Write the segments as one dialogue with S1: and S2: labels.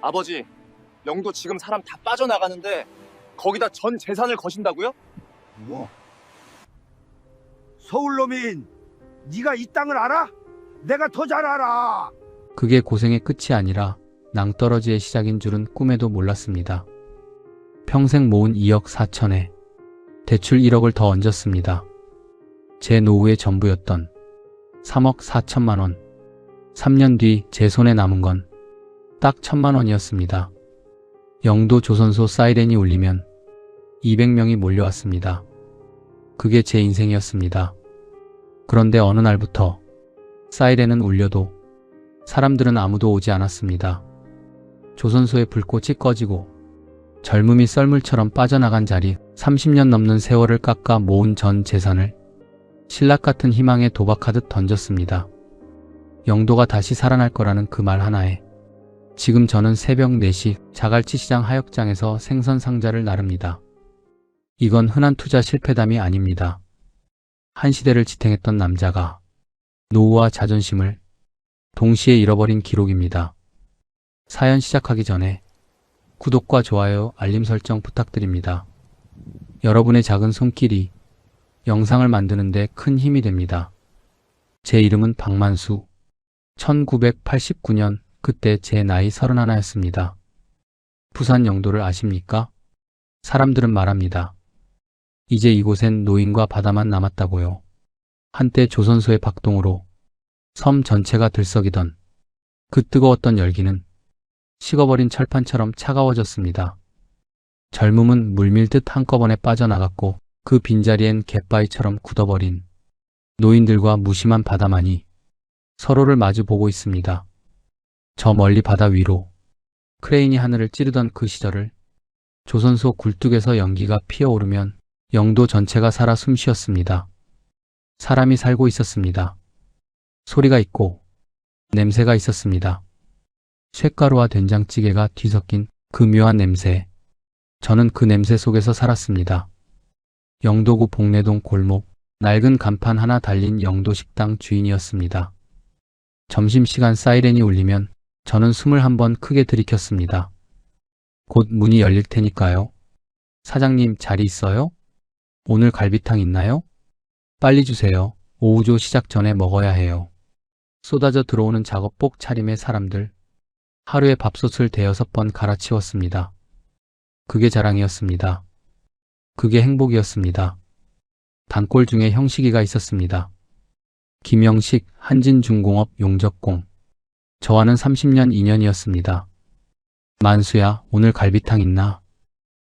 S1: 아버지, 영도 지금 사람 다 빠져나가는데 거기다 전 재산을 거신다고요?
S2: 뭐? 서울놈인 네가 이 땅을 알아? 내가 더 잘 알아.
S3: 그게 고생의 끝이 아니라 낭떠러지의 시작인 줄은 꿈에도 몰랐습니다. 평생 모은 2억 4천에 대출 1억을 더 얹었습니다. 제 노후의 전부였던 3억 4천만 원. 3년 뒤 제 손에 남은 건 딱 1,000만 원이었습니다. 영도 조선소 사이렌이 울리면 200명이 몰려왔습니다. 그게 제 인생이었습니다. 그런데 어느 날부터 사이렌은 울려도 사람들은 아무도 오지 않았습니다. 조선소의 불꽃이 꺼지고 젊음이 썰물처럼 빠져나간 자리, 30년 넘는 세월을 깎아 모은 전 재산을 신락 같은 희망에 도박하듯 던졌습니다. 영도가 다시 살아날 거라는 그 말 하나에 지금 저는 새벽 4시 자갈치 시장 하역장에서 생선 상자를 나릅니다. 이건 흔한 투자 실패담이 아닙니다. 한 시대를 지탱했던 남자가 노후와 자존심을 동시에 잃어버린 기록입니다. 사연 시작하기 전에 구독과 좋아요, 알림 설정 부탁드립니다. 여러분의 작은 손길이 영상을 만드는 데 큰 힘이 됩니다. 제 이름은 박만수. 1989년 그때 제 나이 31였습니다. 부산 영도를 아십니까? 사람들은 말합니다. 이제 이곳엔 노인과 바다만 남았다고요. 한때 조선소의 박동으로 섬 전체가 들썩이던 그 뜨거웠던 열기는 식어버린 철판처럼 차가워졌습니다. 젊음은 물밀듯 한꺼번에 빠져나갔고 그 빈자리엔 갯바위처럼 굳어버린 노인들과 무심한 바다만이 서로를 마주보고 있습니다. 저 멀리 바다 위로 크레인이 하늘을 찌르던 그 시절을 조선소 굴뚝에서 연기가 피어오르면 영도 전체가 살아 숨쉬었습니다. 사람이 살고 있었습니다. 소리가 있고 냄새가 있었습니다. 쇳가루와 된장찌개가 뒤섞인 그 묘한 냄새. 저는 그 냄새 속에서 살았습니다. 영도구 복내동 골목, 낡은 간판 하나 달린 영도식당 주인이었습니다. 점심시간 사이렌이 울리면 저는 숨을 한번 크게 들이켰습니다. 곧 문이 열릴 테니까요. 사장님 자리 있어요? 오늘 갈비탕 있나요? 빨리 주세요. 오후조 시작 전에 먹어야 해요. 쏟아져 들어오는 작업복 차림의 사람들. 하루에 밥솥을 대여섯 번 갈아치웠습니다. 그게 자랑이었습니다. 그게 행복이었습니다. 단골 중에 형식이가 있었습니다. 김영식, 한진중공업 용접공. 저와는 30년 인연이었습니다. 만수야, 오늘 갈비탕 있나?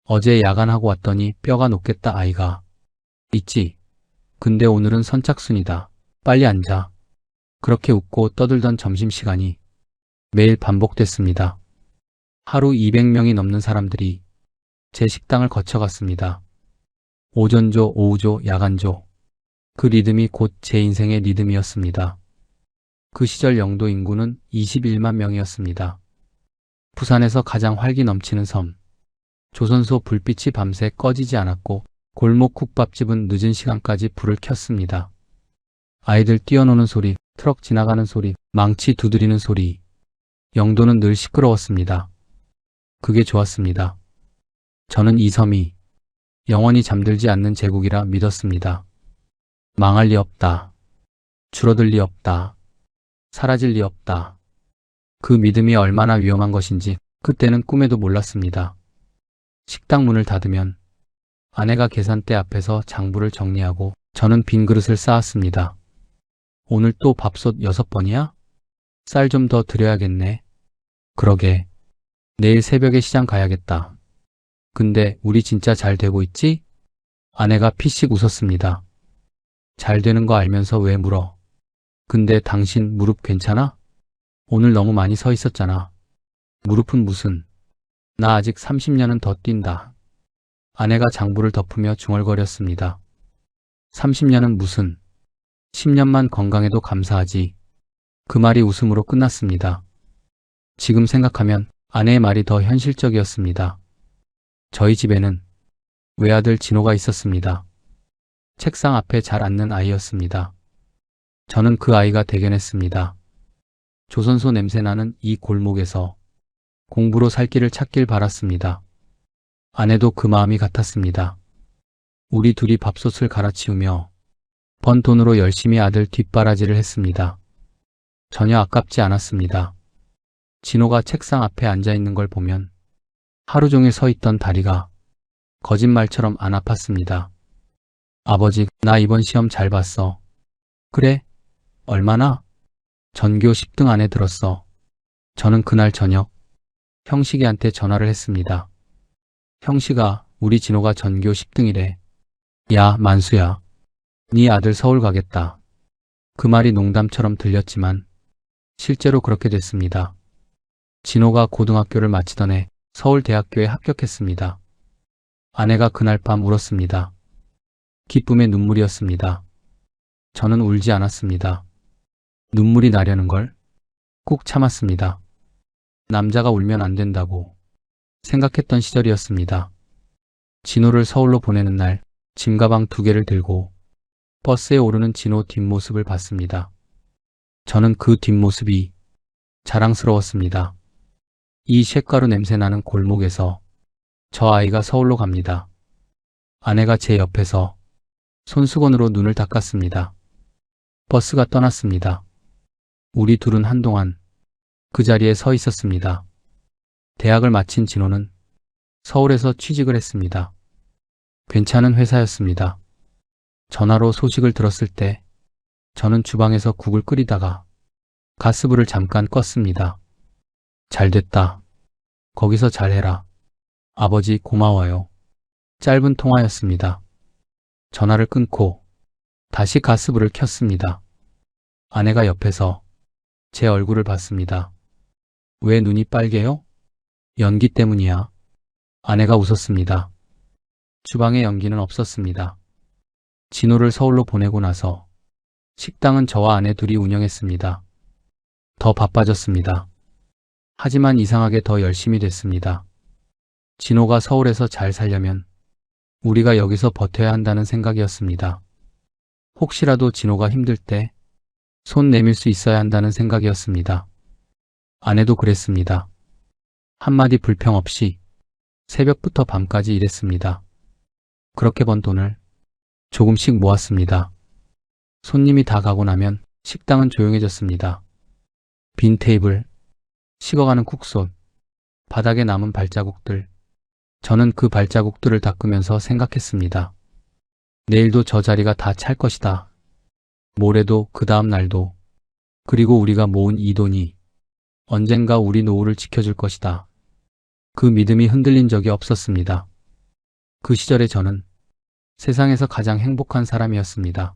S3: 어제 야간하고 왔더니 뼈가 녹겠다 아이가. 있지. 근데 오늘은 선착순이다. 빨리 앉아. 그렇게 웃고 떠들던 점심시간이 매일 반복됐습니다. 하루 200명이 넘는 사람들이 제 식당을 거쳐갔습니다. 오전조, 오후조, 야간조. 그 리듬이 곧 제 인생의 리듬이었습니다. 그 시절 영도 인구는 21만 명이었습니다. 부산에서 가장 활기 넘치는 섬. 조선소 불빛이 밤새 꺼지지 않았고 골목 국밥집은 늦은 시간까지 불을 켰습니다. 아이들 뛰어노는 소리, 트럭 지나가는 소리, 망치 두드리는 소리. 영도는 늘 시끄러웠습니다. 그게 좋았습니다. 저는 이 섬이 영원히 잠들지 않는 제국이라 믿었습니다. 망할 리 없다. 줄어들 리 없다. 사라질 리 없다. 그 믿음이 얼마나 위험한 것인지 그때는 꿈에도 몰랐습니다. 식당 문을 닫으면 아내가 계산대 앞에서 장부를 정리하고 저는 빈 그릇을 쌓았습니다. 오늘 또 밥솥 6번이야? 쌀 좀 더 드려야겠네. 그러게. 내일 새벽에 시장 가야겠다. 근데 우리 진짜 잘 되고 있지? 아내가 피식 웃었습니다. 잘 되는 거 알면서 왜 물어? 근데 당신 무릎 괜찮아? 오늘 너무 많이 서 있었잖아. 무릎은 무슨? 나 아직 30년은 더 뛴다. 아내가 장부를 덮으며 중얼거렸습니다. 30년은 무슨? 10년만 건강해도 감사하지. 그 말이 웃음으로 끝났습니다. 지금 생각하면 아내의 말이 더 현실적이었습니다. 저희 집에는 외아들 진호가 있었습니다. 책상 앞에 잘 앉는 아이였습니다. 저는 그 아이가 대견했습니다. 조선소 냄새나는 이 골목에서 공부로 살 길을 찾길 바랐습니다. 아내도 그 마음이 같았습니다. 우리 둘이 밥솥을 갈아치우며 번 돈으로 열심히 아들 뒷바라지를 했습니다. 전혀 아깝지 않았습니다. 진호가 책상 앞에 앉아 있는 걸 보면 하루 종일 서 있던 다리가 거짓말처럼 안 아팠습니다. 아버지, 나 이번 시험 잘 봤어. 그래? 얼마나? 전교 10등 안에 들었어. 저는 그날 저녁 형식이한테 전화를 했습니다. 형식아, 우리 진호가 전교 10등이래. 야, 만수야. 네 아들 서울 가겠다. 그 말이 농담처럼 들렸지만 실제로 그렇게 됐습니다. 진호가 고등학교를 마치던 해 서울대학교에 합격했습니다. 아내가 그날 밤 울었습니다. 기쁨의 눈물이었습니다. 저는 울지 않았습니다. 눈물이 나려는 걸 꾹 참았습니다. 남자가 울면 안 된다고 생각했던 시절이었습니다. 진호를 서울로 보내는 날 짐가방 2개를 들고 버스에 오르는 진호 뒷모습을 봤습니다. 저는 그 뒷모습이 자랑스러웠습니다. 이 쇳가루 냄새 나는 골목에서 저 아이가 서울로 갑니다. 아내가 제 옆에서 손수건으로 눈을 닦았습니다. 버스가 떠났습니다. 우리 둘은 한동안 그 자리에 서 있었습니다. 대학을 마친 진호는 서울에서 취직을 했습니다. 괜찮은 회사였습니다. 전화로 소식을 들었을 때 저는 주방에서 국을 끓이다가 가스불을 잠깐 껐습니다. 잘 됐다. 거기서 잘해라. 아버지 고마워요. 짧은 통화였습니다. 전화를 끊고 다시 가스불을 켰습니다. 아내가 옆에서 제 얼굴을 봤습니다. 왜 눈이 빨개요? 연기 때문이야. 아내가 웃었습니다. 주방에 연기는 없었습니다. 진호를 서울로 보내고 나서 식당은 저와 아내 둘이 운영했습니다. 더 바빠졌습니다. 하지만 이상하게 더 열심히 됐습니다. 진호가 서울에서 잘 살려면 우리가 여기서 버텨야 한다는 생각이었습니다. 혹시라도 진호가 힘들 때 손 내밀 수 있어야 한다는 생각이었습니다. 아내도 그랬습니다. 한마디 불평 없이 새벽부터 밤까지 일했습니다. 그렇게 번 돈을 조금씩 모았습니다. 손님이 다 가고 나면 식당은 조용해졌습니다. 빈 테이블, 식어가는 국솥, 바닥에 남은 발자국들. 저는 그 발자국들을 닦으면서 생각했습니다. 내일도 저 자리가 다 찰 것이다. 모레도 그 다음 날도. 그리고 우리가 모은 이 돈이 언젠가 우리 노후를 지켜줄 것이다. 그 믿음이 흔들린 적이 없었습니다. 그 시절에 저는 세상에서 가장 행복한 사람이었습니다.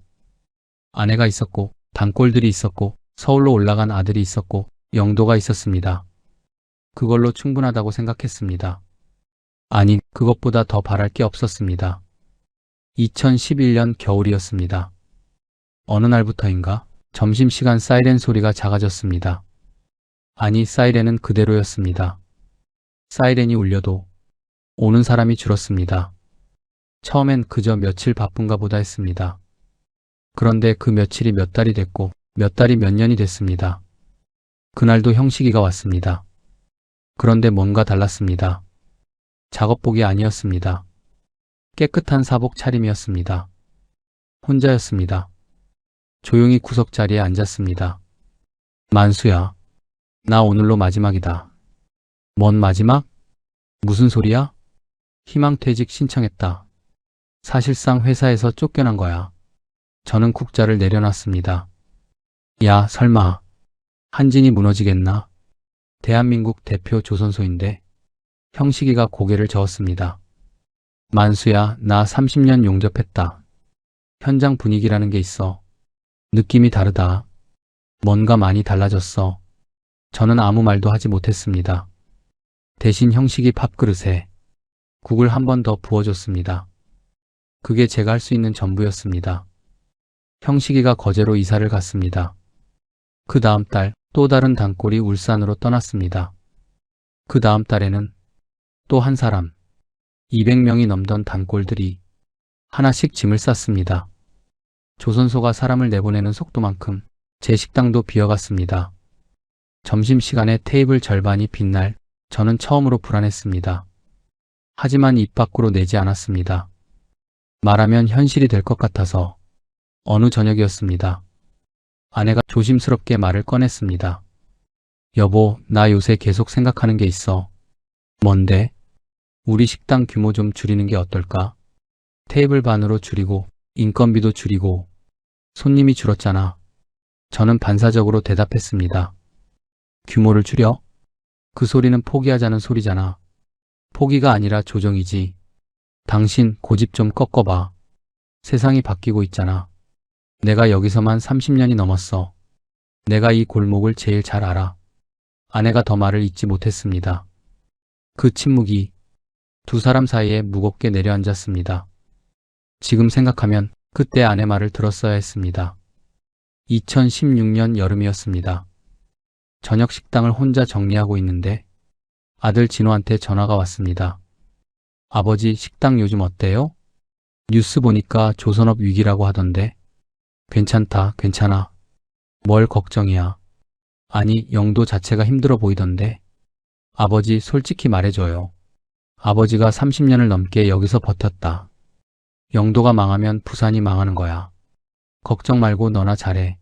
S3: 아내가 있었고, 단골들이 있었고, 서울로 올라간 아들이 있었고, 영도가 있었습니다. 그걸로 충분하다고 생각했습니다. 아니, 그것보다 더 바랄 게 없었습니다. 2011년 겨울이었습니다. 어느 날부터인가 점심시간 사이렌 소리가 작아졌습니다. 아니, 사이렌은 그대로였습니다. 사이렌이 울려도 오는 사람이 줄었습니다. 처음엔 그저 며칠 바쁜가 보다 했습니다. 그런데 그 며칠이 몇 달이 됐고 몇 달이 몇 년이 됐습니다. 그날도 형식이가 왔습니다. 그런데 뭔가 달랐습니다. 작업복이 아니었습니다. 깨끗한 사복 차림이었습니다. 혼자였습니다. 조용히 구석자리에 앉았습니다. 만수야, 나 오늘로 마지막이다. 뭔 마지막? 무슨 소리야? 희망퇴직 신청했다. 사실상 회사에서 쫓겨난 거야. 저는 국자를 내려놨습니다. 야, 설마 한진이 무너지겠나? 대한민국 대표 조선소인데. 형식이가 고개를 저었습니다. 만수야, 나 30년 용접했다. 현장 분위기라는 게 있어. 느낌이 다르다. 뭔가 많이 달라졌어. 저는 아무 말도 하지 못했습니다. 대신 형식이 밥그릇에 국을 한 번 더 부어줬습니다. 그게 제가 할 수 있는 전부였습니다. 형식이가 거제로 이사를 갔습니다. 그 다음 달 또 다른 단골이 울산으로 떠났습니다. 그 다음 달에는 또 한 사람, 200명이 넘던 단골들이 하나씩 짐을 쌌습니다. 조선소가 사람을 내보내는 속도만큼 제 식당도 비어갔습니다. 점심시간에 테이블 절반이 빈 날 저는 처음으로 불안했습니다. 하지만 입 밖으로 내지 않았습니다. 말하면 현실이 될 것 같아서. 어느 저녁이었습니다. 아내가 조심스럽게 말을 꺼냈습니다. 여보, 나 요새 계속 생각하는 게 있어. 뭔데? 우리 식당 규모 좀 줄이는 게 어떨까? 테이블 반으로 줄이고 인건비도 줄이고 손님이 줄었잖아. 저는 반사적으로 대답했습니다. 규모를 줄여? 그 소리는 포기하자는 소리잖아. 포기가 아니라 조정이지. 당신 고집 좀 꺾어봐. 세상이 바뀌고 있잖아. 내가 여기서만 30년이 넘었어. 내가 이 골목을 제일 잘 알아. 아내가 더 말을 잇지 못했습니다. 그 침묵이 두 사람 사이에 무겁게 내려앉았습니다. 지금 생각하면 그때 아내 말을 들었어야 했습니다. 2016년 여름이었습니다. 저녁 식당을 혼자 정리하고 있는데 아들 진호한테 전화가 왔습니다. 아버지, 식당 요즘 어때요? 뉴스 보니까 조선업 위기라고 하던데. 괜찮다, 괜찮아. 뭘 걱정이야. 아니, 영도 자체가 힘들어 보이던데. 아버지, 솔직히 말해줘요. 아버지가 30년을 넘게 여기서 버텼다. 영도가 망하면 부산이 망하는 거야. 걱정 말고 너나 잘해.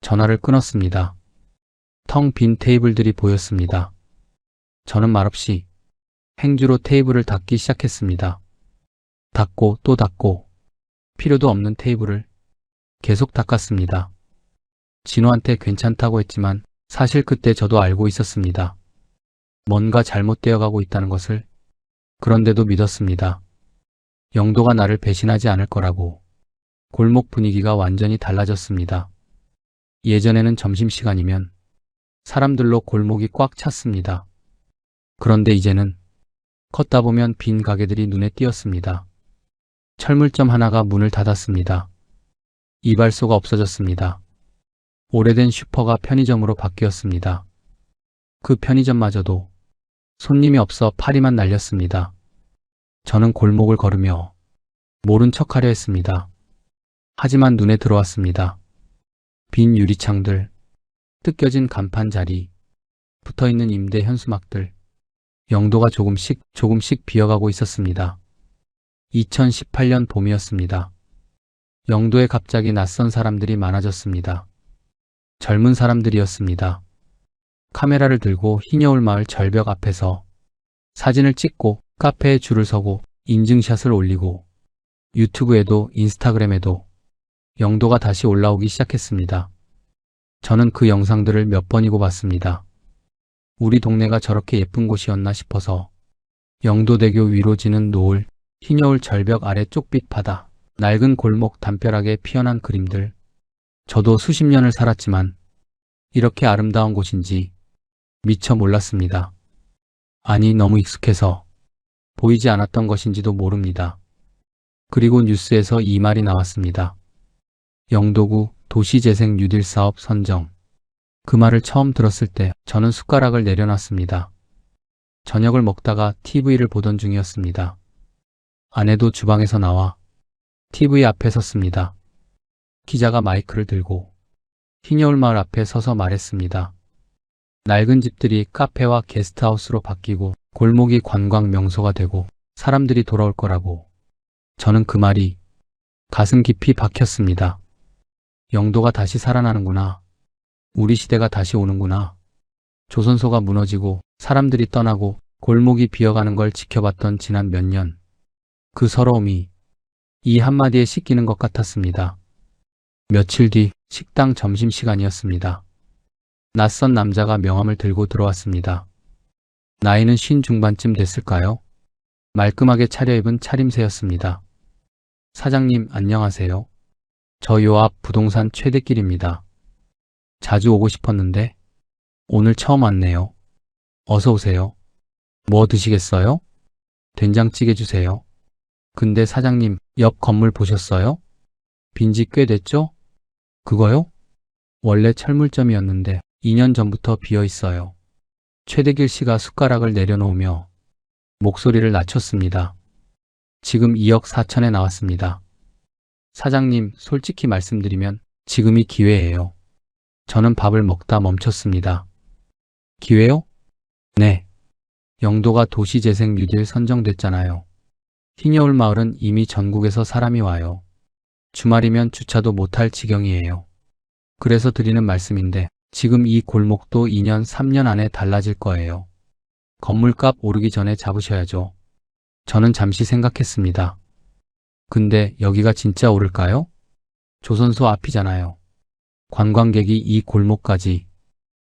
S3: 전화를 끊었습니다. 텅 빈 테이블들이 보였습니다. 저는 말없이 행주로 테이블을 닦기 시작했습니다. 닦고 또 닦고 필요도 없는 테이블을 계속 닦았습니다. 진호한테 괜찮다고 했지만 사실 그때 저도 알고 있었습니다. 뭔가 잘못되어 가고 있다는 것을. 그런데도 믿었습니다. 영도가 나를 배신하지 않을 거라고. 골목 분위기가 완전히 달라졌습니다. 예전에는 점심시간이면 사람들로 골목이 꽉 찼습니다. 그런데 이제는 걷다 보면 빈 가게들이 눈에 띄었습니다. 철물점 하나가 문을 닫았습니다. 이발소가 없어졌습니다. 오래된 슈퍼가 편의점으로 바뀌었습니다. 그 편의점마저도 손님이 없어 파리만 날렸습니다. 저는 골목을 걸으며 모른 척하려 했습니다. 하지만 눈에 들어왔습니다. 빈 유리창들, 뜯겨진 간판 자리, 붙어있는 임대 현수막들, 영도가 조금씩 비어가고 있었습니다. 2018년 봄이었습니다. 영도에 갑자기 낯선 사람들이 많아졌습니다. 젊은 사람들이었습니다. 카메라를 들고 흰여울 마을 절벽 앞에서 사진을 찍고 카페에 줄을 서고 인증샷을 올리고 유튜브에도 인스타그램에도 영도가 다시 올라오기 시작했습니다. 저는 그 영상들을 몇 번이고 봤습니다. 우리 동네가 저렇게 예쁜 곳이었나 싶어서 영도대교 위로 지는 노을, 흰여울 절벽 아래 쪽빛 바다, 낡은 골목 담벼락에 피어난 그림들. 저도 수십 년을 살았지만 이렇게 아름다운 곳인지 미처 몰랐습니다. 아니, 너무 익숙해서 보이지 않았던 것인지도 모릅니다. 그리고 뉴스에서 이 말이 나왔습니다. 영도구 도시재생 뉴딜 사업 선정. 그 말을 처음 들었을 때 저는 숟가락을 내려놨습니다. 저녁을 먹다가 TV를 보던 중이었습니다. 아내도 주방에서 나와 TV 앞에 섰습니다. 기자가 마이크를 들고 흰여울 마을 앞에 서서 말했습니다. 낡은 집들이 카페와 게스트하우스로 바뀌고 골목이 관광 명소가 되고 사람들이 돌아올 거라고. 저는 그 말이 가슴 깊이 박혔습니다. 영도가 다시 살아나는구나. 우리 시대가 다시 오는구나. 조선소가 무너지고 사람들이 떠나고 골목이 비어가는 걸 지켜봤던 지난 몇 년. 그 서러움이 이 한마디에 씻기는 것 같았습니다. 며칠 뒤 식당 점심시간이었습니다. 낯선 남자가 명함을 들고 들어왔습니다. 나이는 50 중반쯤 됐을까요? 말끔하게 차려입은 차림새였습니다. 사장님, 안녕하세요. 저 요 앞 부동산 최대길입니다. 자주 오고 싶었는데 오늘 처음 왔네요. 어서 오세요. 뭐 드시겠어요? 된장찌개 주세요. 근데 사장님, 옆 건물 보셨어요? 빈지 꽤 됐죠? 그거요? 원래 철물점이었는데 2년 전부터 비어 있어요. 최대길 씨가 숟가락을 내려놓으며 목소리를 낮췄습니다. 지금 2억 4천에 나왔습니다. 사장님, 솔직히 말씀드리면 지금이 기회예요. 저는 밥을 먹다 멈췄습니다. 기회요? 네. 영도가 도시재생 뉴딜 선정됐잖아요. 흰여울 마을은 이미 전국에서 사람이 와요. 주말이면 주차도 못할 지경이에요. 그래서 드리는 말씀인데 지금 이 골목도 2년, 3년 안에 달라질 거예요. 건물값 오르기 전에 잡으셔야죠. 저는 잠시 생각했습니다. 근데 여기가 진짜 오를까요? 조선소 앞이잖아요. 관광객이 이 골목까지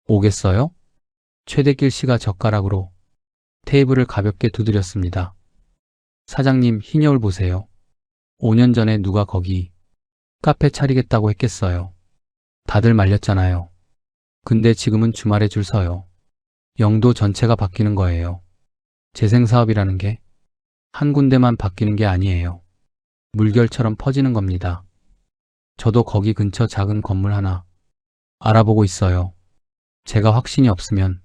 S3: 오겠어요? 최대길 씨가 젓가락으로 테이블을 가볍게 두드렸습니다. 사장님, 흰여울 보세요. 5년 전에 누가 거기 카페 차리겠다고 했겠어요. 다들 말렸잖아요. 근데 지금은 주말에 줄 서요. 영도 전체가 바뀌는 거예요. 재생사업이라는 게 한 군데만 바뀌는 게 아니에요. 물결처럼 퍼지는 겁니다. 저도 거기 근처 작은 건물 하나 알아보고 있어요. 제가 확신이 없으면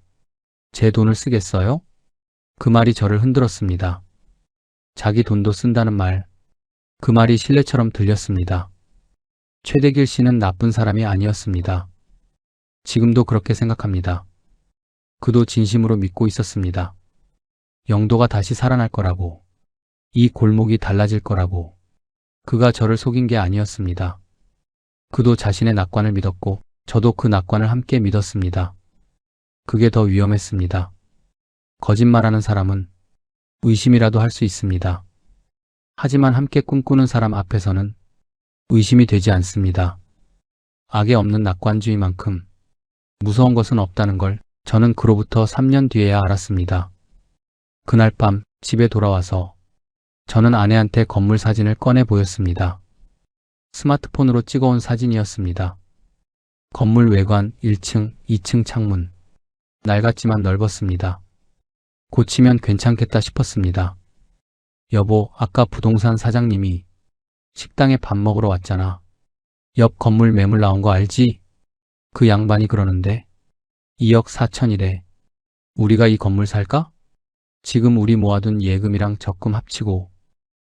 S3: 제 돈을 쓰겠어요? 그 말이 저를 흔들었습니다. 자기 돈도 쓴다는 말, 그 말이 신뢰처럼 들렸습니다. 최대길 씨는 나쁜 사람이 아니었습니다. 지금도 그렇게 생각합니다. 그도 진심으로 믿고 있었습니다. 영도가 다시 살아날 거라고, 이 골목이 달라질 거라고. 그가 저를 속인 게 아니었습니다. 그도 자신의 낙관을 믿었고 저도 그 낙관을 함께 믿었습니다. 그게 더 위험했습니다. 거짓말하는 사람은 의심이라도 할 수 있습니다. 하지만 함께 꿈꾸는 사람 앞에서는 의심이 되지 않습니다. 악에 없는 낙관주의만큼 무서운 것은 없다는 걸 저는 그로부터 3년 뒤에야 알았습니다. 그날 밤 집에 돌아와서 저는 아내한테 건물 사진을 꺼내 보였습니다. 스마트폰으로 찍어온 사진이었습니다. 건물 외관 1층, 2층 창문. 낡았지만 넓었습니다. 고치면 괜찮겠다 싶었습니다. 여보, 아까 부동산 사장님이 식당에 밥 먹으러 왔잖아. 옆 건물 매물 나온 거 알지? 그 양반이 그러는데 2억 4천이래. 우리가 이 건물 살까? 지금 우리 모아둔 예금이랑 적금 합치고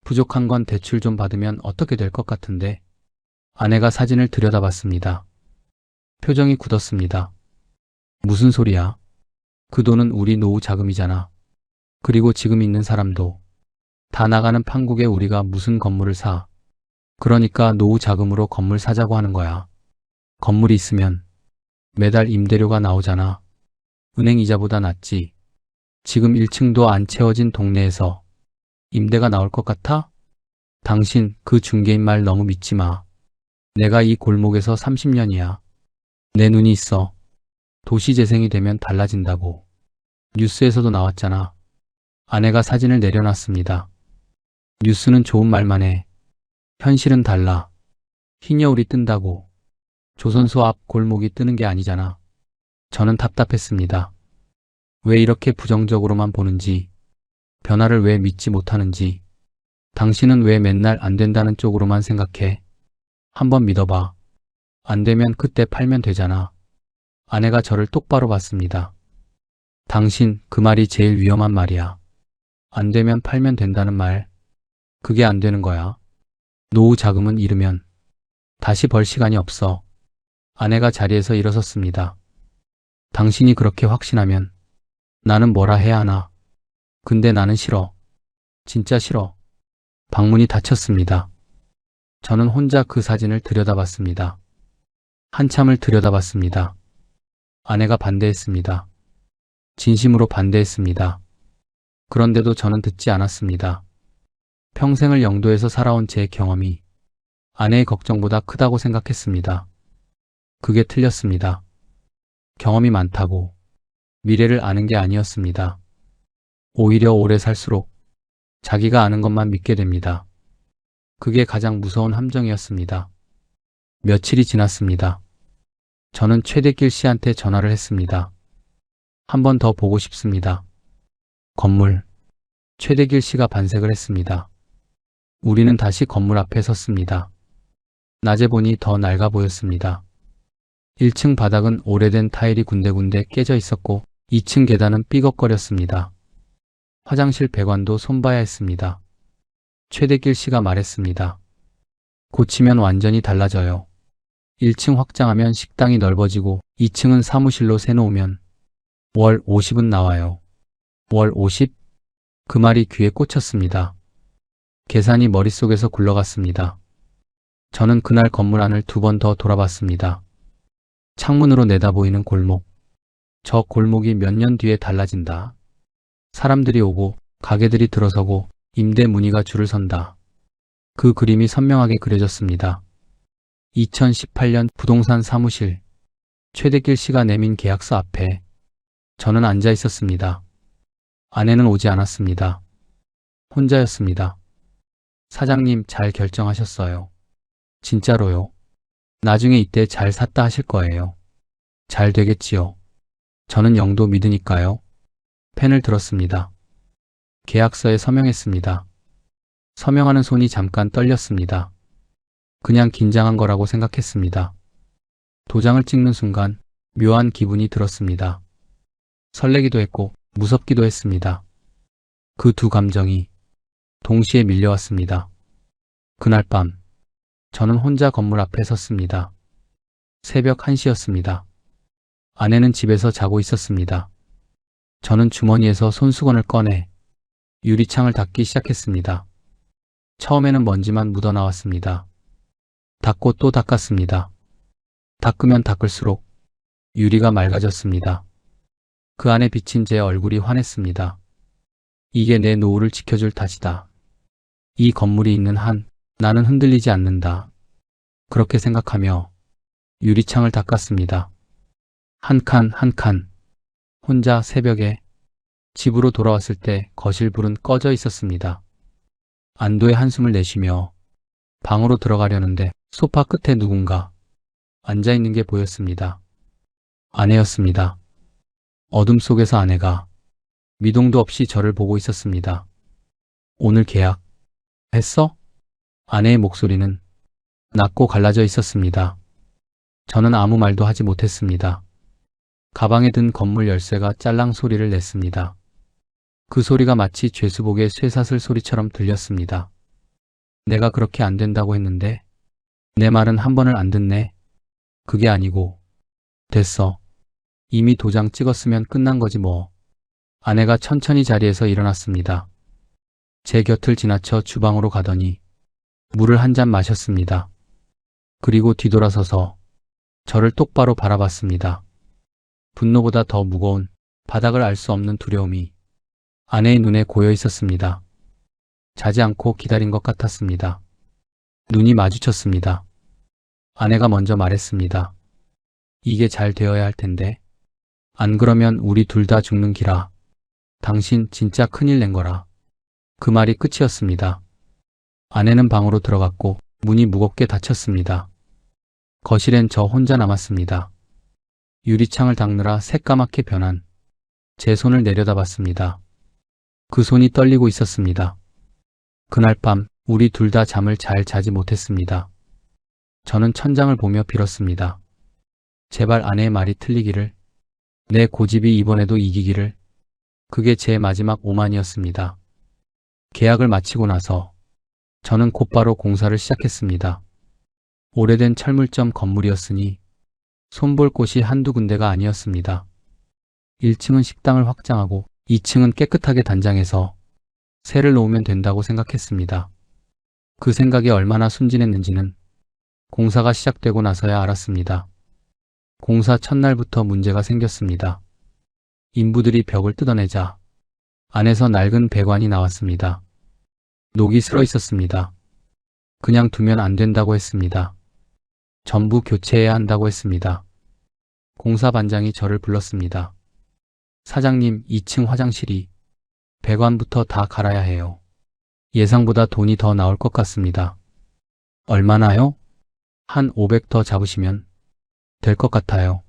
S3: 부족한 건 대출 좀 받으면 어떻게 될 것 같은데. 아내가 사진을 들여다봤습니다. 표정이 굳었습니다. 무슨 소리야? 그 돈은 우리 노후 자금이잖아. 그리고 지금 있는 사람도 다 나가는 판국에 우리가 무슨 건물을 사. 그러니까 노후 자금으로 건물 사자고 하는 거야. 건물이 있으면 매달 임대료가 나오잖아. 은행 이자보다 낫지. 지금 1층도 안 채워진 동네에서 임대가 나올 것 같아? 당신 그 중개인 말 너무 믿지 마. 내가 이 골목에서 30년이야. 내 눈이 있어. 도시재생이 되면 달라진다고. 뉴스에서도 나왔잖아. 아내가 사진을 내려놨습니다. 뉴스는 좋은 말만 해. 현실은 달라. 흰여울이 뜬다고 조선소 앞 골목이 뜨는 게 아니잖아. 저는 답답했습니다. 왜 이렇게 부정적으로만 보는지, 변화를 왜 믿지 못하는지, 당신은 왜 맨날 안 된다는 쪽으로만 생각해? 한번 믿어봐. 안 되면 그때 팔면 되잖아. 아내가 저를 똑바로 봤습니다. 당신, 그 말이 제일 위험한 말이야. 안 되면 팔면 된다는 말. 그게 안 되는 거야. 노후 자금은 잃으면 다시 벌 시간이 없어. 아내가 자리에서 일어섰습니다. 당신이 그렇게 확신하면 나는 뭐라 해야 하나. 근데 나는 싫어. 진짜 싫어. 방문이 닫혔습니다. 저는 혼자 그 사진을 들여다봤습니다. 한참을 들여다봤습니다. 아내가 반대했습니다. 진심으로 반대했습니다. 그런데도 저는 듣지 않았습니다. 평생을 영도에서 살아온 제 경험이 아내의 걱정보다 크다고 생각했습니다. 그게 틀렸습니다. 경험이 많다고 미래를 아는 게 아니었습니다. 오히려 오래 살수록 자기가 아는 것만 믿게 됩니다. 그게 가장 무서운 함정이었습니다. 며칠이 지났습니다. 저는 최대길 씨한테 전화를 했습니다. 한 번 더 보고 싶습니다. 건물. 최대길 씨가 반색을 했습니다. 우리는 다시 건물 앞에 섰습니다. 낮에 보니 더 낡아 보였습니다. 1층 바닥은 오래된 타일이 군데군데 깨져 있었고 2층 계단은 삐걱거렸습니다. 화장실 배관도 손봐야 했습니다. 최대길 씨가 말했습니다. 고치면 완전히 달라져요. 1층 확장하면 식당이 넓어지고 2층은 사무실로 세놓으면 월 50은 나와요. 월 50? 그 말이 귀에 꽂혔습니다. 계산이 머릿속에서 굴러갔습니다. 저는 그날 건물 안을 2번 더 돌아봤습니다. 창문으로 내다보이는 골목. 저 골목이 몇 년 뒤에 달라진다. 사람들이 오고 가게들이 들어서고 임대 문의가 줄을 선다. 그 그림이 선명하게 그려졌습니다. 2018년 부동산 사무실. 최대길 씨가 내민 계약서 앞에 저는 앉아 있었습니다. 아내는 오지 않았습니다. 혼자였습니다. 사장님, 잘 결정하셨어요. 진짜로요. 나중에 이때 잘 샀다 하실 거예요. 잘 되겠지요. 저는 영도 믿으니까요. 펜을 들었습니다. 계약서에 서명했습니다. 서명하는 손이 잠깐 떨렸습니다. 그냥 긴장한 거라고 생각했습니다. 도장을 찍는 순간 묘한 기분이 들었습니다. 설레기도 했고 무섭기도 했습니다. 그 두 감정이 동시에 밀려왔습니다. 그날 밤 저는 혼자 건물 앞에 섰습니다. 새벽 1시였습니다. 아내는 집에서 자고 있었습니다. 저는 주머니에서 손수건을 꺼내 유리창을 닦기 시작했습니다. 처음에는 먼지만 묻어나왔습니다. 닦고 또 닦았습니다. 닦으면 닦을수록 유리가 맑아졌습니다. 그 안에 비친 제 얼굴이 환했습니다. 이게 내 노후를 지켜줄 탓이다. 이 건물이 있는 한 나는 흔들리지 않는다. 그렇게 생각하며 유리창을 닦았습니다. 한 칸 한 칸. 혼자 새벽에 집으로 돌아왔을 때 거실 불은 꺼져 있었습니다. 안도의 한숨을 내쉬며 방으로 들어가려는데 소파 끝에 누군가 앉아있는 게 보였습니다. 아내였습니다. 어둠 속에서 아내가 미동도 없이 저를 보고 있었습니다. 오늘 계약 했어? 아내의 목소리는 낮고 갈라져 있었습니다. 저는 아무 말도 하지 못했습니다. 가방에 든 건물 열쇠가 짤랑 소리를 냈습니다. 그 소리가 마치 죄수복의 쇠사슬 소리처럼 들렸습니다. 내가 그렇게 안 된다고 했는데 내 말은 한 번을 안 듣네. 그게 아니고 됐어. 이미 도장 찍었으면 끝난 거지 뭐. 아내가 천천히 자리에서 일어났습니다. 제 곁을 지나쳐 주방으로 가더니 물을 한 잔 마셨습니다. 그리고 뒤돌아서서 저를 똑바로 바라봤습니다. 분노보다 더 무거운 바닥을 알 수 없는 두려움이 아내의 눈에 고여 있었습니다. 자지 않고 기다린 것 같았습니다. 눈이 마주쳤습니다. 아내가 먼저 말했습니다. 이게 잘 되어야 할 텐데. 안 그러면 우리 둘 다 죽는 기라. 당신 진짜 큰일 낸 거라. 그 말이 끝이었습니다. 아내는 방으로 들어갔고 문이 무겁게 닫혔습니다. 거실엔 저 혼자 남았습니다. 유리창을 닦느라 새까맣게 변한 제 손을 내려다봤습니다. 그 손이 떨리고 있었습니다. 그날 밤 우리 둘 다 잠을 잘 자지 못했습니다. 저는 천장을 보며 빌었습니다. 제발 아내의 말이 틀리기를, 내 고집이 이번에도 이기기를. 그게 제 마지막 오만이었습니다. 계약을 마치고 나서 저는 곧바로 공사를 시작했습니다. 오래된 철물점 건물이었으니 손볼 곳이 한두 군데가 아니었습니다. 1층은 식당을 확장하고 2층은 깨끗하게 단장해서 새를 놓으면 된다고 생각했습니다. 그 생각이 얼마나 순진했는지는 공사가 시작되고 나서야 알았습니다. 공사 첫날부터 문제가 생겼습니다. 인부들이 벽을 뜯어내자 안에서 낡은 배관이 나왔습니다. 녹이 슬어 있었습니다. 그냥 두면 안 된다고 했습니다. 전부 교체해야 한다고 했습니다. 공사 반장이 저를 불렀습니다. 사장님, 2층 화장실이 배관부터 다 갈아야 해요. 예상보다 돈이 더 나올 것 같습니다. 얼마나요? 한 500 더 잡으시면 될 것 같아요.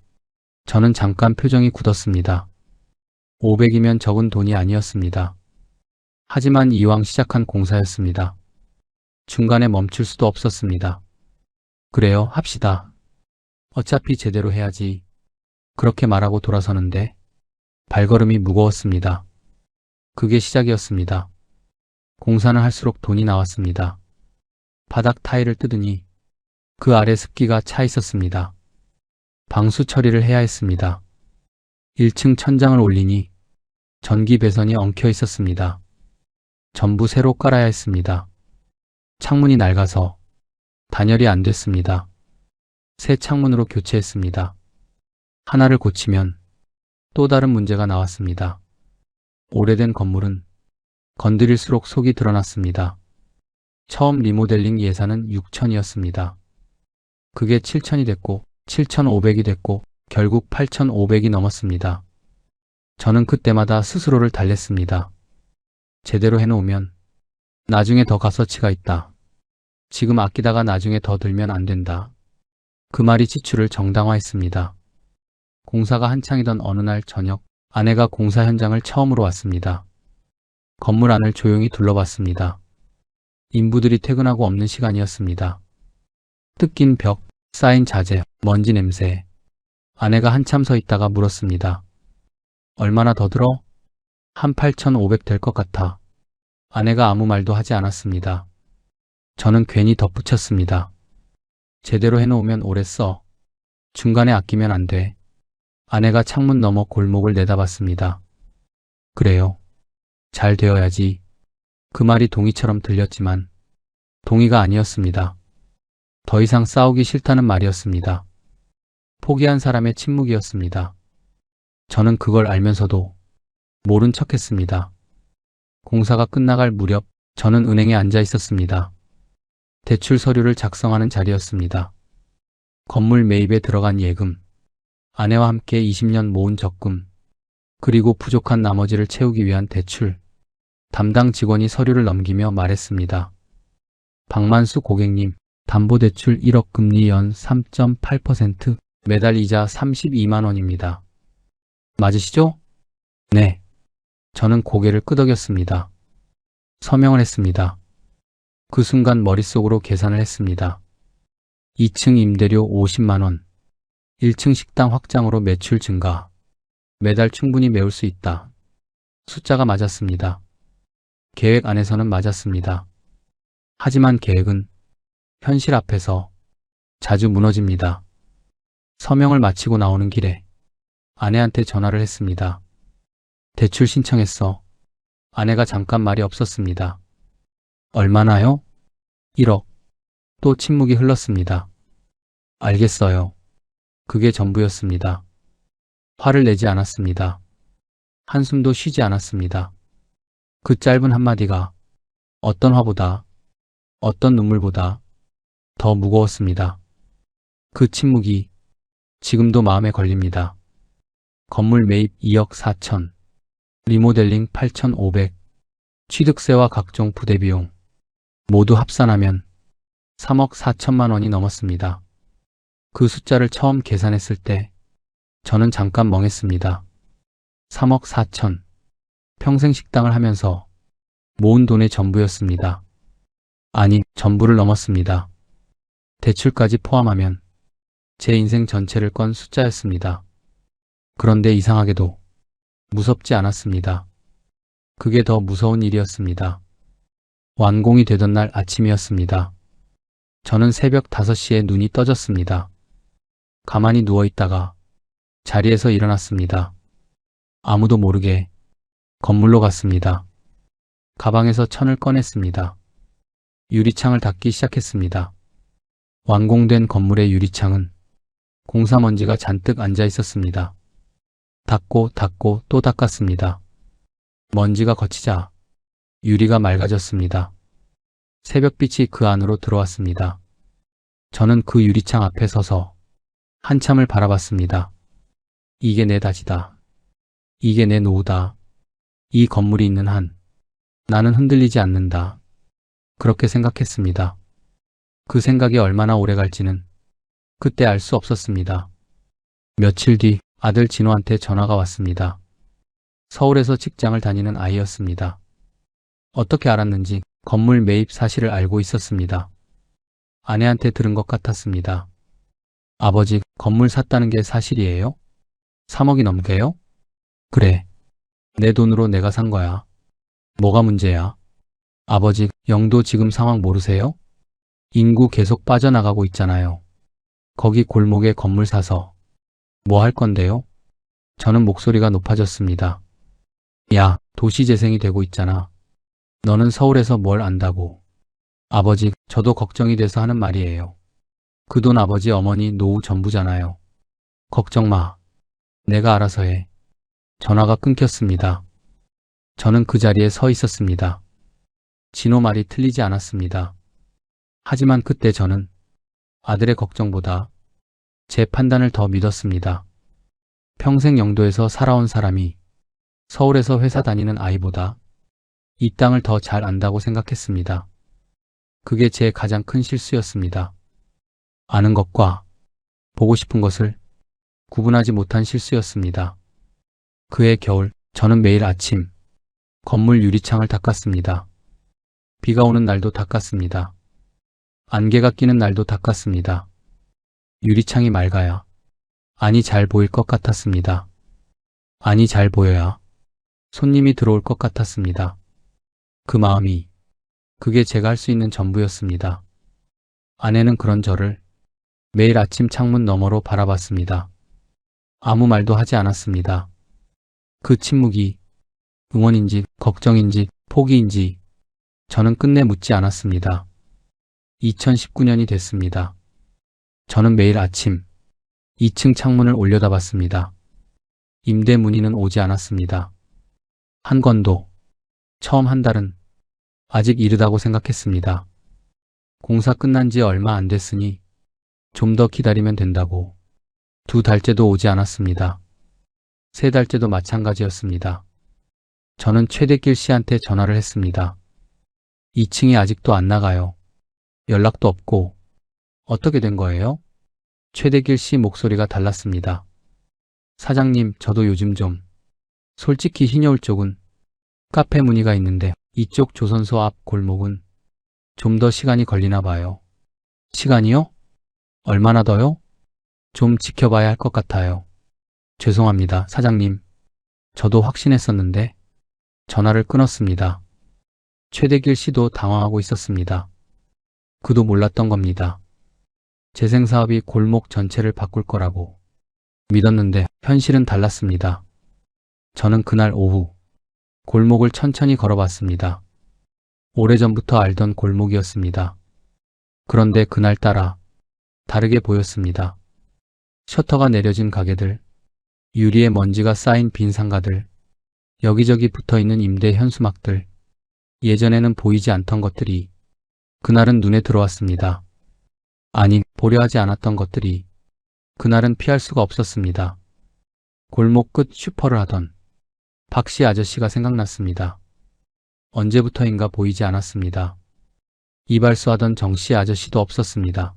S3: 저는 잠깐 표정이 굳었습니다. 500이면 적은 돈이 아니었습니다. 하지만 이왕 시작한 공사였습니다. 중간에 멈출 수도 없었습니다. 그래요, 합시다. 어차피 제대로 해야지. 그렇게 말하고 돌아서는데 발걸음이 무거웠습니다. 그게 시작이었습니다. 공사는 할수록 돈이 나왔습니다. 바닥 타일을 뜯으니 그 아래 습기가 차 있었습니다. 방수 처리를 해야 했습니다. 1층 천장을 올리니 전기 배선이 엉켜 있었습니다. 전부 새로 깔아야 했습니다. 창문이 낡아서 단열이 안 됐습니다. 새 창문으로 교체했습니다. 하나를 고치면 또 다른 문제가 나왔습니다. 오래된 건물은 건드릴수록 속이 드러났습니다. 처음 리모델링 예산은 6천이었습니다. 그게 7천이 됐고 7,500이 됐고 결국 8,500이 넘었습니다. 저는 그때마다 스스로를 달랬습니다. 제대로 해놓으면 나중에 더 값어치가 있다. 지금 아끼다가 나중에 더 들면 안 된다. 그 말이 지출을 정당화했습니다. 공사가 한창이던 어느 날 저녁, 아내가 공사 현장을 처음으로 왔습니다. 건물 안을 조용히 둘러봤습니다. 인부들이 퇴근하고 없는 시간이었습니다. 뜯긴 벽, 쌓인 자재, 먼지 냄새. 아내가 한참 서 있다가 물었습니다. 얼마나 더 들어? 한 8,500 될 것 같아. 아내가 아무 말도 하지 않았습니다. 저는 괜히 덧붙였습니다. 제대로 해놓으면 오래 써. 중간에 아끼면 안 돼. 아내가 창문 너머 골목을 내다봤습니다. 그래요. 잘 되어야지. 그 말이 동의처럼 들렸지만 동의가 아니었습니다. 더 이상 싸우기 싫다는 말이었습니다. 포기한 사람의 침묵이었습니다. 저는 그걸 알면서도 모른 척했습니다. 공사가 끝나갈 무렵 저는 은행에 앉아 있었습니다. 대출 서류를 작성하는 자리였습니다. 건물 매입에 들어간 예금, 아내와 함께 20년 모은 적금, 그리고 부족한 나머지를 채우기 위한 대출. 담당 직원이 서류를 넘기며 말했습니다. 박만수 고객님, 담보대출 1억 금리 연 3.8%, 매달 이자 32만 원입니다. 맞으시죠? 네. 저는 고개를 끄덕였습니다. 서명을 했습니다. 그 순간 머릿속으로 계산을 했습니다. 2층 임대료 50만 원, 1층 식당 확장으로 매출 증가, 매달 충분히 메울 수 있다. 숫자가 맞았습니다. 계획 안에서는 맞았습니다. 하지만 계획은 현실 앞에서 자주 무너집니다. 서명을 마치고 나오는 길에 아내한테 전화를 했습니다. 대출 신청했어. 아내가 잠깐 말이 없었습니다. 얼마나요? 1억. 또 침묵이 흘렀습니다. 알겠어요. 그게 전부였습니다. 화를 내지 않았습니다. 한숨도 쉬지 않았습니다. 그 짧은 한마디가 어떤 화보다, 어떤 눈물보다 더 무거웠습니다. 그 침묵이 지금도 마음에 걸립니다. 건물 매입 2억 4천, 리모델링 8,500, 취득세와 각종 부대비용 모두 합산하면 3억 4천만 원이 넘었습니다. 그 숫자를 처음 계산했을 때 저는 잠깐 멍했습니다. 3억 4천, 평생 식당을 하면서 모은 돈의 전부였습니다. 아니, 전부를 넘었습니다. 대출까지 포함하면 제 인생 전체를 건 숫자였습니다. 그런데 이상하게도 무섭지 않았습니다. 그게 더 무서운 일이었습니다. 완공이 되던 날 아침이었습니다. 저는 새벽 5시에 눈이 떠졌습니다. 가만히 누워있다가 자리에서 일어났습니다. 아무도 모르게 건물로 갔습니다. 가방에서 천을 꺼냈습니다. 유리창을 닦기 시작했습니다. 완공된 건물의 유리창은 공사먼지가 잔뜩 앉아 있었습니다. 닦고 또 닦았습니다. 먼지가 거치자 유리가 맑아졌습니다. 새벽빛이 그 안으로 들어왔습니다. 저는 그 유리창 앞에 서서 한참을 바라봤습니다. 이게 내 다지다. 이게 내 노후다. 이 건물이 있는 한 나는 흔들리지 않는다. 그렇게 생각했습니다. 그 생각이 얼마나 오래 갈지는 그때 알 수 없었습니다. 며칠 뒤 아들 진호한테 전화가 왔습니다. 서울에서 직장을 다니는 아이였습니다. 어떻게 알았는지 건물 매입 사실을 알고 있었습니다. 아내한테 들은 것 같았습니다. 아버지, 건물 샀다는 게 사실이에요? 3억이 넘게요? 그래. 내 돈으로 내가 산 거야. 뭐가 문제야? 아버지, 영도 지금 상황 모르세요? 인구 계속 빠져나가고 있잖아요. 거기 골목에 건물 사서 뭐 할 건데요? 저는 목소리가 높아졌습니다. 야, 도시재생이 되고 있잖아. 너는 서울에서 뭘 안다고. 아버지, 저도 걱정이 돼서 하는 말이에요. 그 돈 아버지 어머니 노후 전부잖아요. 걱정 마. 내가 알아서 해. 전화가 끊겼습니다. 저는 그 자리에 서 있었습니다. 진호 말이 틀리지 않았습니다. 하지만 그때 저는 아들의 걱정보다 제 판단을 더 믿었습니다. 평생 영도에서 살아온 사람이 서울에서 회사 다니는 아이보다 이 땅을 더 잘 안다고 생각했습니다. 그게 제 가장 큰 실수였습니다. 아는 것과 보고 싶은 것을 구분하지 못한 실수였습니다. 그해 겨울, 저는 매일 아침 건물 유리창을 닦았습니다. 비가 오는 날도 닦았습니다. 안개가 끼는 날도 닦았습니다. 유리창이 맑아야, 아니 잘 보일 것 같았습니다. 아니 잘 보여야 손님이 들어올 것 같았습니다. 그 마음이, 그게 제가 할 수 있는 전부였습니다. 아내는 그런 저를 매일 아침 창문 너머로 바라봤습니다. 아무 말도 하지 않았습니다. 그 침묵이 응원인지 걱정인지 포기인지 저는 끝내 묻지 않았습니다. 2019년이 됐습니다. 저는 매일 아침 2층 창문을 올려다봤습니다. 임대 문의는 오지 않았습니다. 한 건도, 처음 한 달은 아직 이르다고 생각했습니다. 공사 끝난 지 얼마 안 됐으니 좀 더 기다리면 된다고. 2달째도 오지 않았습니다. 3달째도 마찬가지였습니다. 저는 최대길 씨한테 전화를 했습니다. 2층이 아직도 안 나가요. 연락도 없고 어떻게 된 거예요? 최대길 씨 목소리가 달랐습니다. 사장님, 저도 요즘 좀 솔직히 흰여울 쪽은 카페 문의가 있는데 이쪽 조선소 앞 골목은 좀 더 시간이 걸리나 봐요. 시간이요? 얼마나 더요? 좀 지켜봐야 할 것 같아요. 죄송합니다, 사장님. 저도 확신했었는데 전화를 끊었습니다. 최대길 씨도 당황하고 있었습니다. 그도 몰랐던 겁니다. 재생사업이 골목 전체를 바꿀 거라고 믿었는데 현실은 달랐습니다. 저는 그날 오후 골목을 천천히 걸어봤습니다. 오래전부터 알던 골목이었습니다. 그런데 그날따라 다르게 보였습니다. 셔터가 내려진 가게들, 유리에 먼지가 쌓인 빈 상가들, 여기저기 붙어있는 임대 현수막들, 예전에는 보이지 않던 것들이 그날은 눈에 들어왔습니다. 아니, 보려 하지 않았던 것들이 그날은 피할 수가 없었습니다. 골목 끝 슈퍼를 하던 박씨 아저씨가 생각났습니다. 언제부터인가 보이지 않았습니다. 이발소하던 정씨 아저씨도 없었습니다.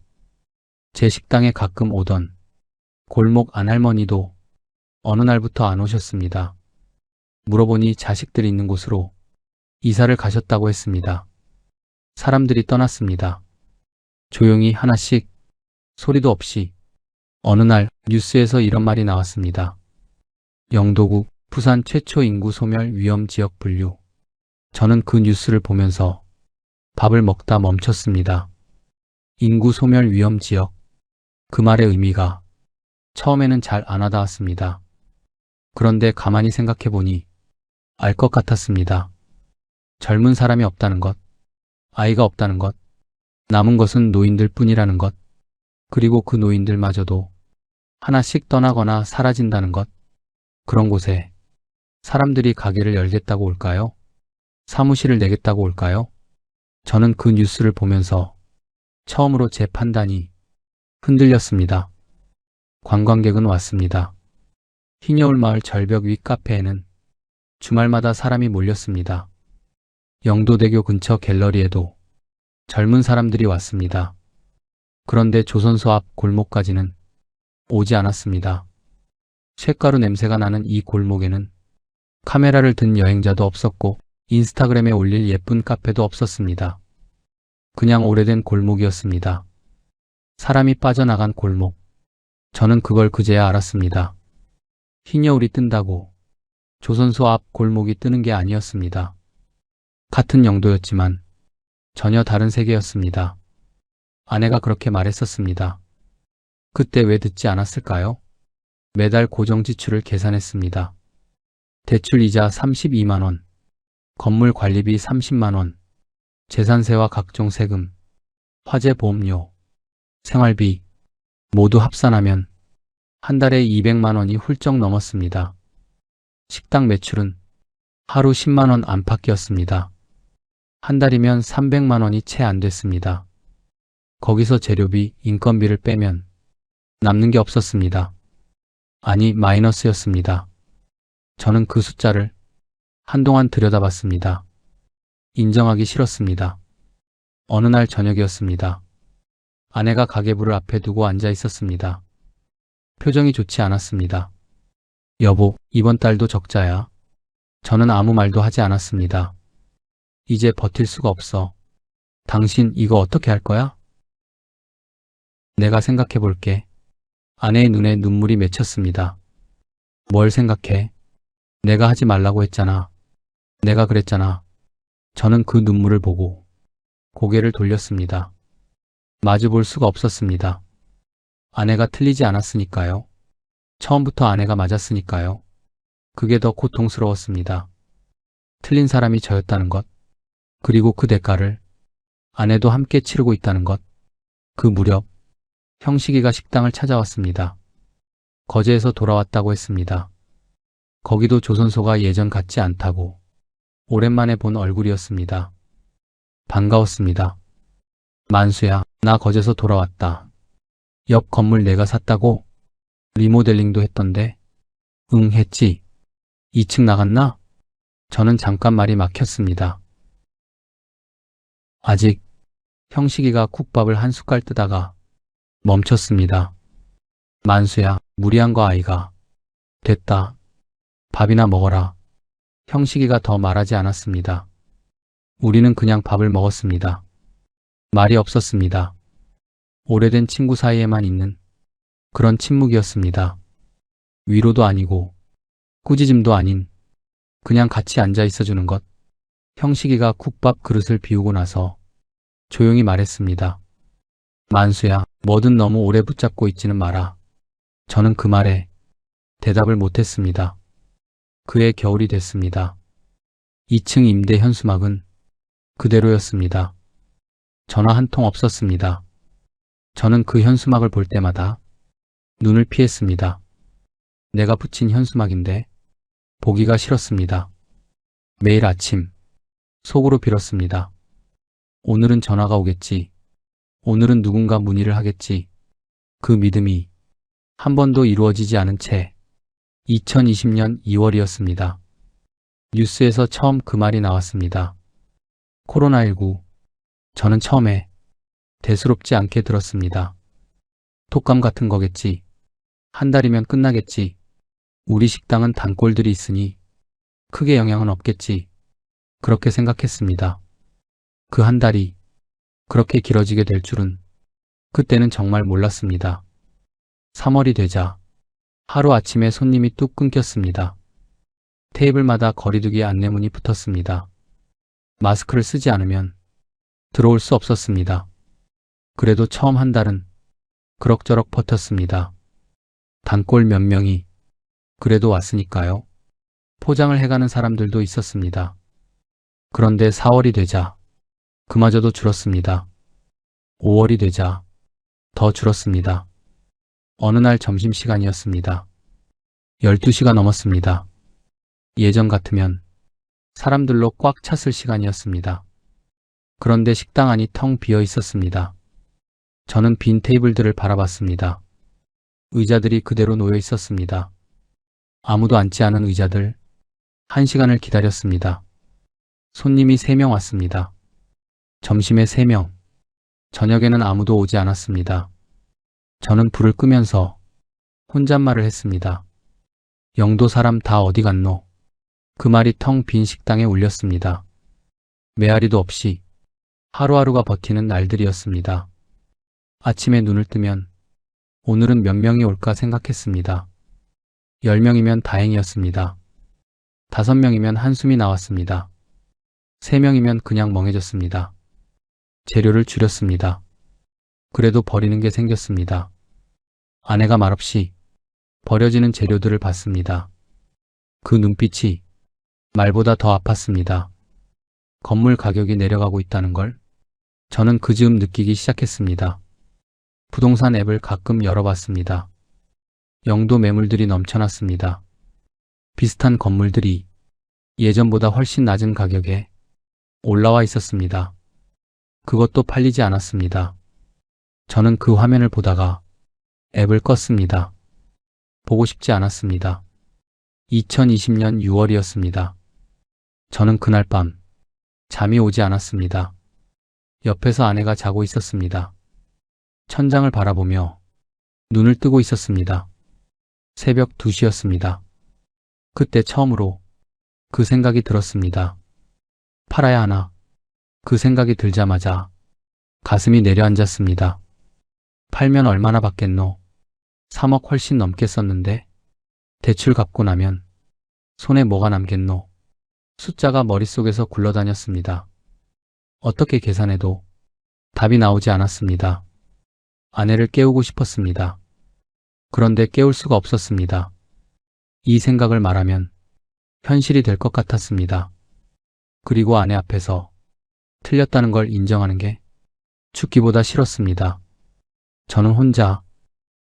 S3: 제 식당에 가끔 오던 골목 안할머니도 어느 날부터 안 오셨습니다. 물어보니 자식들이 있는 곳으로 이사를 가셨다고 했습니다. 사람들이 떠났습니다. 조용히 하나씩 소리도 없이 어느 날 뉴스에서 이런 말이 나왔습니다. 영도구 부산 최초 인구 소멸 위험 지역 분류. 저는 그 뉴스를 보면서 밥을 먹다 멈췄습니다. 인구 소멸 위험 지역. 그 말의 의미가 처음에는 잘 안 와닿았습니다. 그런데 가만히 생각해 보니 알 것 같았습니다. 젊은 사람이 없다는 것, 아이가 없다는 것, 남은 것은 노인들 뿐이라는 것, 그리고 그 노인들마저도 하나씩 떠나거나 사라진다는 것. 그런 곳에 사람들이 가게를 열겠다고 올까요? 사무실을 내겠다고 올까요? 저는 그 뉴스를 보면서 처음으로 제 판단이 흔들렸습니다. 관광객은 왔습니다. 흰여울 마을 절벽 위 카페에는 주말마다 사람이 몰렸습니다. 영도대교 근처 갤러리에도 젊은 사람들이 왔습니다. 그런데 조선소 앞 골목까지는 오지 않았습니다. 쇳가루 냄새가 나는 이 골목에는 카메라를 든 여행자도 없었고 인스타그램에 올릴 예쁜 카페도 없었습니다. 그냥 오래된 골목이었습니다. 사람이 빠져나간 골목. 저는 그걸 그제야 알았습니다. 흰여울이 뜬다고 조선소 앞 골목이 뜨는 게 아니었습니다. 같은 영도였지만 전혀 다른 세계였습니다. 아내가 그렇게 말했었습니다. 그때 왜 듣지 않았을까요? 매달 고정 지출을 계산했습니다. 대출 이자 32만 원, 건물 관리비 30만 원, 재산세와 각종 세금, 화재 보험료, 생활비 모두 합산하면 한 달에 200만 원이 훌쩍 넘었습니다. 식당 매출은 하루 10만 원 안팎이었습니다. 한 달이면 300만 원이 채 안 됐습니다. 거기서 재료비, 인건비를 빼면 남는 게 없었습니다. 아니, 마이너스였습니다. 저는 그 숫자를 한동안 들여다봤습니다. 인정하기 싫었습니다. 어느 날 저녁이었습니다. 아내가 가계부를 앞에 두고 앉아 있었습니다. 표정이 좋지 않았습니다. 여보, 이번 달도 적자야. 저는 아무 말도 하지 않았습니다. 이제 버틸 수가 없어. 당신 이거 어떻게 할 거야? 내가 생각해 볼게. 아내의 눈에 눈물이 맺혔습니다. 뭘 생각해? 내가 하지 말라고 했잖아. 내가 그랬잖아. 저는 그 눈물을 보고 고개를 돌렸습니다. 마주 볼 수가 없었습니다. 아내가 틀리지 않았으니까요. 처음부터 아내가 맞았으니까요. 그게 더 고통스러웠습니다. 틀린 사람이 저였다는 것, 그리고 그 대가를 아내도 함께 치르고 있다는 것. 그 무렵 형식이가 식당을 찾아왔습니다. 거제에서 돌아왔다고 했습니다. 거기도 조선소가 예전 같지 않다고. 오랜만에 본 얼굴이었습니다. 반가웠습니다. 만수야, 나 거제서 돌아왔다. 옆 건물 내가 샀다고? 리모델링도 했던데? 응, 했지. 2층 나갔나? 저는 잠깐 말이 막혔습니다. 아직. 형식이가 국밥을 한 숟갈 뜨다가 멈췄습니다. 만수야, 무리한 거 아이가. 됐다. 밥이나 먹어라. 형식이가 더 말하지 않았습니다. 우리는 그냥 밥을 먹었습니다. 말이 없었습니다. 오래된 친구 사이에만 있는 그런 침묵이었습니다. 위로도 아니고 꾸짖음도 아닌 그냥 같이 앉아 있어주는 것. 형식이가 국밥 그릇을 비우고 나서 조용히 말했습니다. 만수야, 뭐든 너무 오래 붙잡고 있지는 마라. 저는 그 말에 대답을 못했습니다. 그해 겨울이 됐습니다. 2층 임대 현수막은 그대로였습니다. 전화 한 통 없었습니다. 저는 그 현수막을 볼 때마다 눈을 피했습니다. 내가 붙인 현수막인데 보기가 싫었습니다. 매일 아침 속으로 빌었습니다. 오늘은 전화가 오겠지. 오늘은 누군가 문의를 하겠지. 그 믿음이 한 번도 이루어지지 않은 채 2020년 2월이었습니다. 뉴스에서 처음 그 말이 나왔습니다. 코로나19. 저는 처음에 대수롭지 않게 들었습니다. 독감 같은 거겠지. 한 달이면 끝나겠지. 우리 식당은 단골들이 있으니 크게 영향은 없겠지. 그렇게 생각했습니다. 그 한 달이 그렇게 길어지게 될 줄은 그때는 정말 몰랐습니다. 3월이 되자 하루아침에 손님이 뚝 끊겼습니다. 테이블마다 거리두기 안내문이 붙었습니다. 마스크를 쓰지 않으면 들어올 수 없었습니다. 그래도 처음 한 달은 그럭저럭 버텼습니다. 단골 몇 명이 그래도 왔으니까요. 포장을 해가는 사람들도 있었습니다. 그런데 4월이 되자 그마저도 줄었습니다. 5월이 되자 더 줄었습니다. 어느 날 점심시간이었습니다. 12시가 넘었습니다. 예전 같으면 사람들로 꽉 찼을 시간이었습니다. 그런데 식당 안이 텅 비어 있었습니다. 저는 빈 테이블들을 바라봤습니다. 의자들이 그대로 놓여 있었습니다. 아무도 앉지 않은 의자들. 1시간을 기다렸습니다. 손님이 3명 왔습니다. 점심에 3명. 저녁에는 아무도 오지 않았습니다. 저는 불을 끄면서 혼잣말을 했습니다. 영도 사람 다 어디 갔노? 그 말이 텅 빈 식당에 울렸습니다. 메아리도 없이 하루하루가 버티는 날들이었습니다. 아침에 눈을 뜨면 오늘은 몇 명이 올까 생각했습니다. 10명이면 다행이었습니다. 5명이면 한숨이 나왔습니다. 3명이면 그냥 멍해졌습니다. 재료를 줄였습니다. 그래도 버리는 게 생겼습니다. 아내가 말없이 버려지는 재료들을 봤습니다. 그 눈빛이 말보다 더 아팠습니다. 건물 가격이 내려가고 있다는 걸 저는 그 즈음 느끼기 시작했습니다. 부동산 앱을 가끔 열어봤습니다. 영도 매물들이 넘쳐났습니다. 비슷한 건물들이 예전보다 훨씬 낮은 가격에 올라와 있었습니다. 그것도 팔리지 않았습니다. 저는 그 화면을 보다가 앱을 껐습니다. 보고 싶지 않았습니다. 2020년 6월이었습니다. 저는 그날 밤 잠이 오지 않았습니다. 옆에서 아내가 자고 있었습니다. 천장을 바라보며 눈을 뜨고 있었습니다. 새벽 2시였습니다. 그때 처음으로 그 생각이 들었습니다. 팔아야 하나. 그 생각이 들자마자 가슴이 내려앉았습니다. 팔면 얼마나 받겠노? 3억 훨씬 넘겠었는데 대출 갚고 나면 손에 뭐가 남겠노? 숫자가 머릿속에서 굴러다녔습니다. 어떻게 계산해도 답이 나오지 않았습니다. 아내를 깨우고 싶었습니다. 그런데 깨울 수가 없었습니다. 이 생각을 말하면 현실이 될 것 같았습니다. 그리고 아내 앞에서 틀렸다는 걸 인정하는 게 죽기보다 싫었습니다. 저는 혼자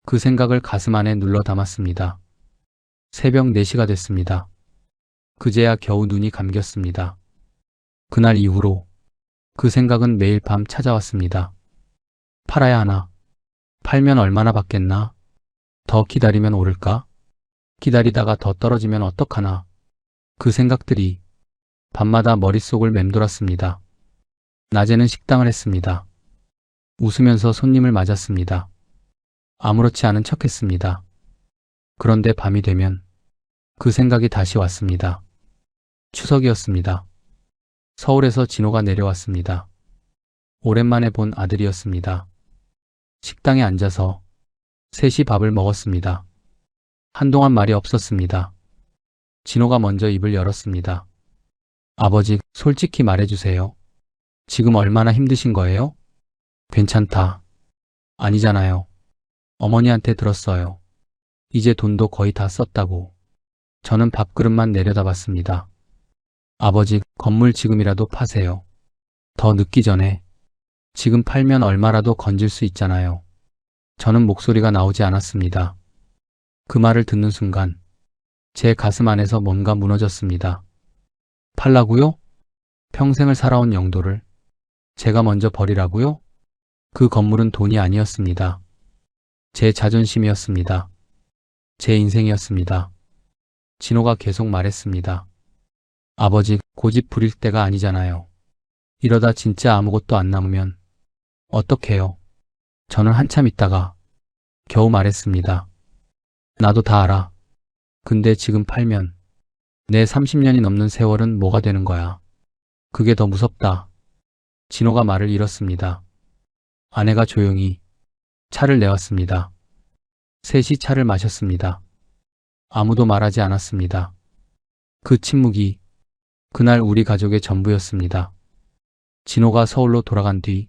S3: 그 생각을 가슴 안에 눌러 담았습니다. 새벽 4시가 됐습니다. 그제야 겨우 눈이 감겼습니다. 그날 이후로 그 생각은 매일 밤 찾아왔습니다. 팔아야 하나? 팔면 얼마나 받겠나? 더 기다리면 오를까? 기다리다가 더 떨어지면 어떡하나? 그 생각들이 밤마다 머릿속을 맴돌았습니다. 낮에는 식당을 했습니다. 웃으면서 손님을 맞았습니다. 아무렇지 않은 척했습니다. 그런데 밤이 되면 그 생각이 다시 왔습니다. 추석이었습니다. 서울에서 진호가 내려왔습니다. 오랜만에 본 아들이었습니다. 식당에 앉아서 셋이 밥을 먹었습니다. 한동안 말이 없었습니다. 진호가 먼저 입을 열었습니다. 아버지, 솔직히 말해주세요. 지금 얼마나 힘드신 거예요? 괜찮다. 아니잖아요. 어머니한테 들었어요. 이제 돈도 거의 다 썼다고. 저는 밥그릇만 내려다봤습니다. 아버지, 건물 지금이라도 파세요. 더 늦기 전에. 지금 팔면 얼마라도 건질 수 있잖아요. 저는 목소리가 나오지 않았습니다. 그 말을 듣는 순간 제 가슴 안에서 뭔가 무너졌습니다. 팔라고요? 평생을 살아온 영도를 제가 먼저 버리라고요? 그 건물은 돈이 아니었습니다. 제 자존심이었습니다. 제 인생이었습니다. 진호가 계속 말했습니다. 아버지, 고집 부릴 때가 아니잖아요. 이러다 진짜 아무것도 안 남으면 어떡해요? 저는 한참 있다가 겨우 말했습니다. 나도 다 알아. 근데 지금 팔면 내 30년이 넘는 세월은 뭐가 되는 거야? 그게 더 무섭다. 진호가 말을 잃었습니다. 아내가 조용히 차를 내왔습니다. 셋이 차를 마셨습니다. 아무도 말하지 않았습니다. 그 침묵이 그날 우리 가족의 전부였습니다. 진호가 서울로 돌아간 뒤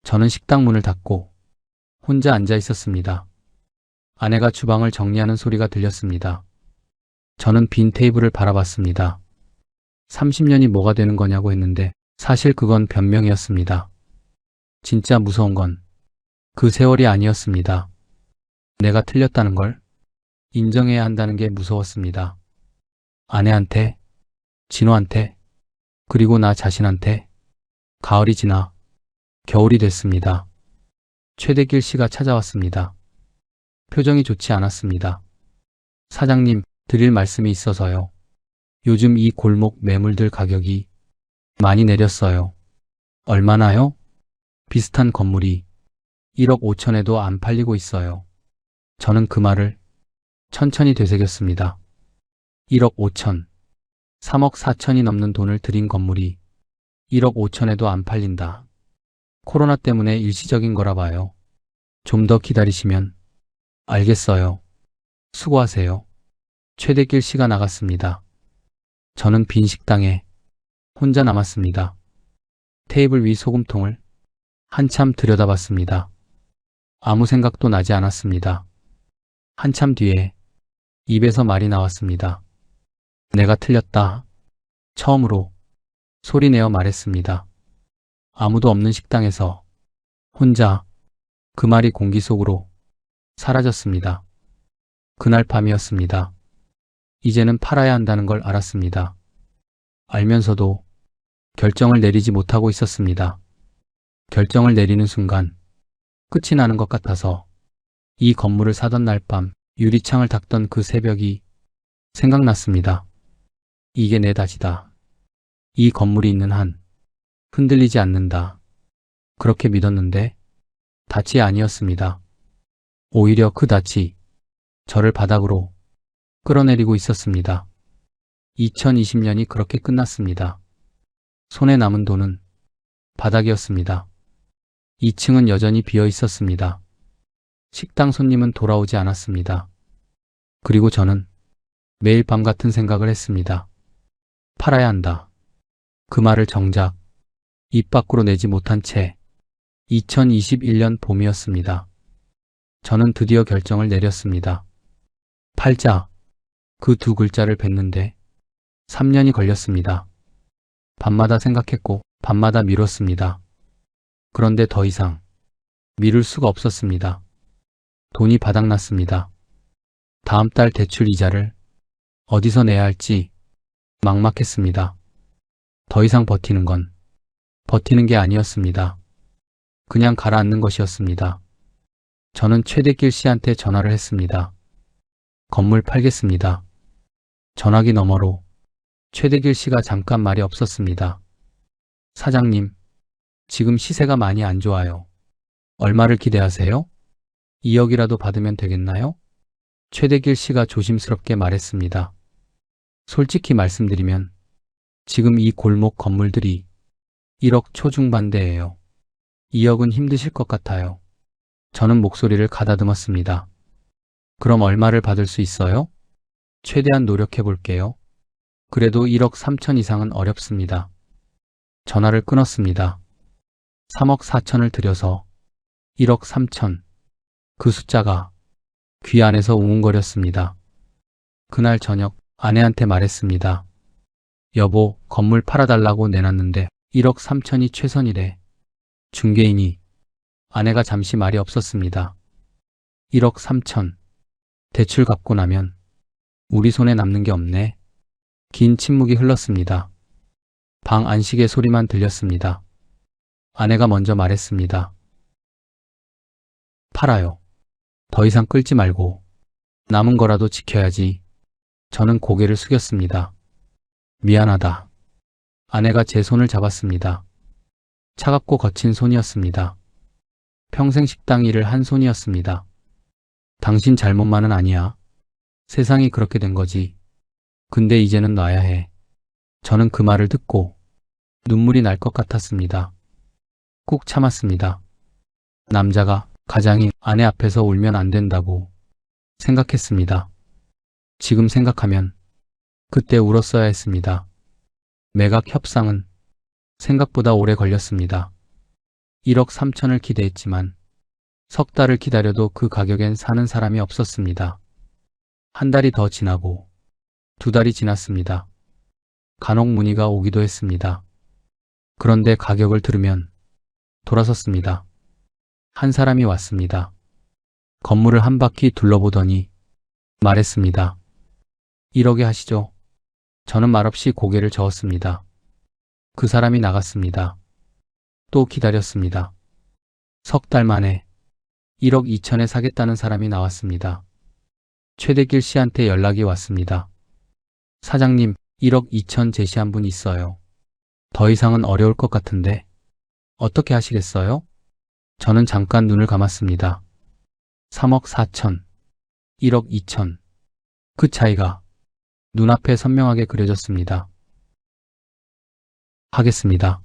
S3: 저는 식당 문을 닫고 혼자 앉아 있었습니다. 아내가 주방을 정리하는 소리가 들렸습니다. 저는 빈 테이블을 바라봤습니다. 30년이 뭐가 되는 거냐고 했는데 사실 그건 변명이었습니다. 진짜 무서운 건 그 세월이 아니었습니다. 내가 틀렸다는 걸 인정해야 한다는 게 무서웠습니다. 아내한테, 진호한테, 그리고 나 자신한테. 가을이 지나 겨울이 됐습니다. 최대길 씨가 찾아왔습니다. 표정이 좋지 않았습니다. 사장님, 드릴 말씀이 있어서요. 요즘 이 골목 매물들 가격이 많이 내렸어요. 얼마나요? 비슷한 건물이 1억 5천에도 안 팔리고 있어요. 저는 그 말을 천천히 되새겼습니다. 1억 5천, 3억 4천이 넘는 돈을 들인 건물이 1억 5천에도 안 팔린다. 코로나 때문에 일시적인 거라 봐요. 좀 더 기다리시면. 알겠어요. 수고하세요. 최대길 씨가 나갔습니다. 저는 빈 식당에 혼자 남았습니다. 테이블 위 소금통을 한참 들여다봤습니다. 아무 생각도 나지 않았습니다. 한참 뒤에 입에서 말이 나왔습니다. 내가 틀렸다. 처음으로 소리내어 말했습니다. 아무도 없는 식당에서 혼자 그 말이 공기 속으로 사라졌습니다. 그날 밤이었습니다. 이제는 팔아야 한다는 걸 알았습니다. 알면서도 결정을 내리지 못하고 있었습니다. 결정을 내리는 순간 끝이 나는 것 같아서 이 건물을 사던 날 밤 유리창을 닦던 그 새벽이 생각났습니다. 이게 내 다시다. 이 건물이 있는 한 흔들리지 않는다. 그렇게 믿었는데 닻이 아니었습니다. 오히려 그 닻이 저를 바닥으로 끌어내리고 있었습니다. 2020년이 그렇게 끝났습니다. 손에 남은 돈은 바닥이었습니다. 2층은 여전히 비어 있었습니다. 식당 손님은 돌아오지 않았습니다. 그리고 저는 매일 밤 같은 생각을 했습니다. 팔아야 한다. 그 말을 정작 입 밖으로 내지 못한 채 2021년 봄이었습니다. 저는 드디어 결정을 내렸습니다. 팔자. 그 두 글자를 뱉는데 3년이 걸렸습니다. 밤마다 생각했고 밤마다 미뤘습니다. 그런데 더 이상 미룰 수가 없었습니다. 돈이 바닥났습니다. 다음 달 대출 이자를 어디서 내야 할지 막막했습니다. 더 이상 버티는 건 버티는 게 아니었습니다. 그냥 가라앉는 것이었습니다. 저는 최대길 씨한테 전화를 했습니다. 건물 팔겠습니다. 전화기 너머로 최대길 씨가 잠깐 말이 없었습니다. 사장님, 지금 시세가 많이 안 좋아요. 얼마를 기대하세요? 2억이라도 받으면 되겠나요? 최대길 씨가 조심스럽게 말했습니다. 솔직히 말씀드리면 지금 이 골목 건물들이 1억 초중반대예요. 2억은 힘드실 것 같아요. 저는 목소리를 가다듬었습니다. 그럼 얼마를 받을 수 있어요? 최대한 노력해 볼게요. 그래도 1억 3천 이상은 어렵습니다. 전화를 끊었습니다. 3억 4천을 들여서 1억 3천. 그 숫자가 귀 안에서 웅웅거렸습니다. 그날 저녁 아내한테 말했습니다. 여보, 건물 팔아달라고 내놨는데 1억 3천이 최선이래. 중개인이. 아내가 잠시 말이 없었습니다. 1억 3천. 대출 갚고 나면 우리 손에 남는 게 없네. 긴 침묵이 흘렀습니다. 방 안식의 소리만 들렸습니다. 아내가 먼저 말했습니다. 팔아요. 더 이상 끌지 말고 남은 거라도 지켜야지. 저는 고개를 숙였습니다. 미안하다. 아내가 제 손을 잡았습니다. 차갑고 거친 손이었습니다. 평생 식당 일을 한 손이었습니다. 당신 잘못만은 아니야. 세상이 그렇게 된 거지. 근데 이제는 놔야 해. 저는 그 말을 듣고 눈물이 날 것 같았습니다. 꾹 참았습니다. 남자가, 가장이 아내 앞에서 울면 안 된다고 생각했습니다. 지금 생각하면 그때 울었어야 했습니다. 매각 협상은 생각보다 오래 걸렸습니다. 1억 3천을 기대했지만 석 달을 기다려도 그 가격엔 사는 사람이 없었습니다. 한 달이 더 지나고 2달이 지났습니다. 간혹 문의가 오기도 했습니다. 그런데 가격을 들으면 돌아섰습니다. 한 사람이 왔습니다. 건물을 한 바퀴 둘러보더니 말했습니다. 1억에 하시죠. 저는 말없이 고개를 저었습니다. 그 사람이 나갔습니다. 또 기다렸습니다. 석 달 만에 1억 2천에 사겠다는 사람이 나왔습니다. 최대길 씨한테 연락이 왔습니다. 사장님, 1억 2천 제시한 분 있어요. 더 이상은 어려울 것 같은데 어떻게 하시겠어요? 저는 잠깐 눈을 감았습니다. 3억 4천, 1억 2천. 그 차이가 눈앞에 선명하게 그려졌습니다. 하겠습니다.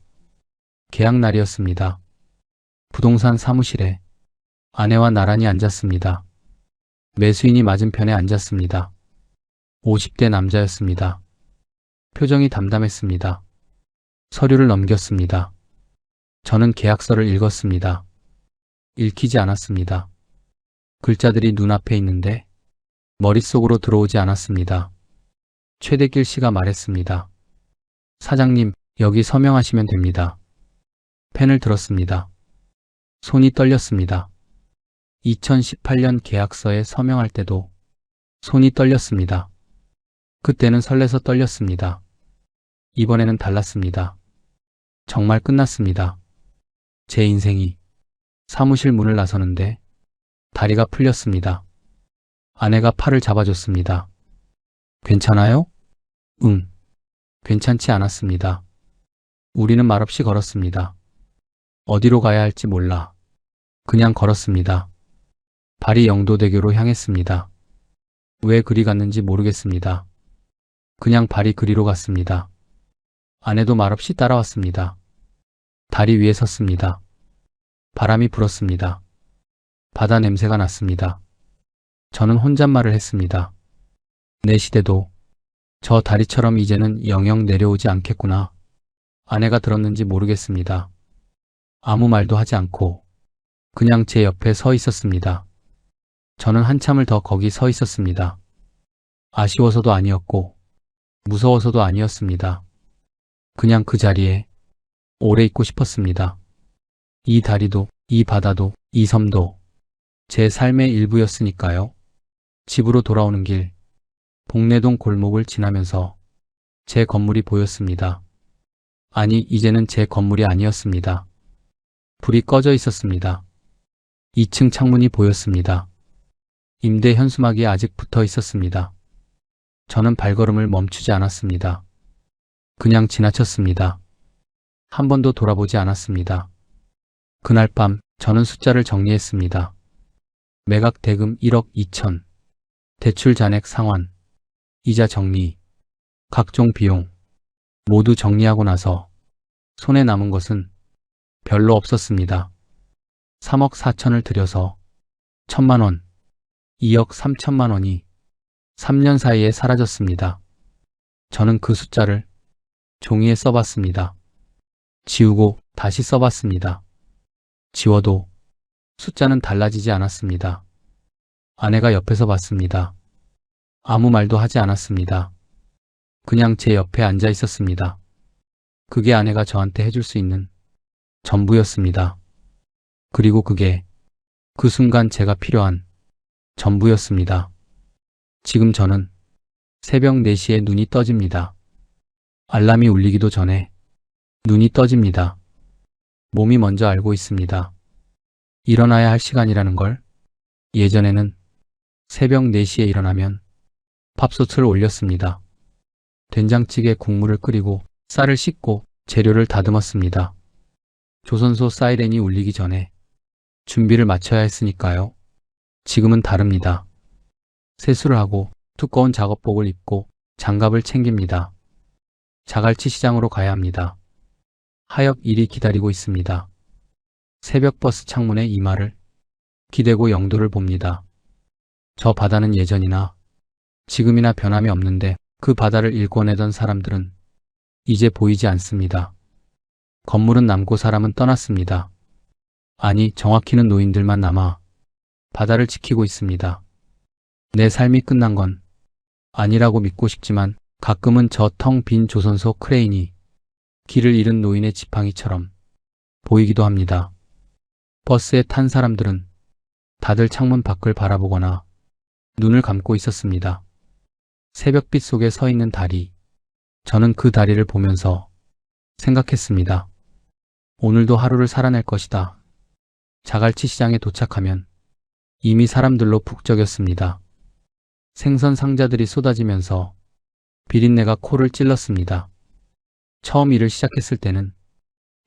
S3: 계약 날이었습니다. 부동산 사무실에 아내와 나란히 앉았습니다. 매수인이 맞은편에 앉았습니다. 50대 남자였습니다. 표정이 담담했습니다. 서류를 넘겼습니다. 저는 계약서를 읽었습니다. 읽히지 않았습니다. 글자들이 눈앞에 있는데 머릿속으로 들어오지 않았습니다. 최대길 씨가 말했습니다. 사장님, 여기 서명하시면 됩니다. 펜을 들었습니다. 손이 떨렸습니다. 2018년 계약서에 서명할 때도 손이 떨렸습니다. 그때는 설레서 떨렸습니다. 이번에는 달랐습니다. 정말 끝났습니다. 제 인생이. 사무실 문을 나서는데 다리가 풀렸습니다. 아내가 팔을 잡아줬습니다. 괜찮아요? 응. 괜찮지 않았습니다. 우리는 말없이 걸었습니다. 어디로 가야 할지 몰라. 그냥 걸었습니다. 발이 영도대교로 향했습니다. 왜 그리 갔는지 모르겠습니다. 그냥 발이 그리로 갔습니다. 아내도 말없이 따라왔습니다. 다리 위에 섰습니다. 바람이 불었습니다. 바다 냄새가 났습니다. 저는 혼잣말을 했습니다. 내 시대도 저 다리처럼 이제는 영영 내려오지 않겠구나. 아내가 들었는지 모르겠습니다. 아무 말도 하지 않고 그냥 제 옆에 서 있었습니다. 저는 한참을 더 거기 서 있었습니다. 아쉬워서도 아니었고 무서워서도 아니었습니다. 그냥 그 자리에 오래 있고 싶었습니다. 이 다리도, 이 바다도, 이 섬도 제 삶의 일부였으니까요. 집으로 돌아오는 길, 봉내동 골목을 지나면서 제 건물이 보였습니다. 아니, 이제는 제 건물이 아니었습니다. 불이 꺼져 있었습니다. 2층 창문이 보였습니다. 임대 현수막이 아직 붙어 있었습니다. 저는 발걸음을 멈추지 않았습니다. 그냥 지나쳤습니다. 한 번도 돌아보지 않았습니다. 그날 밤 저는 숫자를 정리했습니다. 매각 대금 1억 2천, 대출 잔액 상환, 이자 정리, 각종 비용 모두 정리하고 나서 손에 남은 것은 별로 없었습니다. 3억 4천을 들여서 1,000만 원, 2억 3천만 원이 3년 사이에 사라졌습니다. 저는 그 숫자를 종이에 써봤습니다. 지우고 다시 써봤습니다. 지워도 숫자는 달라지지 않았습니다. 아내가 옆에서 봤습니다. 아무 말도 하지 않았습니다. 그냥 제 옆에 앉아 있었습니다. 그게 아내가 저한테 해줄 수 있는 전부였습니다. 그리고 그게 그 순간 제가 필요한 전부였습니다. 지금 저는 새벽 4시에 눈이 떠집니다. 알람이 울리기도 전에 눈이 떠집니다. 몸이 먼저 알고 있습니다. 일어나야 할 시간이라는 걸. 예전에는 새벽 4시에 일어나면 밥솥을 올렸습니다. 된장찌개 국물을 끓이고 쌀을 씻고 재료를 다듬었습니다. 조선소 사이렌이 울리기 전에 준비를 마쳐야 했으니까요. 지금은 다릅니다. 세수를 하고 두꺼운 작업복을 입고 장갑을 챙깁니다. 자갈치 시장으로 가야 합니다. 하역 일이 기다리고 있습니다. 새벽 버스 창문에 이마를 기대고 영도를 봅니다. 저 바다는 예전이나 지금이나 변함이 없는데 그 바다를 일궈내던 사람들은 이제 보이지 않습니다. 건물은 남고 사람은 떠났습니다. 아니, 정확히는 노인들만 남아 바다를 지키고 있습니다. 내 삶이 끝난 건 아니라고 믿고 싶지만 가끔은 저 텅 빈 조선소 크레인이 길을 잃은 노인의 지팡이처럼 보이기도 합니다. 버스에 탄 사람들은 다들 창문 밖을 바라보거나 눈을 감고 있었습니다. 새벽빛 속에 서 있는 다리. 저는 그 다리를 보면서 생각했습니다. 오늘도 하루를 살아낼 것이다. 자갈치 시장에 도착하면 이미 사람들로 북적였습니다. 생선 상자들이 쏟아지면서 비린내가 코를 찔렀습니다. 처음 일을 시작했을 때는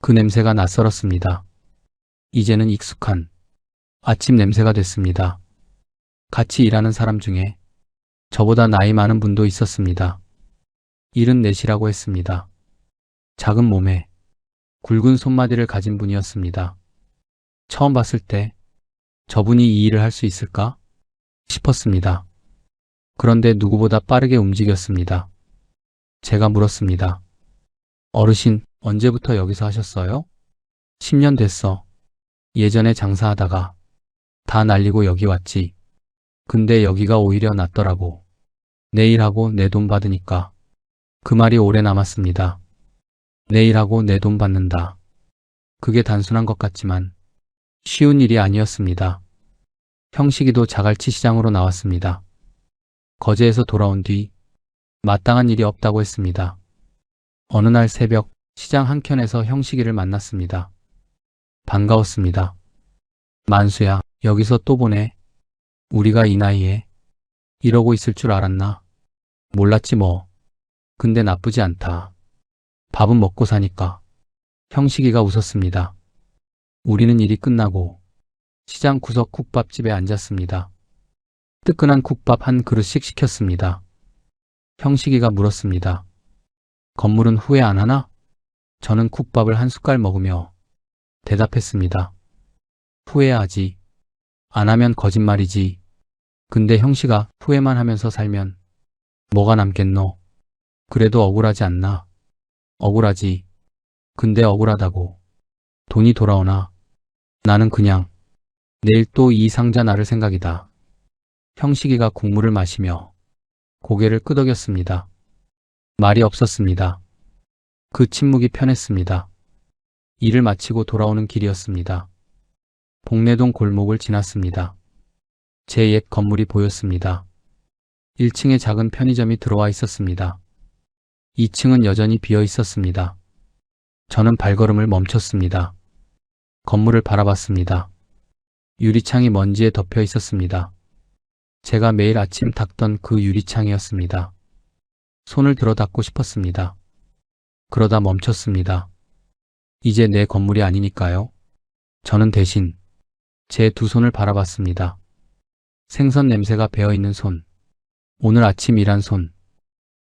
S3: 그 냄새가 낯설었습니다. 이제는 익숙한 아침 냄새가 됐습니다. 같이 일하는 사람 중에 저보다 나이 많은 분도 있었습니다. 74이라고 했습니다. 작은 몸에 굵은 손마디를 가진 분이었습니다. 처음 봤을 때 저분이 이 일을 할 수 있을까 싶었습니다. 그런데 누구보다 빠르게 움직였습니다. 제가 물었습니다. 어르신, 언제부터 여기서 하셨어요? 10년 됐어. 예전에 장사하다가 다 날리고 여기 왔지. 근데 여기가 오히려 낫더라고. 내일 하고 내 돈 받으니까. 그 말이 오래 남았습니다. 내일 하고 내 돈 받는다. 그게 단순한 것 같지만 쉬운 일이 아니었습니다. 형식이도 자갈치 시장으로 나왔습니다. 거제에서 돌아온 뒤 마땅한 일이 없다고 했습니다. 어느 날 새벽 시장 한켠에서 형식이를 만났습니다. 반가웠습니다. 만수야, 여기서 또 보네. 우리가 이 나이에 이러고 있을 줄 알았나? 몰랐지 뭐. 근데 나쁘지 않다. 밥은 먹고 사니까. 형식이가 웃었습니다. 우리는 일이 끝나고 시장 구석 국밥집에 앉았습니다. 뜨끈한 국밥 한 그릇씩 시켰습니다. 형식이가 물었습니다. 건물은 후회 안 하나? 저는 국밥을 한 숟갈 먹으며 대답했습니다. 후회하지. 안 하면 거짓말이지. 근데 형식아, 후회만 하면서 살면 뭐가 남겠노? 그래도 억울하지 않나? 억울하지. 근데 억울하다고. 돈이 돌아오나? 나는 그냥 내일 또 이 상자 나를 생각이다. 형식이가 국물을 마시며 고개를 끄덕였습니다. 말이 없었습니다. 그 침묵이 편했습니다. 일을 마치고 돌아오는 길이었습니다. 복내동 골목을 지났습니다. 제 옛 건물이 보였습니다. 1층에 작은 편의점이 들어와 있었습니다. 2층은 여전히 비어 있었습니다. 저는 발걸음을 멈췄습니다. 건물을 바라봤습니다. 유리창이 먼지에 덮여 있었습니다. 제가 매일 아침 닦던 그 유리창이었습니다. 손을 들어 닦고 싶었습니다. 그러다 멈췄습니다. 이제 내 건물이 아니니까요. 저는 대신 제 두 손을 바라봤습니다. 생선 냄새가 배어있는 손, 오늘 아침 일한 손,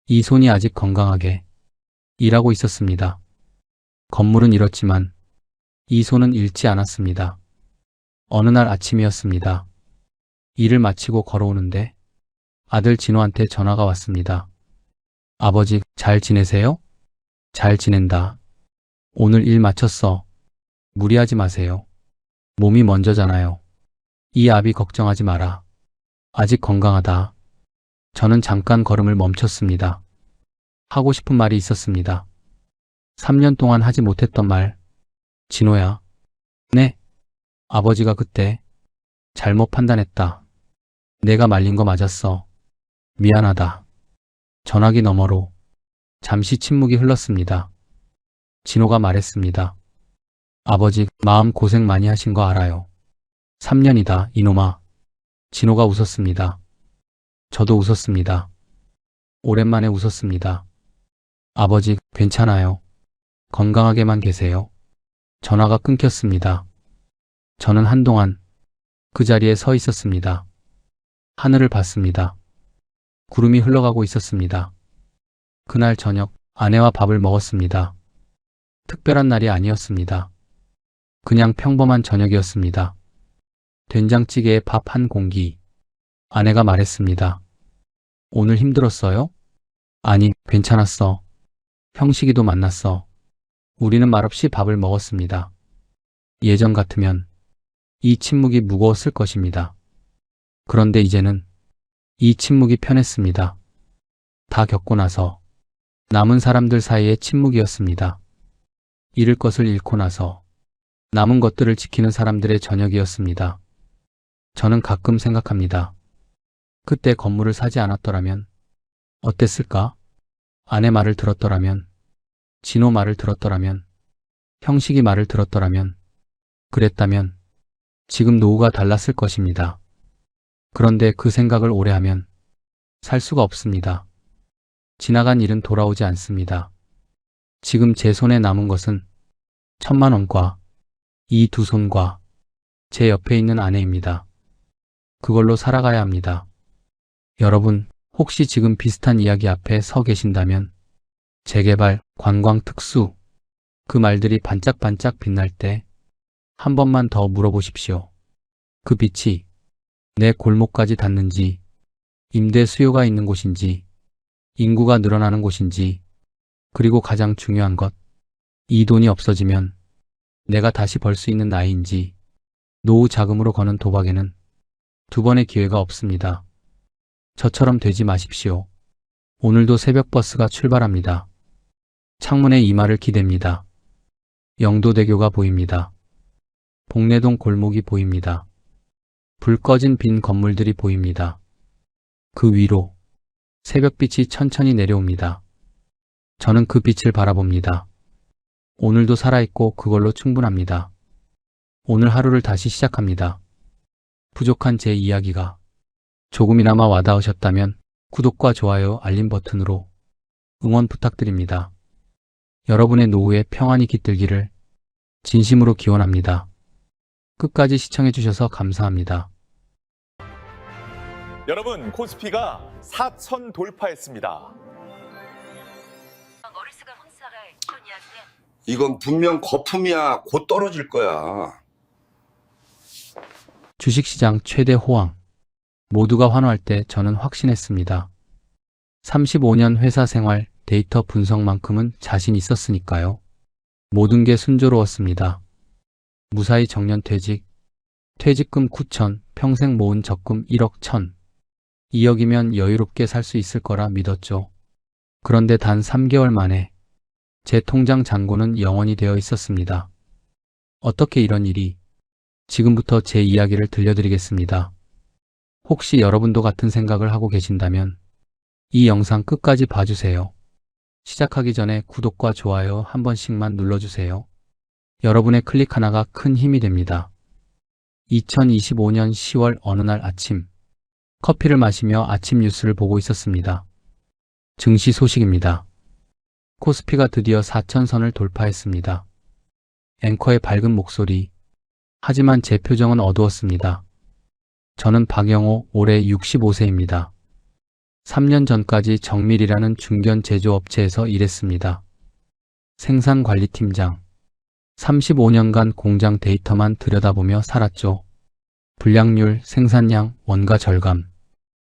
S3: 이 손이 아직 건강하게 일하고 있었습니다. 건물은 잃었지만 이 손은 잃지 않았습니다. 어느 날 아침이었습니다. 일을 마치고 걸어오는데 아들 진호한테 전화가 왔습니다. 아버지, 잘 지내세요? 잘 지낸다. 오늘 일 마쳤어. 무리하지 마세요. 몸이 먼저잖아요. 이 아비 걱정하지 마라. 아직 건강하다. 저는 잠깐 걸음을 멈췄습니다. 하고 싶은 말이 있었습니다. 3년 동안 하지 못했던 말. 진호야. 네. 아버지가 그때 잘못 판단했다. 내가 말린 거 맞았어. 미안하다. 전화기 너머로 잠시 침묵이 흘렀습니다. 진호가 말했습니다. 아버지, 마음 고생 많이 하신 거 알아요. 3년이다, 이놈아. 진호가 웃었습니다. 저도 웃었습니다. 오랜만에 웃었습니다. 아버지, 괜찮아요. 건강하게만 계세요. 전화가 끊겼습니다. 저는 한동안 그 자리에 서 있었습니다. 하늘을 봤습니다. 구름이 흘러가고 있었습니다. 그날 저녁 아내와 밥을 먹었습니다. 특별한 날이 아니었습니다. 그냥 평범한 저녁이었습니다. 된장찌개에 밥 한 공기. 아내가 말했습니다. 오늘 힘들었어요? 아니, 괜찮았어. 형식이도 만났어. 우리는 말없이 밥을 먹었습니다. 예전 같으면 이 침묵이 무거웠을 것입니다. 그런데 이제는 이 침묵이 편했습니다. 다 겪고 나서 남은 사람들 사이의 침묵이었습니다. 잃을 것을 잃고 나서 남은 것들을 지키는 사람들의 저녁이었습니다. 저는 가끔 생각합니다. 그때 건물을 사지 않았더라면 어땠을까? 아내 말을 들었더라면, 진호 말을 들었더라면, 형식이 말을 들었더라면, 그랬다면 지금 노후가 달랐을 것입니다. 그런데 그 생각을 오래 하면 살 수가 없습니다. 지나간 일은 돌아오지 않습니다. 지금 제 손에 남은 것은 1,000만 원과 이 두 손과 제 옆에 있는 아내입니다. 그걸로 살아가야 합니다. 여러분, 혹시 지금 비슷한 이야기 앞에 서 계신다면 재개발, 관광 특수, 그 말들이 반짝반짝 빛날 때 한 번만 더 물어보십시오. 그 빛이 내 골목까지 닿는지, 임대 수요가 있는 곳인지, 인구가 늘어나는 곳인지, 그리고 가장 중요한 것, 이 돈이 없어지면 내가 다시 벌 수 있는 나이인지, 노후 자금으로 거는 도박에는 두 번의 기회가 없습니다. 저처럼 되지 마십시오. 오늘도 새벽 버스가 출발합니다. 창문에 이마를 기댑니다. 영도대교가 보입니다. 복내동 골목이 보입니다. 불 꺼진 빈 건물들이 보입니다. 그 위로 새벽빛이 천천히 내려옵니다. 저는 그 빛을 바라봅니다. 오늘도 살아있고 그걸로 충분합니다. 오늘 하루를 다시 시작합니다. 부족한 제 이야기가 조금이나마 와닿으셨다면 구독과 좋아요, 알림 버튼으로 응원 부탁드립니다. 여러분의 노후에 평안이 깃들기를 진심으로 기원합니다. 끝까지 시청해주셔서 감사합니다.
S4: 여러분, 코스피가 4천 돌파했습니다.
S2: 이건 분명 거품이야. 곧 떨어질 거야.
S3: 주식시장 최대 호황. 모두가 환호할 때 저는 확신했습니다. 35년 회사 생활, 데이터 분석만큼은 자신 있었으니까요. 모든 게 순조로웠습니다. 무사히 정년퇴직, 퇴직금 9천, 평생 모은 적금 1억 1천. 2억이면 여유롭게 살 수 있을 거라 믿었죠. 그런데 단 3개월 만에 제 통장 잔고는 0원이 되어 있었습니다. 어떻게 이런 일이? 지금부터 제 이야기를 들려드리겠습니다. 혹시 여러분도 같은 생각을 하고 계신다면 이 영상 끝까지 봐주세요. 시작하기 전에 구독과 좋아요 한 번씩만 눌러주세요. 여러분의 클릭 하나가 큰 힘이 됩니다. 2025년 10월 어느 날 아침, 커피를 마시며 아침 뉴스를 보고 있었습니다. 증시 소식입니다. 코스피가 드디어 4천선을 돌파했습니다. 앵커의 밝은 목소리. 하지만 제 표정은 어두웠습니다. 저는 박영호, 올해 65세입니다. 3년 전까지 정밀이라는 중견 제조업체에서 일했습니다. 생산관리팀장. 35년간 공장 데이터만 들여다보며 살았죠. 불량률, 생산량, 원가 절감.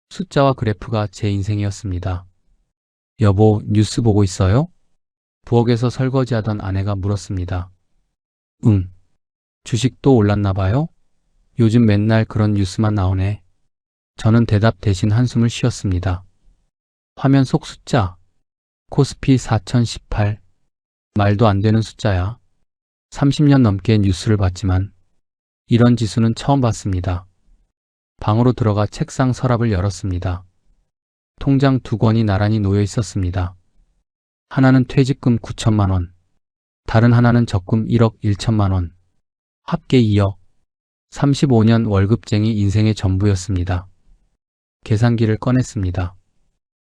S3: 숫자와 그래프가 제 인생이었습니다. 여보, 뉴스 보고 있어요? 부엌에서 설거지하던 아내가 물었습니다. 응. 주식 또 올랐나 봐요? 요즘 맨날 그런 뉴스만 나오네. 저는 대답 대신 한숨을 쉬었습니다. 화면 속 숫자. 코스피 4018. 말도 안 되는 숫자야. 30년 넘게 뉴스를 봤지만 이런 지수는 처음 봤습니다. 방으로 들어가 책상 서랍을 열었습니다. 통장 2권이 나란히 놓여 있었습니다. 하나는 퇴직금 9천만 원, 다른 하나는 적금 1억 1천만 원, 합계 2억. 35년 월급쟁이 인생의 전부였습니다. 계산기를 꺼냈습니다.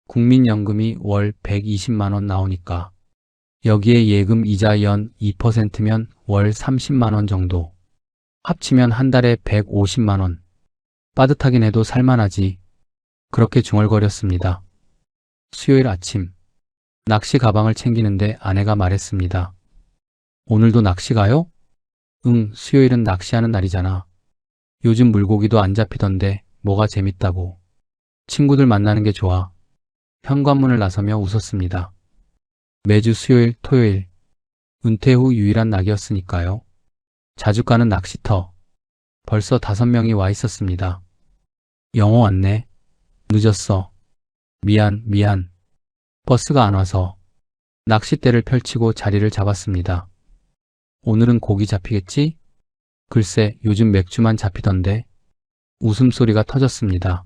S3: 국민연금이 월 120만 원 나오니까 여기에 예금 이자 연 2%면 월 30만 원 정도. 합치면 한 달에 150만 원. 빠듯하긴 해도 살만하지. 그렇게 중얼거렸습니다. 수요일 아침, 낚시 가방을 챙기는데 아내가 말했습니다. 오늘도 낚시 가요? 응, 수요일은 낚시하는 날이잖아. 요즘 물고기도 안 잡히던데 뭐가 재밌다고. 친구들 만나는 게 좋아. 현관문을 나서며 웃었습니다. 매주 수요일, 토요일. 은퇴 후 유일한 낙이었으니까요. 자주 가는 낚시터. 벌써 5명이 와 있었습니다. 영호 왔네. 늦었어. 미안. 버스가 안 와서. 낚싯대를 펼치고 자리를 잡았습니다. 오늘은 고기 잡히겠지? 글쎄, 요즘 맥주만 잡히던데. 웃음소리가 터졌습니다.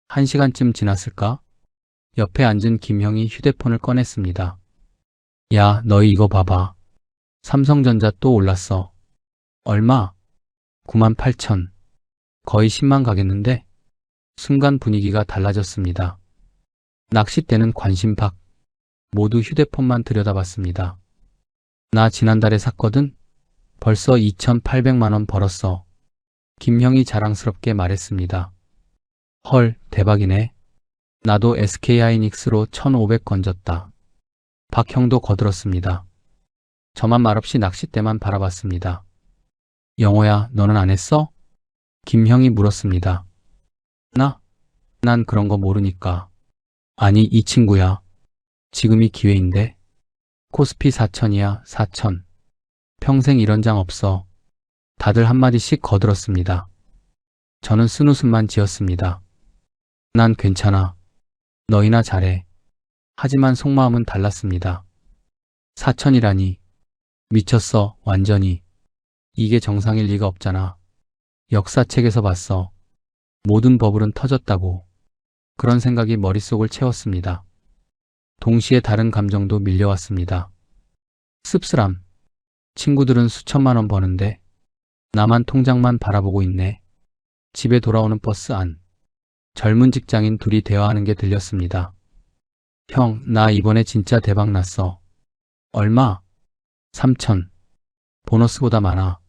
S3: 1시간쯤 지났을까? 옆에 앉은 김형이 휴대폰을 꺼냈습니다. 야, 너희 이거 봐봐. 삼성전자 또 올랐어. 얼마? 98,000. 거의 10만 가겠는데? 순간 분위기가 달라졌습니다. 낚싯대는 관심 밖. 모두 휴대폰만 들여다봤습니다. 나 지난달에 샀거든? 벌써 2,800만 원 벌었어. 김형이 자랑스럽게 말했습니다. 헐, 대박이네. 나도 SK하이닉스로 1,500 건졌다. 박형도 거들었습니다. 저만 말없이 낚싯대만 바라봤습니다. 영호야, 너는 안 했어? 김형이 물었습니다. 난 그런 거 모르니까. 아니, 이 친구야. 지금이 기회인데. 코스피 4천이야, 4천. 평생 이런 장 없어. 다들 한마디씩 거들었습니다. 저는 쓴웃음만 지었습니다. 난 괜찮아. 너희나 잘해. 하지만 속마음은 달랐습니다. 4천이라니. 미쳤어, 완전히. 이게 정상일 리가 없잖아. 역사책에서 봤어. 모든 버블은 터졌다고. 그런 생각이 머릿속을 채웠습니다. 동시에 다른 감정도 밀려왔습니다. 씁쓸함. 친구들은 수천만 원 버는데 나만 통장만 바라보고 있네. 집에 돌아오는 버스 안. 젊은 직장인 둘이 대화하는 게 들렸습니다. 형, 나 이번에 진짜 대박 났어. 얼마? 3천. 보너스보다 많아.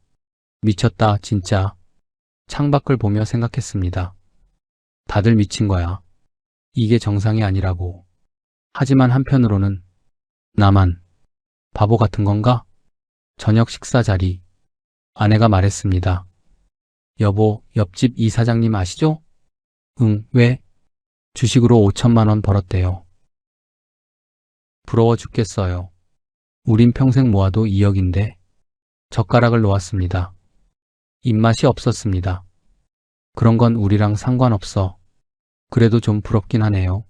S3: 미쳤다, 진짜. 창밖을 보며 생각했습니다. 다들 미친 거야. 이게 정상이 아니라고. 하지만 한편으로는 나만 바보 같은 건가? 저녁 식사 자리. 아내가 말했습니다. 여보, 옆집 이 사장님 아시죠? 응, 왜? 주식으로 5천만 원 벌었대요. 부러워 죽겠어요. 우린 평생 모아도 2억인데. 젓가락을 놓았습니다. 입맛이 없었습니다. 그런 건 우리랑 상관없어. 그래도 좀 부럽긴 하네요.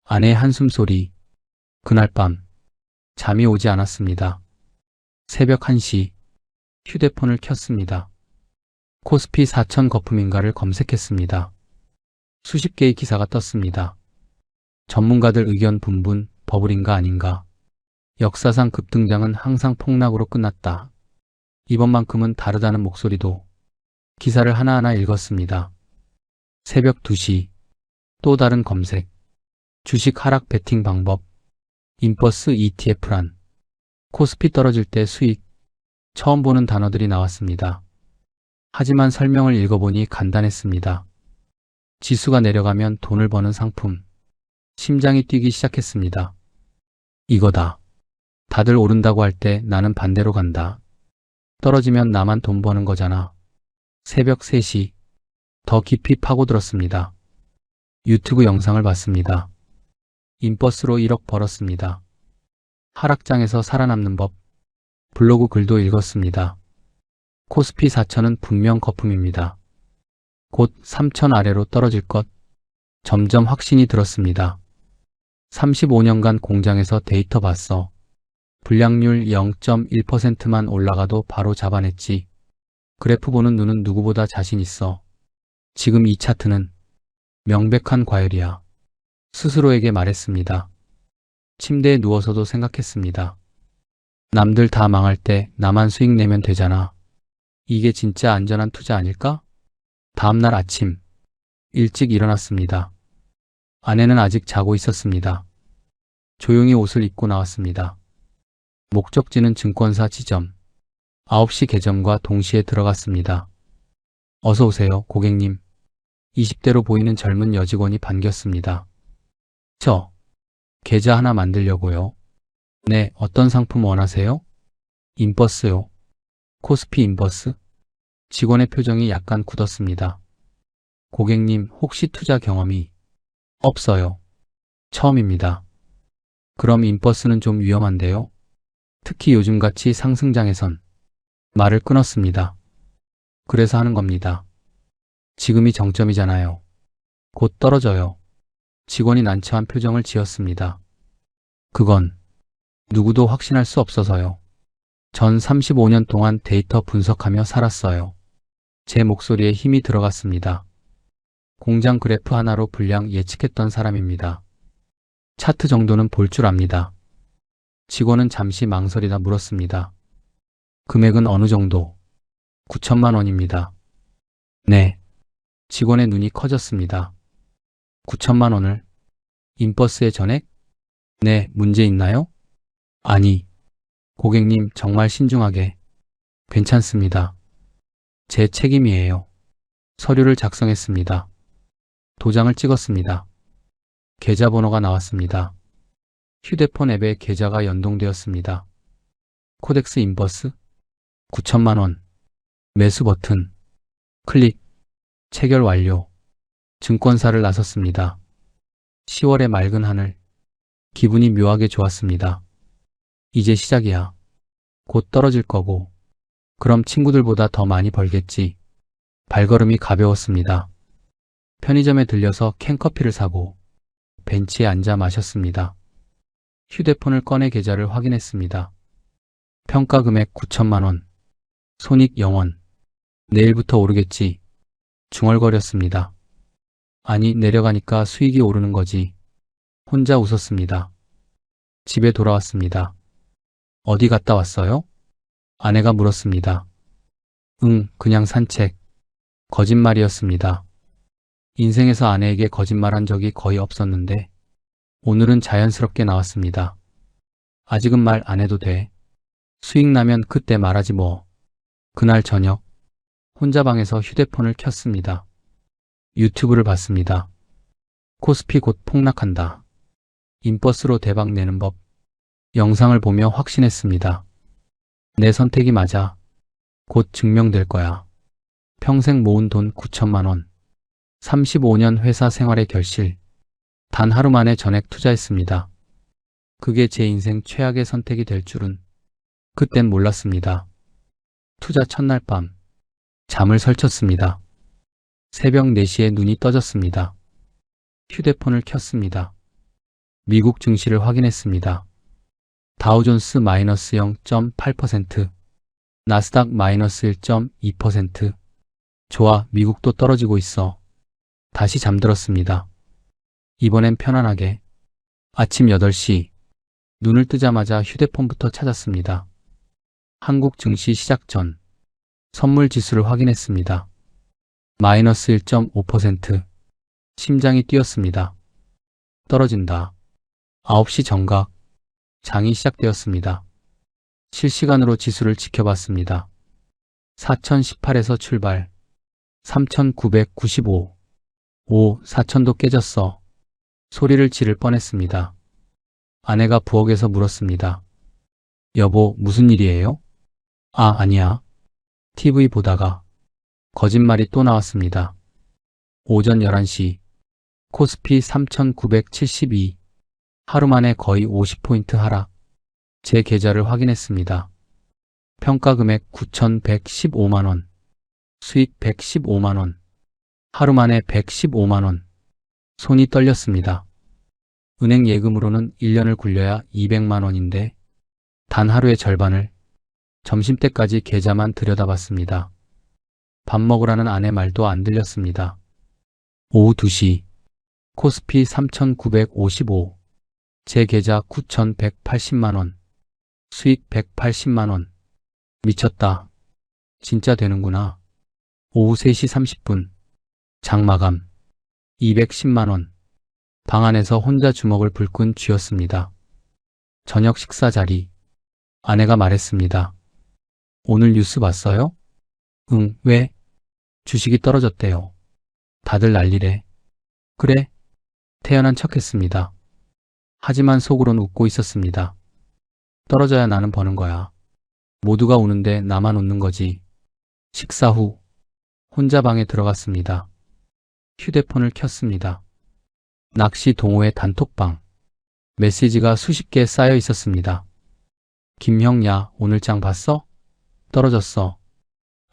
S3: 아내의 한숨 소리. 그날 밤 잠이 오지 않았습니다. 새벽 1시 휴대폰을 켰습니다. 코스피 4천 거품인가를 검색했습니다. 수십 개의 기사가 떴습니다. 전문가들 의견 분분, 버블인가 아닌가. 역사상 급등장은 항상 폭락으로 끝났다. 이번만큼은 다르다는 목소리도. 기사를 하나하나 읽었습니다. 새벽 2시 또 다른 검색. 주식 하락 베팅 방법. 인버스 ETF란. 코스피 떨어질 때 수익. 처음 보는 단어들이 나왔습니다. 하지만 설명을 읽어보니 간단했습니다. 지수가 내려가면 돈을 버는 상품. 심장이 뛰기 시작했습니다. 이거다. 다들 오른다고 할 때 나는 반대로 간다. 떨어지면 나만 돈 버는 거잖아. 새벽 3시 더 깊이 파고들었습니다. 유튜브 영상을 봤습니다. 인버스로 1억 벌었습니다. 하락장에서 살아남는 법. 블로그 글도 읽었습니다. 코스피 4천은 분명 거품입니다. 곧 3천 아래로 떨어질 것. 점점 확신이 들었습니다. 35년간 공장에서 데이터 봤어. 불량률 0.1%만 올라가도 바로 잡아냈지. 그래프 보는 눈은 누구보다 자신 있어. 지금 이 차트는 명백한 과열이야. 스스로에게 말했습니다. 침대에 누워서도 생각했습니다. 남들 다 망할 때 나만 수익 내면 되잖아. 이게 진짜 안전한 투자 아닐까? 다음날 아침 일찍 일어났습니다. 아내는 아직 자고 있었습니다. 조용히 옷을 입고 나왔습니다. 목적지는 증권사 지점. 9시 개점과 동시에 들어갔습니다. 어서 오세요, 고객님. 20대로 보이는 젊은 여직원이 반겼습니다. 저 계좌 하나 만들려고요. 네, 어떤 상품 원하세요? 인버스요. 코스피 인버스? 직원의 표정이 약간 굳었습니다. 고객님, 혹시 투자 경험이? 없어요. 처음입니다. 그럼 인버스는 좀 위험한데요? 특히 요즘같이 상승장에선. 말을 끊었습니다. 그래서 하는 겁니다. 지금이 정점이잖아요. 곧 떨어져요. 직원이 난처한 표정을 지었습니다. 그건 누구도 확신할 수 없어서요. 전 35년 동안 데이터 분석하며 살았어요. 제 목소리에 힘이 들어갔습니다. 공장 그래프 하나로 불량 예측했던 사람입니다. 차트 정도는 볼 줄 압니다. 직원은 잠시 망설이다 물었습니다. 금액은 어느 정도? 9천만 원입니다. 네. 직원의 눈이 커졌습니다. 9천만 원을? 인버스의 전액? 네, 문제 있나요? 아니. 고객님, 정말 신중하게. 괜찮습니다. 제 책임이에요. 서류를 작성했습니다. 도장을 찍었습니다. 계좌번호가 나왔습니다. 휴대폰 앱에 계좌가 연동되었습니다. 코덱스 인버스? 9천만 원. 매수 버튼. 클릭. 체결 완료. 증권사를 나섰습니다. 10월의 맑은 하늘. 기분이 묘하게 좋았습니다. 이제 시작이야. 곧 떨어질 거고. 그럼 친구들보다 더 많이 벌겠지. 발걸음이 가벼웠습니다. 편의점에 들려서 캔커피를 사고 벤치에 앉아 마셨습니다. 휴대폰을 꺼내 계좌를 확인했습니다. 평가 금액 9천만 원. 손익 0원. 내일부터 오르겠지. 중얼거렸습니다. 아니, 내려가니까 수익이 오르는 거지. 혼자 웃었습니다. 집에 돌아왔습니다. 어디 갔다 왔어요? 아내가 물었습니다. 그냥 산책. 거짓말이었습니다. 인생에서 아내에게 거짓말한 적이 거의 없었는데 오늘은 자연스럽게 나왔습니다. 아직은 말 안 해도 돼. 수익 나면 그때 말하지 뭐. 그날 저녁 혼자 방에서 휴대폰을 켰습니다. 유튜브를 봤습니다. 코스피 곧 폭락한다. 인버스로 대박 내는 법. 영상을 보며 확신했습니다. 내 선택이 맞아. 곧 증명될 거야. 평생 모은 돈 9천만 원. 35년 회사 생활의 결실. 단 하루 만에 전액 투자했습니다. 그게 제 인생 최악의 선택이 될 줄은 그땐 몰랐습니다. 투자 첫날 밤 잠을 설쳤습니다. 새벽 4시에 눈이 떠졌습니다. 휴대폰을 켰습니다. 미국 증시를 확인했습니다. 다우존스 마이너스 0.8%, 나스닥 마이너스 1.2%. 좋아, 미국도 떨어지고 있어. 다시 잠들었습니다. 이번엔 편안하게. 아침 8시 눈을 뜨자마자 휴대폰부터 찾았습니다. 한국 증시 시작 전 선물 지수를 확인했습니다. 마이너스 1.5%. 심장이 뛰었습니다. 떨어진다. 9시 정각. 장이 시작되었습니다. 실시간으로 지수를 지켜봤습니다. 4018에서 출발. 3995. 오, 4000도 깨졌어. 소리를 지를 뻔했습니다. 아내가 부엌에서 물었습니다. 여보, 무슨 일이에요? 아니야. TV 보다가. 거짓말이 또 나왔습니다. 오전 11시. 코스피 3972. 하루 만에 거의 50포인트 하락. 제 계좌를 확인했습니다. 평가 금액 9,115만원. 수익 115만원. 하루 만에 115만원. 손이 떨렸습니다. 은행 예금으로는 1년을 굴려야 200만원인데 단 하루의 절반을 점심때까지 계좌만 들여다봤습니다. 밥 먹으라는 아내 말도 안 들렸습니다. 오후 2시. 코스피 3,955. 제 계좌 9,180만원. 수익 180만원. 미쳤다. 진짜 되는구나. 오후 3시 30분. 장 마감. 210만원. 방 안에서 혼자 주먹을 불끈 쥐었습니다. 저녁 식사 자리. 아내가 말했습니다. 오늘 뉴스 봤어요? 왜? 주식이 떨어졌대요. 다들 난리래. 그래? 태연한 척했습니다. 하지만 속으론 웃고 있었습니다. 떨어져야 나는 버는 거야. 모두가 우는데 나만 웃는 거지. 식사 후 혼자 방에 들어갔습니다. 휴대폰을 켰습니다. 낚시 동호회 단톡방. 메시지가 수십 개 쌓여 있었습니다. 김형, 야, 오늘 장 봤어? 떨어졌어.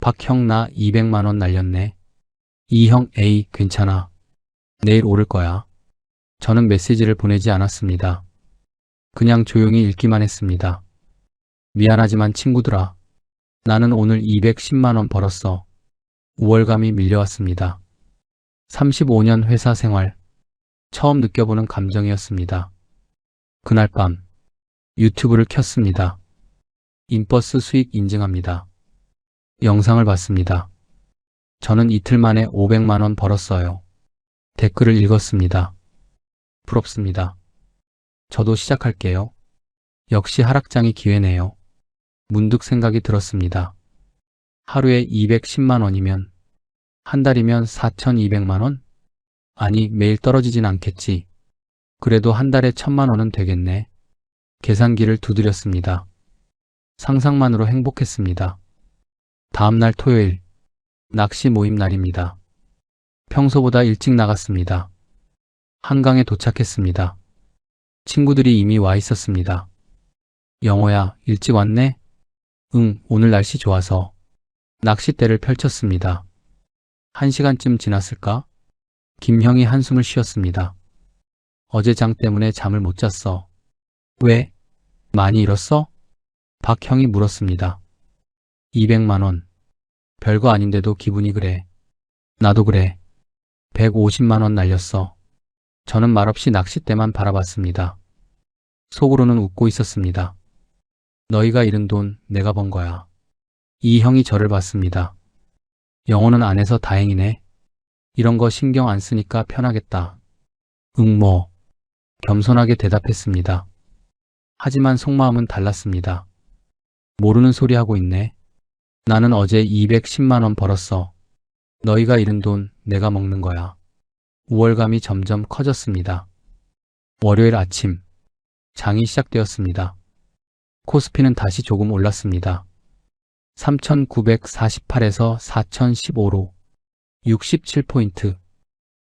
S3: 박형, 나 200만원 날렸네. 이형, 에이, 괜찮아. 내일 오를 거야. 저는 메시지를 보내지 않았습니다. 그냥 조용히 읽기만 했습니다. 미안하지만 친구들아, 나는 오늘 210만원 벌었어. 우월감이 밀려왔습니다. 35년 회사 생활. 처음 느껴보는 감정이었습니다. 그날 밤 유튜브를 켰습니다. 인버스 수익 인증합니다. 영상을 봤습니다. 저는 이틀 만에 500만원 벌었어요. 댓글을 읽었습니다. 부럽습니다. 저도 시작할게요. 역시 하락장이 기회네요. 문득 생각이 들었습니다. 하루에 210만원이면 한 달이면 4,200만원? 아니, 매일 떨어지진 않겠지. 그래도 한 달에 1,000만원은 되겠네. 계산기를 두드렸습니다. 상상만으로 행복했습니다. 다음날 토요일, 낚시 모임 날입니다. 평소보다 일찍 나갔습니다. 한강에 도착했습니다. 친구들이 이미 와 있었습니다. 영호야, 일찍 왔네? 응, 오늘 날씨 좋아서. 낚싯대를 펼쳤습니다. 1시간쯤 지났을까? 김형이 한숨을 쉬었습니다. 어제 장 때문에 잠을 못 잤어. 왜? 많이 잃었어? 박 형이 물었습니다. 200만 원. 별거 아닌데도 기분이 그래. 나도 그래. 150만 원 날렸어. 저는 말없이 낚싯대만 바라봤습니다. 속으로는 웃고 있었습니다. 너희가 잃은 돈 내가 번 거야. 이 형이 저를 봤습니다. 영어는 안 해서 다행이네. 이런 거 신경 안 쓰니까 편하겠다. 응 뭐. 겸손하게 대답했습니다. 하지만 속마음은 달랐습니다. 모르는 소리 하고 있네. 나는 어제 210만 원 벌었어. 너희가 잃은 돈 내가 먹는 거야. 우월감이 점점 커졌습니다. 월요일 아침, 장이 시작되었습니다. 코스피는 다시 조금 올랐습니다. 3,948에서 4,015로 67포인트.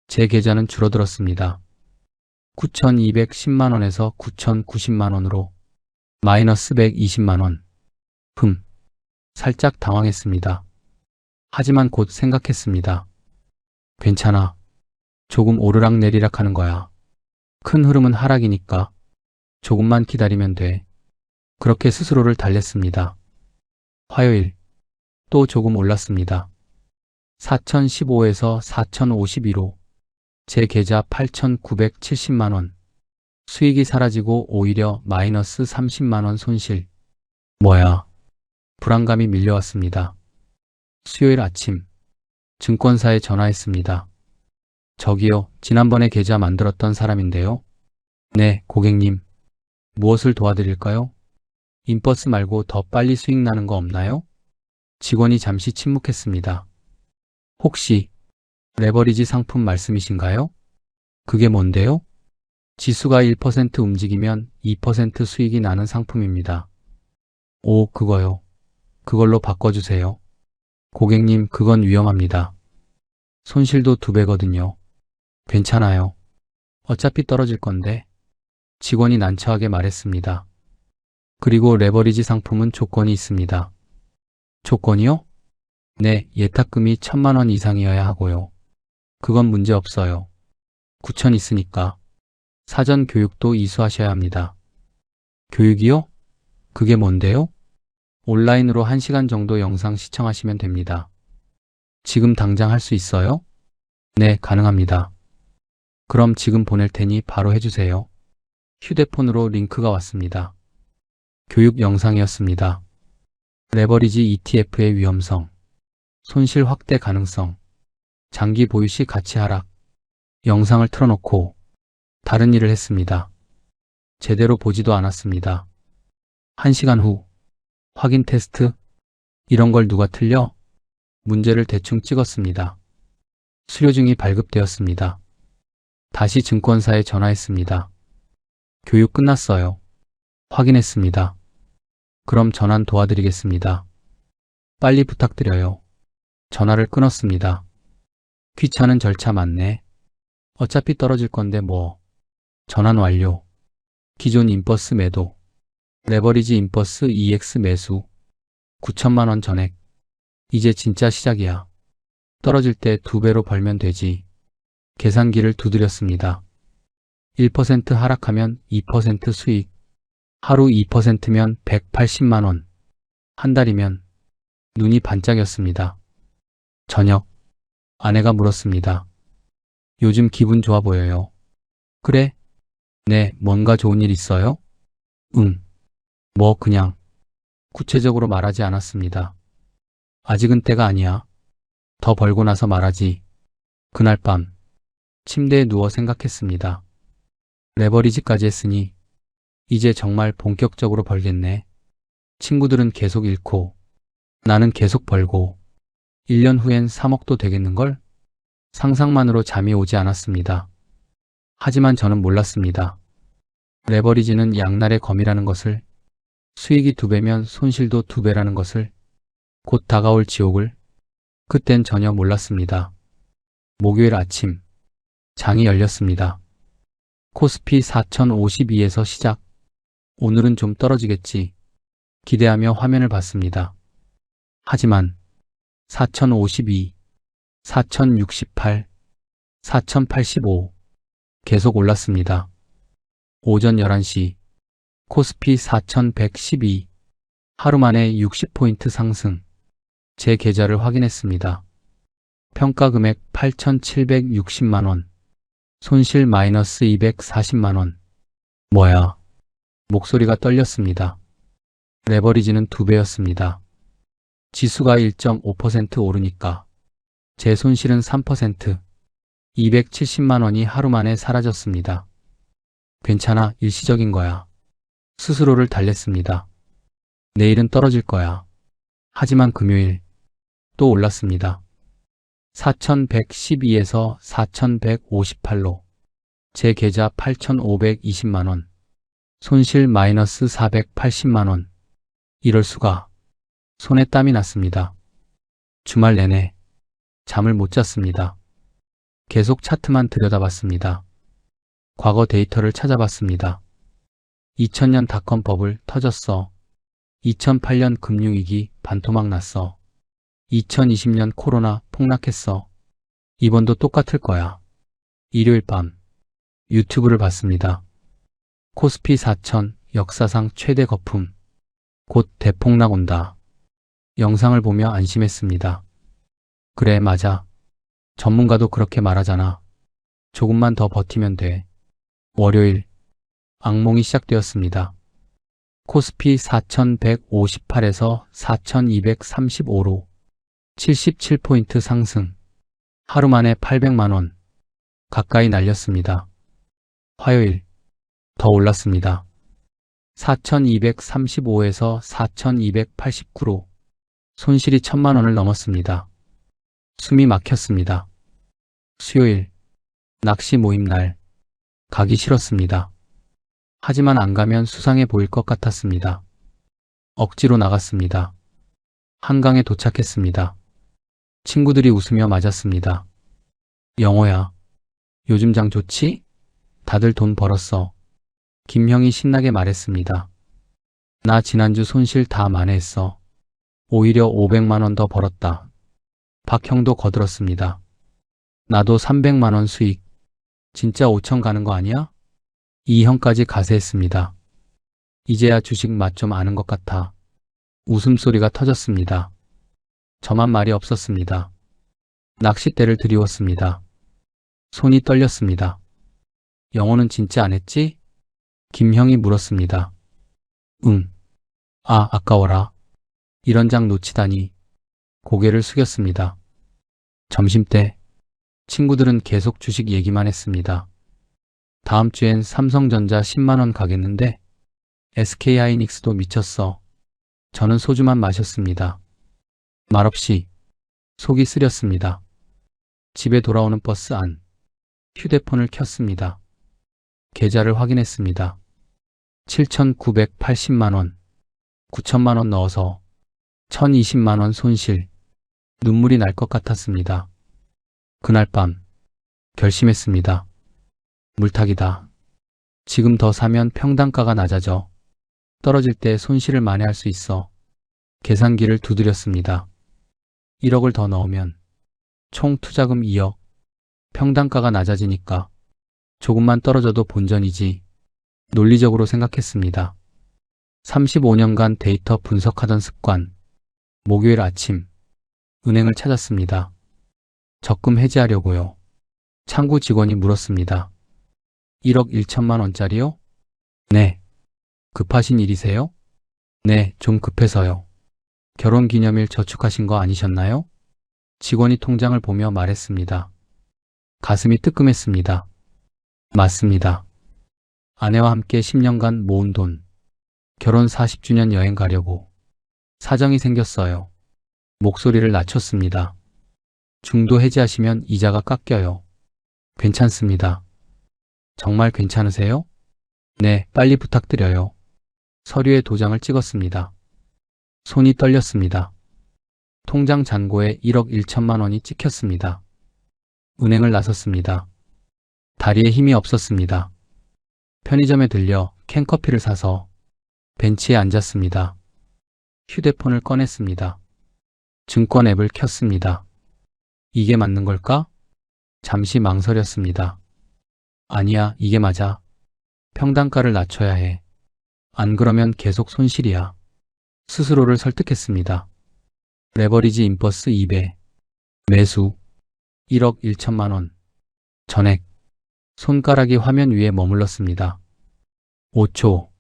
S3: 제 계좌는 줄어들었습니다. 9,210만 원에서 9,090만 원으로 마이너스 120만 원. 살짝 당황했습니다. 하지만 곧 생각했습니다. 괜찮아. 조금 오르락내리락 하는 거야. 큰 흐름은 하락이니까 조금만 기다리면 돼. 그렇게 스스로를 달랬습니다. 화요일, 또 조금 올랐습니다. 4,015에서 4,052로 제 계좌 8,970만 원. 수익이 사라지고 오히려 마이너스 30만 원 손실. 뭐야? 불안감이 밀려왔습니다. 수요일 아침, 증권사에 전화했습니다. 저기요, 지난번에 계좌 만들었던 사람인데요. 네, 고객님. 무엇을 도와드릴까요? 인버스 말고 더 빨리 수익 나는 거 없나요? 직원이 잠시 침묵했습니다. 혹시 레버리지 상품 말씀이신가요? 그게 뭔데요? 지수가 1% 움직이면 2% 수익이 나는 상품입니다. 오, 그거요. 그걸로 바꿔주세요. 고객님, 그건 위험합니다. 손실도 2배거든요. 괜찮아요. 어차피 떨어질 건데. 직원이 난처하게 말했습니다. 그리고 레버리지 상품은 조건이 있습니다. 조건이요? 네, 예탁금이 1,000만 원 이상이어야 하고요. 그건 문제 없어요. 9천 있으니까. 사전 교육도 이수하셔야 합니다. 교육이요? 그게 뭔데요? 온라인으로 1시간 정도 영상 시청하시면 됩니다. 지금 당장 할 수 있어요? 네, 가능합니다. 그럼 지금 보낼 테니 바로 해주세요. 휴대폰으로 링크가 왔습니다. 교육 영상이었습니다. 레버리지 ETF의 위험성, 손실 확대 가능성, 장기 보유 시 가치 하락. 영상을 틀어놓고 다른 일을 했습니다. 제대로 보지도 않았습니다. 1시간 후, 확인 테스트? 이런 걸 누가 틀려? 문제를 대충 찍었습니다. 수료증이 발급되었습니다. 다시 증권사에 전화했습니다. 교육 끝났어요. 확인했습니다. 그럼 전환 도와드리겠습니다. 빨리 부탁드려요. 전화를 끊었습니다. 귀찮은 절차 맞네. 어차피 떨어질 건데 뭐. 전환 완료. 기존 인버스 매도. 레버리지 인버스 EX 매수. 9천만 원 전액. 이제 진짜 시작이야. 떨어질 때 2배로 벌면 되지. 계산기를 두드렸습니다. 1% 하락하면 2% 수익. 하루 2%면 180만 원. 한 달이면 눈이 반짝였습니다. 저녁, 아내가 물었습니다. 요즘 기분 좋아 보여요. 그래? 네, 뭔가 좋은 일 있어요? 응. 뭐 그냥. 구체적으로 말하지 않았습니다. 아직은 때가 아니야. 더 벌고 나서 말하지. 그날 밤, 침대에 누워 생각했습니다. 레버리지까지 했으니 이제 정말 본격적으로 벌겠네. 친구들은 계속 잃고 나는 계속 벌고 1년 후엔 3억도 되겠는걸? 상상만으로 잠이 오지 않았습니다. 하지만 저는 몰랐습니다. 레버리지는 양날의 검이라는 것을, 수익이 2배면 손실도 2배라는 것을, 곧 다가올 지옥을. 그땐 전혀 몰랐습니다. 목요일 아침, 장이 열렸습니다. 코스피 4,052에서 시작. 오늘은 좀 떨어지겠지. 기대하며 화면을 봤습니다. 하지만 4,052, 4,068, 4,085 계속 올랐습니다. 오전 11시 코스피 4112. 하루 만에 60포인트 상승. 제 계좌를 확인했습니다. 평가 금액 8,760만원. 손실 마이너스 240만원. 뭐야? 목소리가 떨렸습니다. 레버리지는 2배였습니다. 지수가 1.5% 오르니까 제 손실은 3%, 270만원이 하루 만에 사라졌습니다. 괜찮아, 일시적인 거야. 스스로를 달랬습니다. 내일은 떨어질 거야. 하지만 금요일 또 올랐습니다. 4,112에서 4,158로 제 계좌 8,520만원, 손실 마이너스 480만원. 이럴 수가. 손에 땀이 났습니다. 주말 내내 잠을 못 잤습니다. 계속 차트만 들여다봤습니다. 과거 데이터를 찾아봤습니다. 2000년 닷컴 버블 터졌어. 2008년 금융위기 반토막 났어. 2020년 코로나 폭락했어. 이번도 똑같을 거야. 일요일 밤 유튜브를 봤습니다. 코스피 4000 역사상 최대 거품. 곧 대폭락 온다. 영상을 보며 안심했습니다. 그래, 맞아. 전문가도 그렇게 말하잖아. 조금만 더 버티면 돼. 월요일 악몽이 시작되었습니다. 코스피 4158에서 4235로 77포인트 상승. 하루 만에 800만원 가까이 날렸습니다. 화요일 더 올랐습니다. 4235에서 4289로 손실이 1000만원을 넘었습니다. 숨이 막혔습니다. 수요일 낚시 모임 날 가기 싫었습니다. 하지만 안 가면 수상해 보일 것 같았습니다. 억지로 나갔습니다. 한강에 도착했습니다. 친구들이 웃으며 맞았습니다. 영호야, 요즘 장 좋지? 다들 돈 벌었어. 김형이 신나게 말했습니다. 나 지난주 손실 다 만회했어. 오히려 500만원 더 벌었다. 박형도 거들었습니다. 나도 300만원 수익. 진짜 5천 가는 거 아니야? 이 형까지 가세했습니다. 이제야 주식 맛 좀 아는 것 같아. 웃음소리가 터졌습니다. 저만 말이 없었습니다. 낚싯대를 들이웠습니다. 손이 떨렸습니다. 영호는 진짜 안 했지? 김형이 물었습니다. 응. 아, 아까워라. 이런 장 놓치다니. 고개를 숙였습니다. 점심때 친구들은 계속 주식 얘기만 했습니다. 다음 주엔 삼성전자 10만원 가겠는데 SK하이닉스도 미쳤어. 저는 소주만 마셨습니다. 말없이 속이 쓰렸습니다. 집에 돌아오는 버스 안. 휴대폰을 켰습니다. 계좌를 확인했습니다. 7,980만원, 9천만원 넣어서 1,020만원 손실. 눈물이 날 것 같았습니다. 그날 밤 결심했습니다. 물타기다. 지금 더 사면 평단가가 낮아져. 떨어질 때 손실을 만회할 수 있어. 계산기를 두드렸습니다. 1억을 더 넣으면 총 투자금 2억. 평단가가 낮아지니까 조금만 떨어져도 본전이지. 논리적으로 생각했습니다. 35년간 데이터 분석하던 습관. 목요일 아침 은행을 찾았습니다. 적금 해지하려고요. 창구 직원이 물었습니다. 1억 1천만 원짜리요? 네. 급하신 일이세요? 네, 좀 급해서요. 결혼기념일 저축하신 거 아니셨나요? 직원이 통장을 보며 말했습니다. 가슴이 뜨끔했습니다. 맞습니다. 아내와 함께 10년간 모은 돈. 결혼 40주년 여행 가려고. 사정이 생겼어요. 목소리를 낮췄습니다. 중도 해지하시면 이자가 깎여요. 괜찮습니다. 정말 괜찮으세요? 네, 빨리 부탁드려요. 서류에 도장을 찍었습니다. 손이 떨렸습니다. 통장 잔고에 1억 1천만 원이 찍혔습니다. 은행을 나섰습니다. 다리에 힘이 없었습니다. 편의점에 들려 캔커피를 사서 벤치에 앉았습니다. 휴대폰을 꺼냈습니다. 증권 앱을 켰습니다. 이게 맞는 걸까? 잠시 망설였습니다. 아니야, 이게 맞아. 평단가를 낮춰야 해. 안 그러면 계속 손실이야. 스스로를 설득했습니다. 레버리지 인버스 2배. 매수 1억 1천만 원. 전액. 손가락이 화면 위에 머물렀습니다. 5초,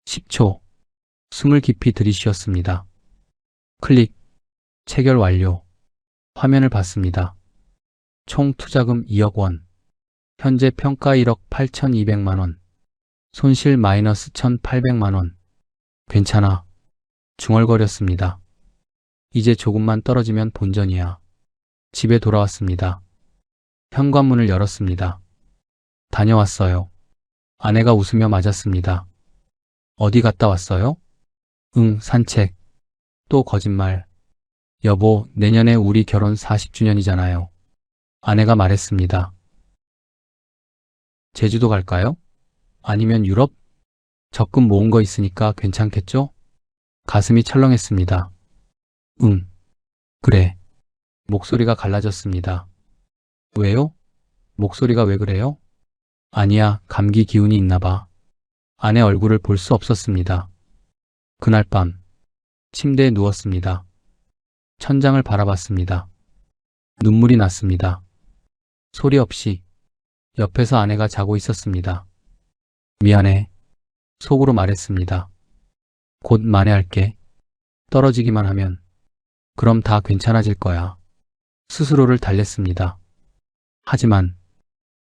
S3: 10초. 숨을 깊이 들이쉬었습니다. 클릭. 체결 완료. 화면을 봤습니다. 총 투자금 2억 원. 현재 평가 1억 8,200만 원. 손실 마이너스 1,800만 원. 괜찮아. 중얼거렸습니다. 이제 조금만 떨어지면 본전이야. 집에 돌아왔습니다. 현관문을 열었습니다. 다녀왔어요. 아내가 웃으며 맞았습니다. 어디 갔다 왔어요? 응, 산책. 또 거짓말. 여보, 내년에 우리 결혼 40주년이잖아요. 아내가 말했습니다. 제주도 갈까요? 아니면 유럽? 적금 모은 거 있으니까 괜찮겠죠? 가슴이 철렁했습니다. 응. 그래. 목소리가 갈라졌습니다. 왜요? 목소리가 왜 그래요? 아니야, 감기 기운이 있나 봐. 아내 얼굴을 볼 수 없었습니다. 그날 밤, 침대에 누웠습니다. 천장을 바라봤습니다. 눈물이 났습니다. 소리 없이 옆에서 아내가 자고 있었습니다. 미안해. 속으로 말했습니다. 곧 만회할게. 떨어지기만 하면. 그럼 다 괜찮아질 거야. 스스로를 달랬습니다. 하지만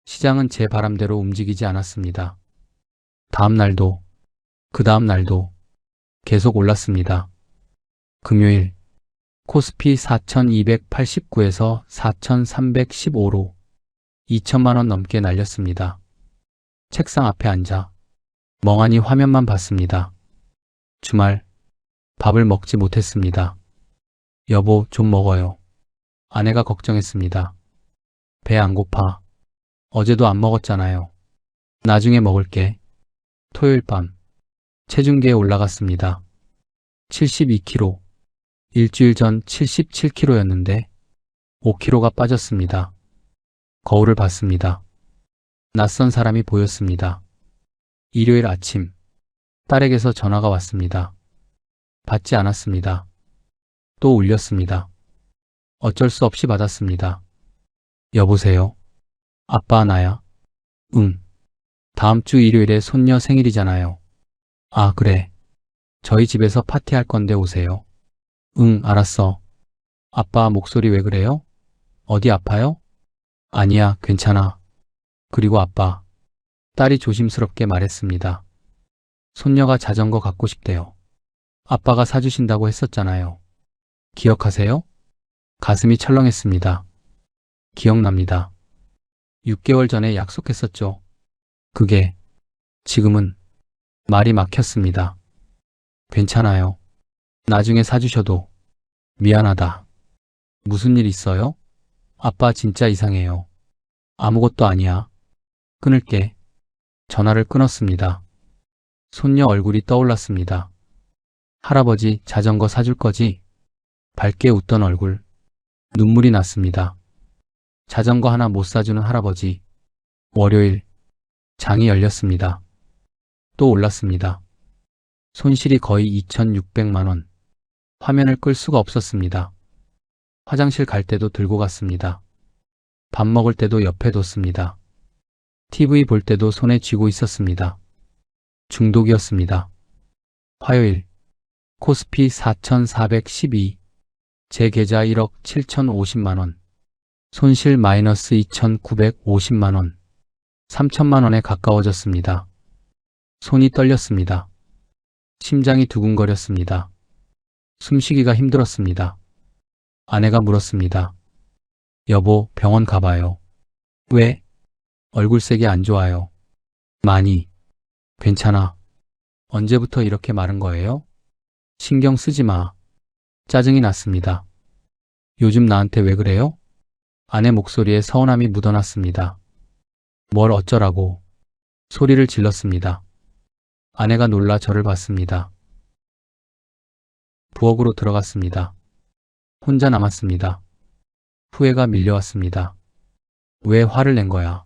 S3: 시장은 제 바람대로 움직이지 않았습니다. 다음 날도, 그 다음 날도 계속 올랐습니다. 금요일, 코스피 4,289에서 4,315로 2천만 원 넘게 날렸습니다. 책상 앞에 앉아 멍하니 화면만 봤습니다. 주말, 밥을 먹지 못했습니다. 여보, 좀 먹어요. 아내가 걱정했습니다. 배 안 고파. 어제도 안 먹었잖아요. 나중에 먹을게. 토요일 밤, 체중계에 올라갔습니다. 72kg. 일주일 전 77kg였는데 5kg가 빠졌습니다. 거울을 봤습니다. 낯선 사람이 보였습니다. 일요일 아침, 딸에게서 전화가 왔습니다. 받지 않았습니다. 또 울렸습니다. 어쩔 수 없이 받았습니다. 여보세요? 아빠, 나야? 응. 다음 주 일요일에 손녀 생일이잖아요. 아, 그래. 저희 집에서 파티할 건데 오세요. 응, 알았어. 아빠, 목소리 왜 그래요? 어디 아파요? 아니야, 괜찮아. 그리고 아빠, 딸이 조심스럽게 말했습니다. 손녀가 자전거 갖고 싶대요. 아빠가 사주신다고 했었잖아요. 기억하세요? 가슴이 철렁했습니다. 기억납니다. 6개월 전에 약속했었죠. 그게 지금은 말이 막혔습니다. 괜찮아요. 나중에 사주셔도. 미안하다. 무슨 일 있어요? 아빠 진짜 이상해요. 아무것도 아니야. 끊을게. 전화를 끊었습니다. 손녀 얼굴이 떠올랐습니다. 할아버지, 자전거 사줄 거지? 밝게 웃던 얼굴. 눈물이 났습니다. 자전거 하나 못 사주는 할아버지. 월요일, 장이 열렸습니다. 또 올랐습니다. 손실이 거의 2,600만 원. 화면을 끌 수가 없었습니다. 화장실 갈 때도 들고 갔습니다. 밥 먹을 때도 옆에 뒀습니다. TV 볼 때도 손에 쥐고 있었습니다. 중독이었습니다. 화요일, 코스피 4,412, 제 계좌 1억 7,050만 원, 손실 마이너스 2,950만 원, 3천만 원에 가까워졌습니다. 손이 떨렸습니다. 심장이 두근거렸습니다. 숨쉬기가 힘들었습니다. 아내가 물었습니다. 여보, 병원 가봐요. 왜? 얼굴색이 안 좋아요. 많이. 괜찮아. 언제부터 이렇게 마른 거예요? 신경 쓰지 마. 짜증이 났습니다. 요즘 나한테 왜 그래요? 아내 목소리에 서운함이 묻어났습니다. 뭘 어쩌라고. 소리를 질렀습니다. 아내가 놀라 저를 봤습니다. 부엌으로 들어갔습니다. 혼자 남았습니다. 후회가 밀려왔습니다. 왜 화를 낸 거야?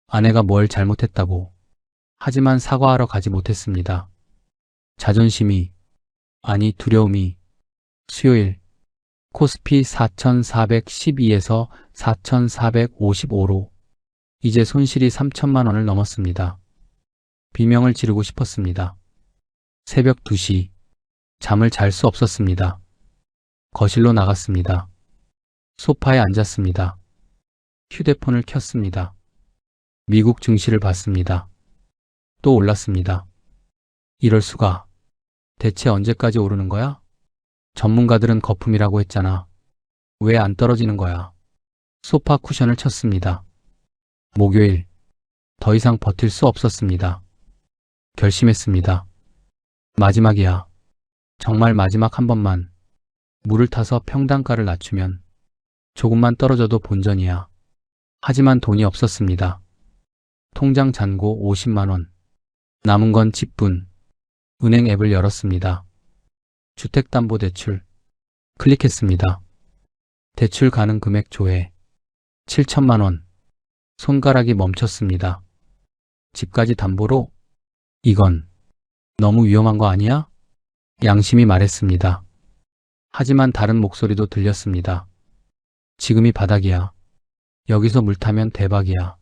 S3: 아내가 뭘 잘못했다고. 하지만 사과하러 가지 못했습니다. 자존심이, 아니 두려움이. 수요일, 코스피 4,412에서 4,455로 이제 손실이 3천만 원을 넘었습니다. 비명을 지르고 싶었습니다. 새벽 2시, 잠을 잘 수 없었습니다. 거실로 나갔습니다. 소파에 앉았습니다. 휴대폰을 켰습니다. 미국 증시를 봤습니다. 또 올랐습니다. 이럴 수가. 대체 언제까지 오르는 거야? 전문가들은 거품이라고 했잖아. 왜 안 떨어지는 거야? 소파 쿠션을 쳤습니다. 목요일, 더 이상 버틸 수 없었습니다. 결심했습니다. 마지막이야. 정말 마지막 한 번만. 물을 타서 평단가를 낮추면 조금만 떨어져도 본전이야. 하지만 돈이 없었습니다. 통장 잔고 50만 원. 남은 건 집분. 은행 앱을 열었습니다. 주택담보대출. 클릭했습니다. 대출 가능 금액 조회. 7천만 원. 손가락이 멈췄습니다. 집까지 담보로? 이건 너무 위험한 거 아니야? 양심이 말했습니다. 하지만 다른 목소리도 들렸습니다. 지금이 바닥이야. 여기서 물 타면 대박이야.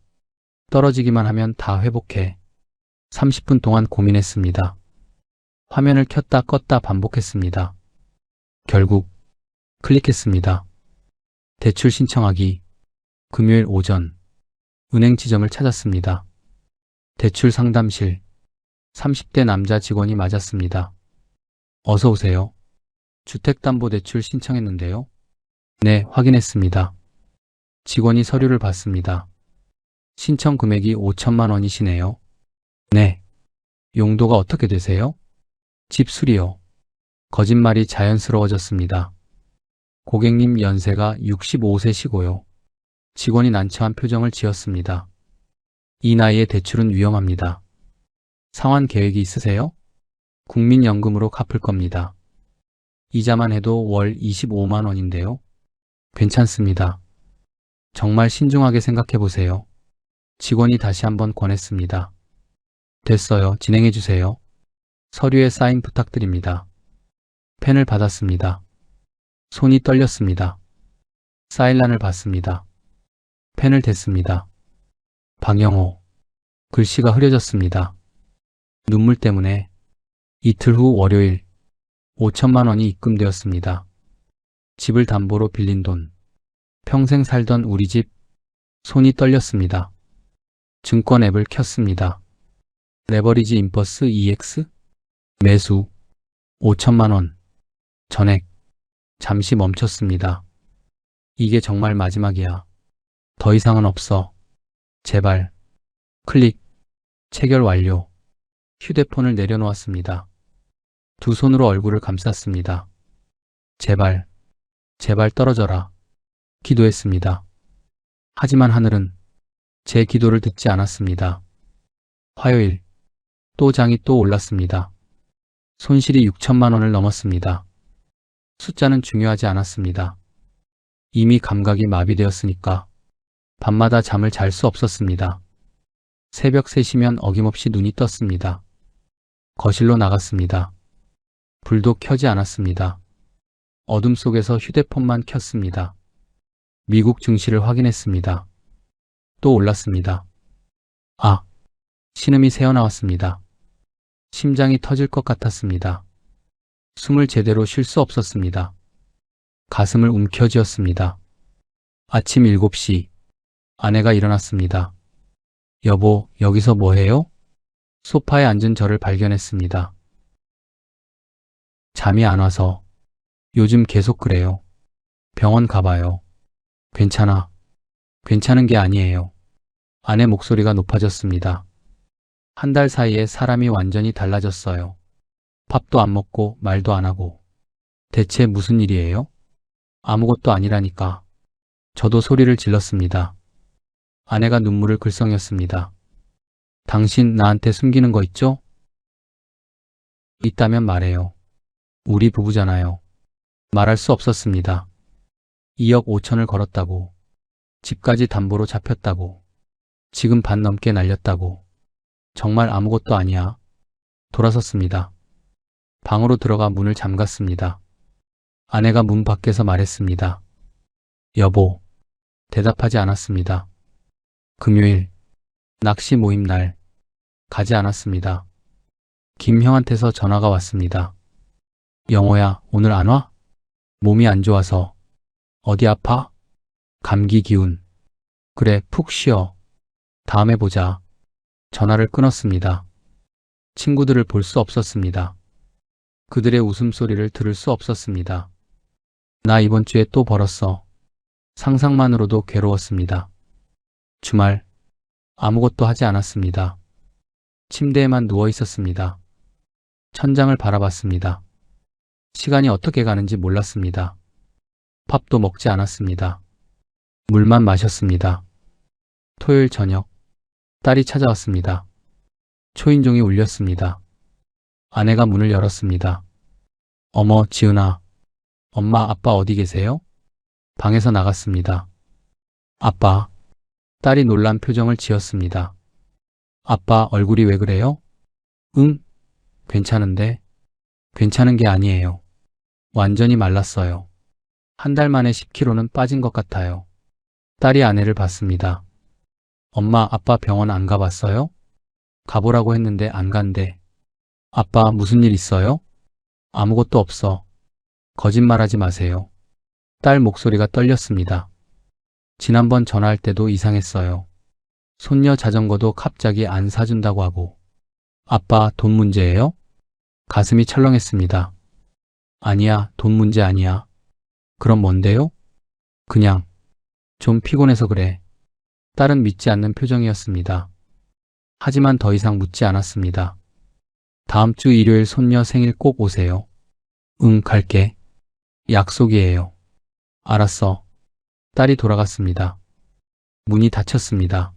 S3: 떨어지기만 하면 다 회복해. 30분 동안 고민했습니다. 화면을 켰다 껐다 반복했습니다. 결국 클릭했습니다. 대출 신청하기. 금요일 오전 은행 지점을 찾았습니다. 대출 상담실. 30대 남자 직원이 맞았습니다. 어서 오세요. 주택담보대출 신청했는데요. 네, 확인했습니다. 직원이 서류를 봤습니다. 신청 금액이 5천만 원이시네요. 네. 용도가 어떻게 되세요? 집 수리요. 거짓말이 자연스러워졌습니다. 고객님 연세가 65세시고요. 직원이 난처한 표정을 지었습니다. 이 나이에 대출은 위험합니다. 상환 계획이 있으세요? 국민연금으로 갚을 겁니다. 이자만 해도 월 25만 원인데요. 괜찮습니다. 정말 신중하게 생각해 보세요. 직원이 다시 한번 권했습니다. 됐어요. 진행해 주세요. 서류에 사인 부탁드립니다. 펜을 받았습니다. 손이 떨렸습니다. 사인란을 봤습니다. 펜을 댔습니다. 방영호. 글씨가 흐려졌습니다. 눈물 때문에. 이틀 후 월요일 5천만 원이 입금되었습니다. 집을 담보로 빌린 돈. 평생 살던 우리 집. 손이 떨렸습니다. 증권 앱을 켰습니다. 레버리지 인버스 EX. 매수 5천만 원. 전액. 잠시 멈췄습니다. 이게 정말 마지막이야. 더 이상은 없어. 제발. 클릭. 체결 완료. 휴대폰을 내려놓았습니다. 두 손으로 얼굴을 감쌌습니다. 제발, 제발 떨어져라. 기도했습니다. 하지만 하늘은 제 기도를 듣지 않았습니다. 화요일, 또 장이 또 올랐습니다. 손실이 6천만 원을 넘었습니다. 숫자는 중요하지 않았습니다. 이미 감각이 마비되었으니까 밤마다 잠을 잘 수 없었습니다. 새벽 3시면 어김없이 눈이 떴습니다. 거실로 나갔습니다. 불도 켜지 않았습니다. 어둠 속에서 휴대폰만 켰습니다. 미국 증시를 확인했습니다. 또 올랐습니다. 아, 신음이 새어나왔습니다. 심장이 터질 것 같았습니다. 숨을 제대로 쉴 수 없었습니다. 가슴을 움켜쥐었습니다. 아침 7시, 아내가 일어났습니다. 여보, 여기서 뭐 해요? 소파에 앉은 저를 발견했습니다. 잠이 안 와서. 요즘 계속 그래요. 병원 가봐요. 괜찮아. 괜찮은 게 아니에요. 아내 목소리가 높아졌습니다. 한 달 사이에 사람이 완전히 달라졌어요. 밥도 안 먹고 말도 안 하고. 대체 무슨 일이에요? 아무것도 아니라니까. 저도 소리를 질렀습니다. 아내가 눈물을 글썽였습니다. 당신 나한테 숨기는 거 있죠? 있다면 말해요. 우리 부부잖아요. 말할 수 없었습니다. 2억 5천을 걸었다고. 집까지 담보로 잡혔다고. 지금 반 넘게 날렸다고. 정말 아무것도 아니야. 돌아섰습니다. 방으로 들어가 문을 잠갔습니다. 아내가 문 밖에서 말했습니다. 여보, 대답하지 않았습니다. 금요일, 낚시 모임 날, 가지 않았습니다. 김형한테서 전화가 왔습니다. 영호야, 오늘 안 와? 몸이 안 좋아서. 어디 아파? 감기 기운. 그래, 푹 쉬어. 다음에 보자. 전화를 끊었습니다. 친구들을 볼 수 없었습니다. 그들의 웃음소리를 들을 수 없었습니다. 나 이번 주에 또 벌었어. 상상만으로도 괴로웠습니다. 주말, 아무것도 하지 않았습니다. 침대에만 누워 있었습니다. 천장을 바라봤습니다. 시간이 어떻게 가는지 몰랐습니다. 밥도 먹지 않았습니다. 물만 마셨습니다. 토요일 저녁, 딸이 찾아왔습니다. 초인종이 울렸습니다. 아내가 문을 열었습니다. 어머, 지은아. 엄마, 아빠 어디 계세요? 방에서 나갔습니다. 아빠. 딸이 놀란 표정을 지었습니다. 아빠, 얼굴이 왜 그래요? 응? 괜찮은데? 괜찮은 게 아니에요. 완전히 말랐어요. 한 달 만에 10kg는 빠진 것 같아요. 딸이 아내를 봤습니다. 엄마, 아빠 병원 안 가봤어요? 가보라고 했는데 안 간대. 아빠, 무슨 일 있어요? 아무것도 없어. 거짓말하지 마세요. 딸 목소리가 떨렸습니다. 지난번 전화할 때도 이상했어요. 손녀 자전거도 갑자기 안 사준다고 하고. 아빠, 돈 문제예요? 가슴이 철렁했습니다. 아니야, 돈 문제 아니야. 그럼 뭔데요? 그냥 좀 피곤해서 그래. 딸은 믿지 않는 표정이었습니다. 하지만 더 이상 묻지 않았습니다. 다음 주 일요일 손녀 생일 꼭 오세요. 응, 갈게. 약속이에요. 알았어. 딸이 돌아갔습니다. 문이 닫혔습니다.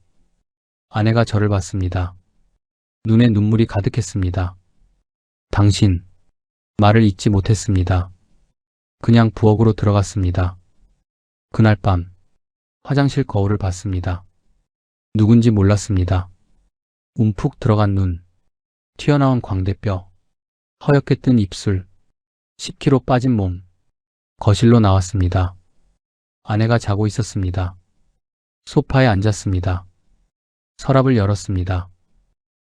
S3: 아내가 저를 봤습니다. 눈에 눈물이 가득했습니다. 당신, 말을 잇지 못했습니다. 그냥 부엌으로 들어갔습니다. 그날 밤, 화장실 거울을 봤습니다. 누군지 몰랐습니다. 움푹 들어간 눈, 튀어나온 광대뼈, 허옇게 뜬 입술, 10kg 빠진 몸. 거실로 나왔습니다. 아내가 자고 있었습니다. 소파에 앉았습니다. 서랍을 열었습니다.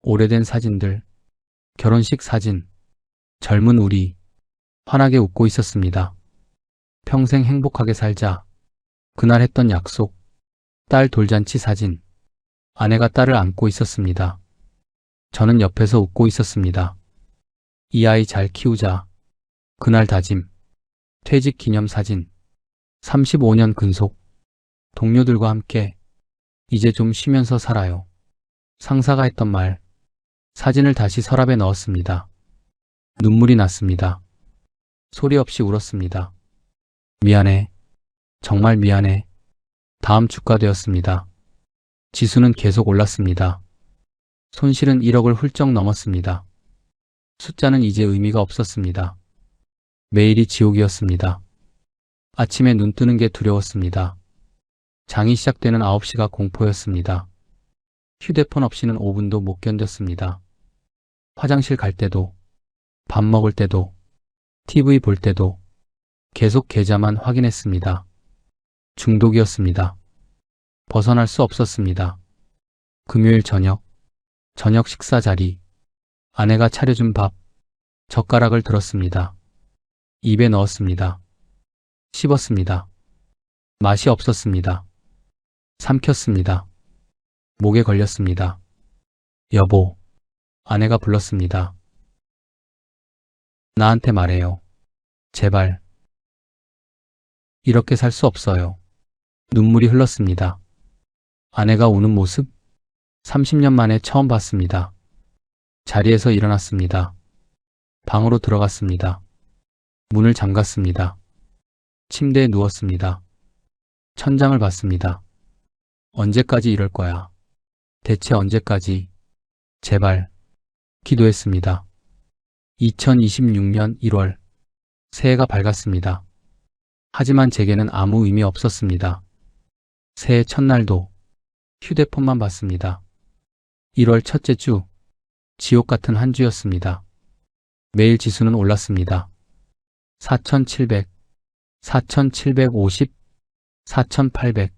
S3: 오래된 사진들, 결혼식 사진, 젊은 우리, 환하게 웃고 있었습니다. 평생 행복하게 살자. 그날 했던 약속, 딸 돌잔치 사진. 아내가 딸을 안고 있었습니다. 저는 옆에서 웃고 있었습니다. 이 아이 잘 키우자. 그날 다짐, 퇴직 기념 사진, 35년 근속, 동료들과 함께 이제 좀 쉬면서 살아요. 상사가 했던 말, 사진을 다시 서랍에 넣었습니다. 눈물이 났습니다. 소리 없이 울었습니다. 미안해. 정말 미안해. 다음 주가 되었습니다. 지수는 계속 올랐습니다. 손실은 1억을 훌쩍 넘었습니다. 숫자는 이제 의미가 없었습니다. 매일이 지옥이었습니다. 아침에 눈 뜨는 게 두려웠습니다. 장이 시작되는 9시가 공포였습니다. 휴대폰 없이는 5분도 못 견뎠습니다. 화장실 갈 때도, 밥 먹을 때도, TV 볼 때도 계속 계좌만 확인했습니다. 중독이었습니다. 벗어날 수 없었습니다. 금요일 저녁 식사 자리, 아내가 차려준 밥, 젓가락을 들었습니다. 입에 넣었습니다. 씹었습니다. 맛이 없었습니다. 삼켰습니다. 목에 걸렸습니다. 여보, 아내가 불렀습니다. 나한테 말해요. 제발. 이렇게 살 수 없어요. 눈물이 흘렀습니다. 아내가 우는 모습? 30년 만에 처음 봤습니다. 자리에서 일어났습니다. 방으로 들어갔습니다. 문을 잠갔습니다. 침대에 누웠습니다. 천장을 봤습니다. 언제까지 이럴 거야? 대체 언제까지? 제발. 기도했습니다. 2026년 1월. 새해가 밝았습니다. 하지만 제게는 아무 의미 없었습니다. 새해 첫날도 휴대폰만 봤습니다. 1월 첫째 주, 지옥 같은 한 주였습니다. 매일 지수는 올랐습니다. 4,700, 4,750, 4,800.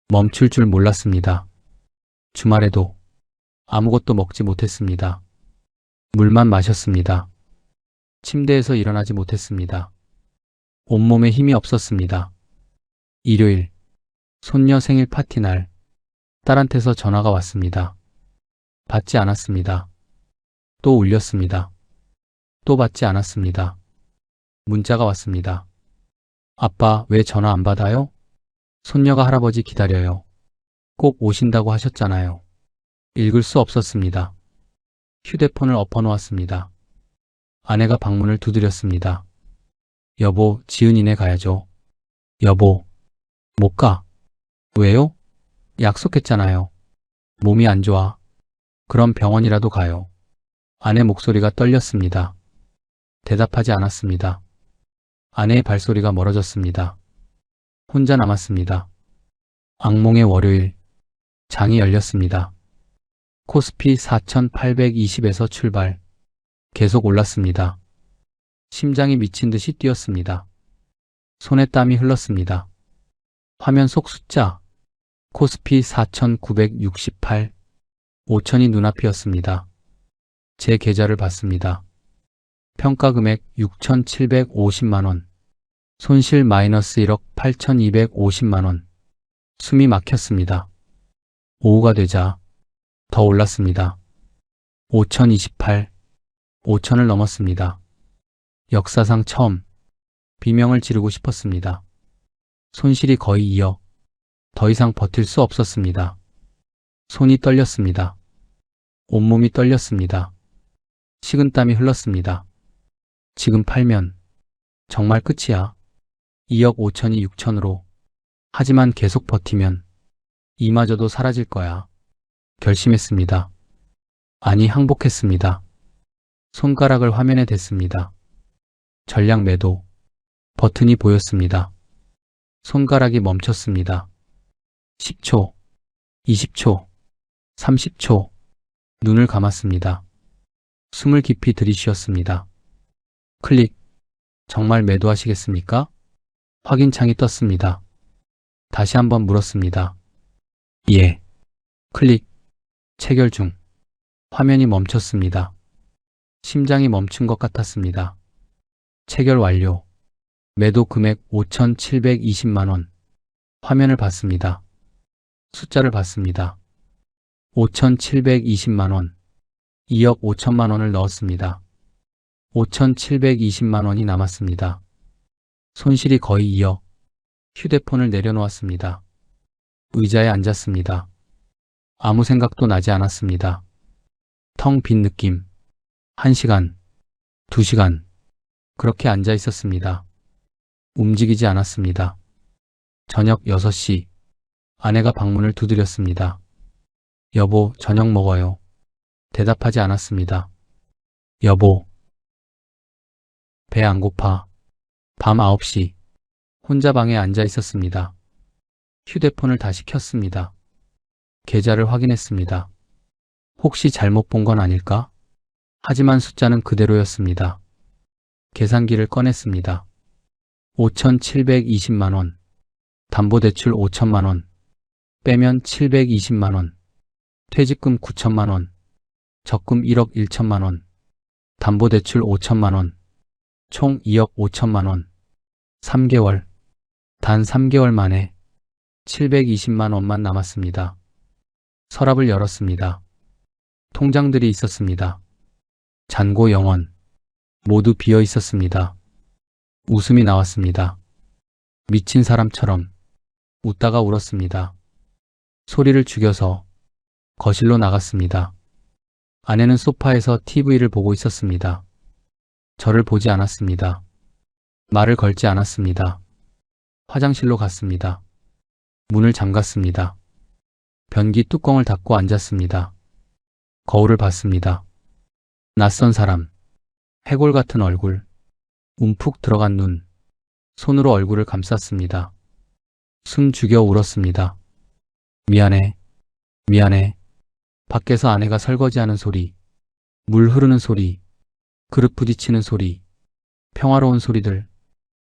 S3: 멈출 줄 몰랐습니다. 주말에도 아무것도 먹지 못했습니다. 물만 마셨습니다. 침대에서 일어나지 못했습니다. 온몸에 힘이 없었습니다. 일요일, 손녀 생일 파티 날, 딸한테서 전화가 왔습니다. 받지 않았습니다. 또 울렸습니다. 또 받지 않았습니다. 문자가 왔습니다. 아빠, 왜 전화 안 받아요? 손녀가 할아버지 기다려요. 꼭 오신다고 하셨잖아요. 읽을 수 없었습니다. 휴대폰을 엎어놓았습니다. 아내가 방문을 두드렸습니다. 여보, 지은이네 가야죠. 여보, 못 가. 왜요? 약속했잖아요. 몸이 안 좋아. 그럼 병원이라도 가요. 아내 목소리가 떨렸습니다. 대답하지 않았습니다. 아내의 발소리가 멀어졌습니다. 혼자 남았습니다. 악몽의 월요일, 장이 열렸습니다. 코스피 4,820에서 출발. 계속 올랐습니다. 심장이 미친 듯이 뛰었습니다. 손에 땀이 흘렀습니다. 화면 속 숫자. 코스피 4,968. 5천이 눈앞이었습니다. 제 계좌를 봤습니다. 평가 금액 6,750만원. 손실 마이너스 1억 8,250만원. 숨이 막혔습니다. 오후가 되자 더 올랐습니다. 5,028, 5천을 넘었습니다. 역사상 처음 비명을 지르고 싶었습니다. 손실이 거의 2억. 더 이상 버틸 수 없었습니다. 손이 떨렸습니다. 온몸이 떨렸습니다. 식은땀이 흘렀습니다. 지금 팔면 정말 끝이야. 2억 5천이 6천으로. 하지만 계속 버티면 이마저도 사라질 거야. 결심했습니다. 아니, 항복했습니다. 손가락을 화면에 댔습니다. 전량 매도. 버튼이 보였습니다. 손가락이 멈췄습니다. 10초, 20초, 30초. 눈을 감았습니다. 숨을 깊이 들이쉬었습니다. 클릭. 정말 매도하시겠습니까? 확인창이 떴습니다. 다시 한번 물었습니다. 예. 클릭. 체결 중. 화면이 멈췄습니다. 심장이 멈춘 것 같았습니다. 체결 완료. 매도 금액 5,720만원. 화면을 봤습니다. 숫자를 봤습니다. 5,720만원. 2억 5천만원을 넣었습니다. 5,720만원이 남았습니다. 손실이 거의 2억. 휴대폰을 내려놓았습니다. 의자에 앉았습니다. 아무 생각도 나지 않았습니다. 텅 빈 느낌. 1시간, 2시간. 그렇게 앉아 있었습니다. 움직이지 않았습니다. 저녁 6시. 아내가 방문을 두드렸습니다. 여보, 저녁 먹어요. 대답하지 않았습니다. 여보. 배 안 고파. 밤 9시. 혼자 방에 앉아 있었습니다. 휴대폰을 다시 켰습니다. 계좌를 확인했습니다. 혹시 잘못 본 건 아닐까? 하지만 숫자는 그대로였습니다. 계산기를 꺼냈습니다. 5,720만원. 담보대출 5천만원. 빼면 720만원. 퇴직금 9천만원. 적금 1억 1천만원. 담보대출 5천만원. 총 2억 5천만원. 3개월. 단 3개월 만에 720만 원만 남았습니다. 서랍을 열었습니다. 통장들이 있었습니다. 잔고 영원. 모두 비어 있었습니다. 웃음이 나왔습니다. 미친 사람처럼 웃다가 울었습니다. 소리를 죽여서 거실로 나갔습니다. 아내는 소파에서 TV를 보고 있었습니다. 저를 보지 않았습니다. 말을 걸지 않았습니다. 화장실로 갔습니다. 문을 잠갔습니다. 변기 뚜껑을 닫고 앉았습니다. 거울을 봤습니다. 낯선 사람, 해골 같은 얼굴, 움푹 들어간 눈, 손으로 얼굴을 감쌌습니다. 숨 죽여 울었습니다. 미안해, 미안해. 밖에서 아내가 설거지하는 소리, 물 흐르는 소리, 그릇 부딪히는 소리, 평화로운 소리들.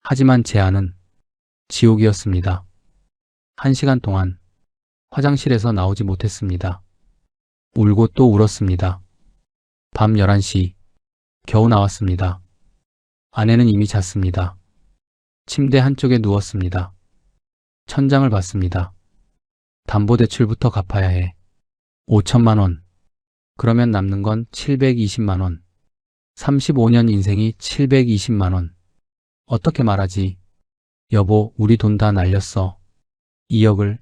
S3: 하지만 제 안은 지옥이었습니다. 1시간 동안 화장실에서 나오지 못했습니다. 울고 또 울었습니다. 밤 11시, 겨우 나왔습니다. 아내는 이미 잤습니다. 침대 한쪽에 누웠습니다. 천장을 봤습니다. 담보대출부터 갚아야 해. 5천만 원. 그러면 남는 건 720만 원. 35년 인생이 720만 원. 어떻게 말하지? 여보, 우리 돈 다 날렸어. 2억을.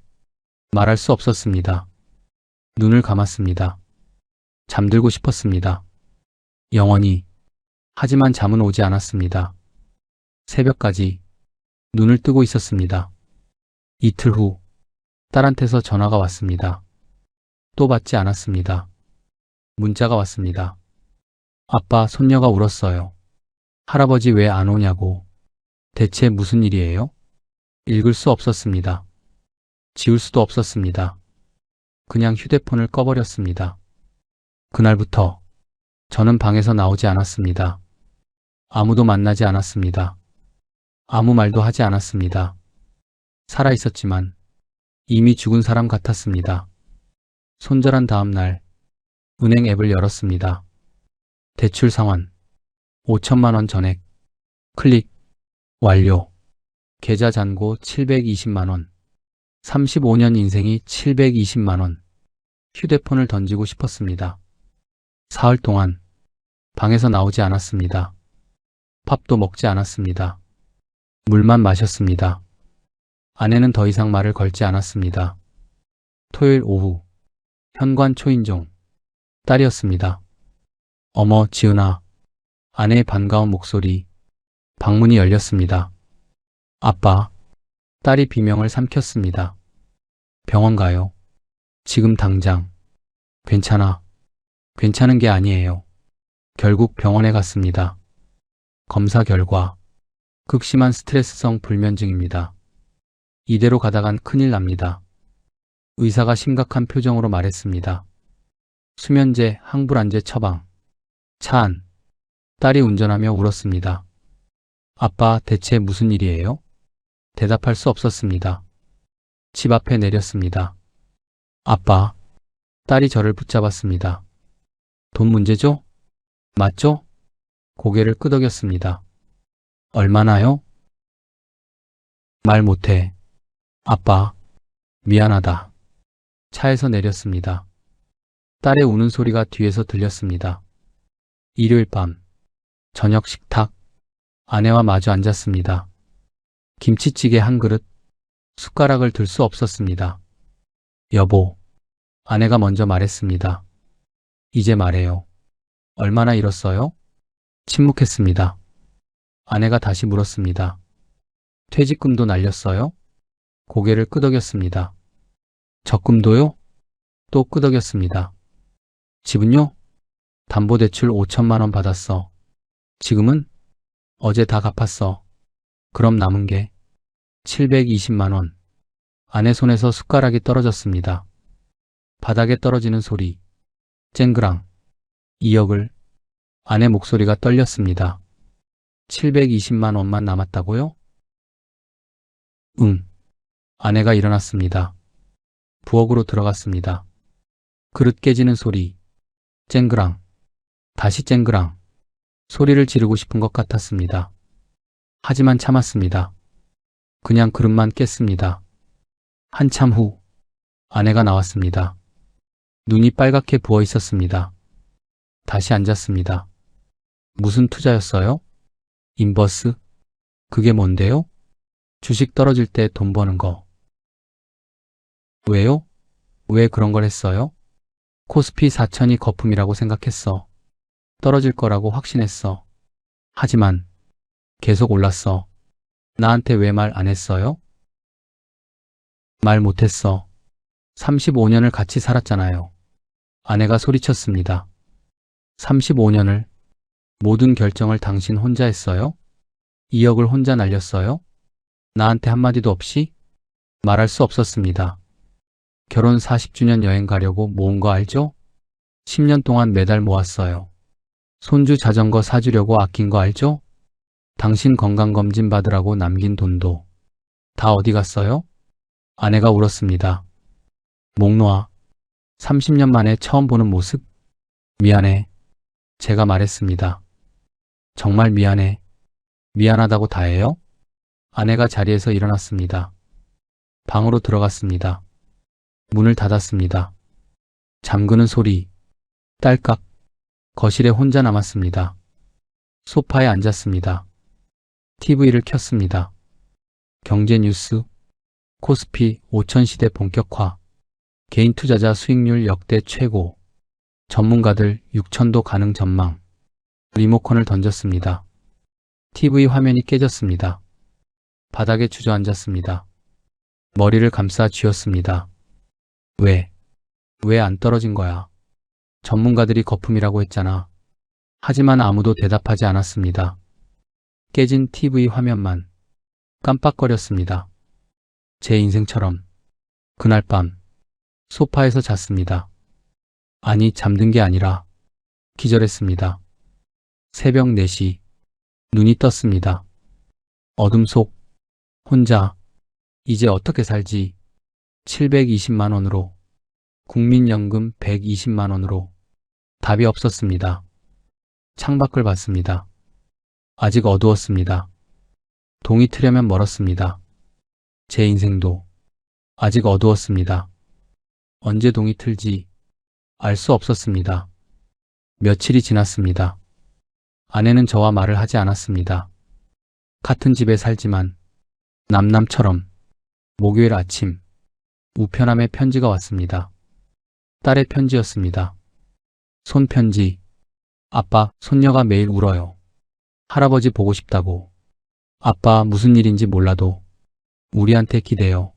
S3: 말할 수 없었습니다. 눈을 감았습니다. 잠들고 싶었습니다. 영원히. 하지만 잠은 오지 않았습니다. 새벽까지 눈을 뜨고 있었습니다. 이틀 후 딸한테서 전화가 왔습니다. 또 받지 않았습니다. 문자가 왔습니다. 아빠, 손녀가 울었어요. 할아버지 왜 안 오냐고. 대체 무슨 일이에요? 읽을 수 없었습니다. 지울 수도 없었습니다. 그냥 휴대폰을 꺼버렸습니다. 그날부터 저는 방에서 나오지 않았습니다. 아무도 만나지 않았습니다. 아무 말도 하지 않았습니다. 살아 있었지만 이미 죽은 사람 같았습니다. 손절한 다음 날 은행 앱을 열었습니다. 대출 상환 5천만 원 전액. 클릭. 완료. 계좌 잔고 720만 원. 35년 인생이 720만 원. 휴대폰을 던지고 싶었습니다. 사흘 동안 방에서 나오지 않았습니다. 밥도 먹지 않았습니다. 물만 마셨습니다. 아내는 더 이상 말을 걸지 않았습니다. 토요일 오후 현관 초인종. 딸이었습니다. 어머, 지은아. 아내의 반가운 목소리. 방문이 열렸습니다. 아빠. 딸이 비명을 삼켰습니다. 병원 가요. 지금 당장. 괜찮아. 괜찮은 게 아니에요. 결국 병원에 갔습니다. 검사 결과 극심한 스트레스성 불면증입니다. 이대로 가다간 큰일 납니다. 의사가 심각한 표정으로 말했습니다. 수면제, 항불안제 처방. 차 안. 딸이 운전하며 울었습니다. 아빠, 대체 무슨 일이에요? 대답할 수 없었습니다. 집 앞에 내렸습니다. 아빠. 딸이 저를 붙잡았습니다. 돈 문제죠? 맞죠? 고개를 끄덕였습니다. 얼마나요? 말 못해. 아빠. 미안하다. 차에서 내렸습니다. 딸의 우는 소리가 뒤에서 들렸습니다. 일요일 밤. 저녁 식탁. 아내와 마주 앉았습니다. 김치찌개 한 그릇. 숟가락을 들 수 없었습니다. 여보. 아내가 먼저 말했습니다. 이제 말해요. 얼마나 잃었어요? 침묵했습니다. 아내가 다시 물었습니다. 퇴직금도 날렸어요? 고개를 끄덕였습니다. 적금도요? 또 끄덕였습니다. 집은요? 담보대출 5천만 원 받았어. 지금은? 어제 다 갚았어. 그럼 남은 게 720만 원. 아내 손에서 숟가락이 떨어졌습니다. 바닥에 떨어지는 소리. 쨍그랑. 2억을. 아내 목소리가 떨렸습니다. 720만 원만 남았다고요? 응. 아내가 일어났습니다. 부엌으로 들어갔습니다. 그릇 깨지는 소리. 쨍그랑. 다시 쨍그랑. 소리를 지르고 싶은 것 같았습니다. 하지만 참았습니다. 그냥 그릇만 깼습니다. 한참 후 아내가 나왔습니다. 눈이 빨갛게 부어 있었습니다. 다시 앉았습니다. 무슨 투자였어요? 인버스? 그게 뭔데요? 주식 떨어질 때 돈 버는 거. 왜요? 왜 그런 걸 했어요? 코스피 4000이 거품이라고 생각했어. 떨어질 거라고 확신했어. 하지만 계속 올랐어. 나한테 왜 말 안 했어요? 말 못했어. 35년을 같이 살았잖아요. 아내가 소리쳤습니다. 35년을. 모든 결정을 당신 혼자 했어요? 2억을 혼자 날렸어요? 나한테 한마디도 없이? 말할 수 없었습니다. 결혼 40주년 여행 가려고 모은 거 알죠? 10년 동안 매달 모았어요. 손주 자전거 사주려고 아낀 거 알죠? 당신 건강검진 받으라고 남긴 돈도 다 어디 갔어요? 아내가 울었습니다. 목 놓아. 30년 만에 처음 보는 모습? 미안해. 제가 말했습니다. 정말 미안해. 미안하다고 다해요? 아내가 자리에서 일어났습니다. 방으로 들어갔습니다. 문을 닫았습니다. 잠그는 소리, 딸깍. 거실에 혼자 남았습니다. 소파에 앉았습니다. TV를 켰습니다. 경제뉴스, 코스피 5000 시대 본격화, 개인 투자자 수익률 역대 최고, 전문가들 6000도 가능 전망, 리모컨을 던졌습니다. TV 화면이 깨졌습니다. 바닥에 주저앉았습니다. 머리를 감싸 쥐었습니다. 왜 안 떨어진 거야? 전문가들이 거품이라고 했잖아. 하지만 아무도 대답하지 않았습니다. 깨진 TV 화면만 깜빡거렸습니다. 제 인생처럼 그날 밤 소파에서 잤습니다. 아니, 잠든 게 아니라 기절했습니다. 새벽 4시 눈이 떴습니다. 어둠 속 혼자 이제 어떻게 살지? 720만 원으로, 국민연금 120만 원으로 답이 없었습니다. 창밖을 봤습니다. 아직 어두웠습니다. 동이 트려면 멀었습니다. 제 인생도 아직 어두웠습니다. 언제 동이 틀지 알 수 없었습니다. 며칠이 지났습니다. 아내는 저와 말을 하지 않았습니다. 같은 집에 살지만 남남처럼 목요일 아침 우편함에 편지가 왔습니다. 딸의 편지였습니다. 손편지. 아빠, 손녀가 매일 울어요. 할아버지 보고 싶다고. 아빠, 무슨 일인지 몰라도 우리한테 기대요.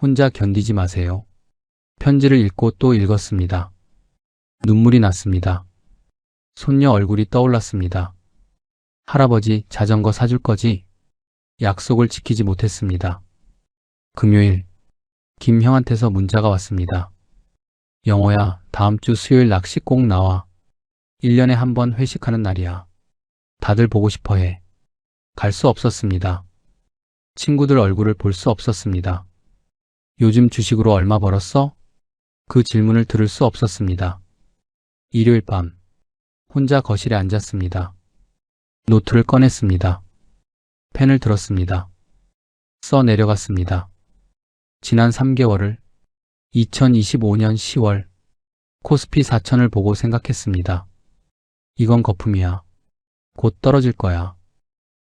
S3: 혼자 견디지 마세요. 편지를 읽고 또 읽었습니다. 눈물이 났습니다. 손녀 얼굴이 떠올랐습니다. 할아버지, 자전거 사줄 거지? 약속을 지키지 못했습니다. 금요일, 김형한테서 문자가 왔습니다. 영호야, 다음 주 수요일 낚시 꼭 나와. 1년에 한 번 회식하는 날이야. 다들 보고 싶어 해. 갈 수 없었습니다. 친구들 얼굴을 볼 수 없었습니다. 요즘 주식으로 얼마 벌었어? 그 질문을 들을 수 없었습니다. 일요일 밤, 혼자 거실에 앉았습니다. 노트를 꺼냈습니다. 펜을 들었습니다. 써 내려갔습니다. 지난 3개월을 2025년 10월 코스피 4000을 보고 생각했습니다. 이건 거품이야. 곧 떨어질 거야.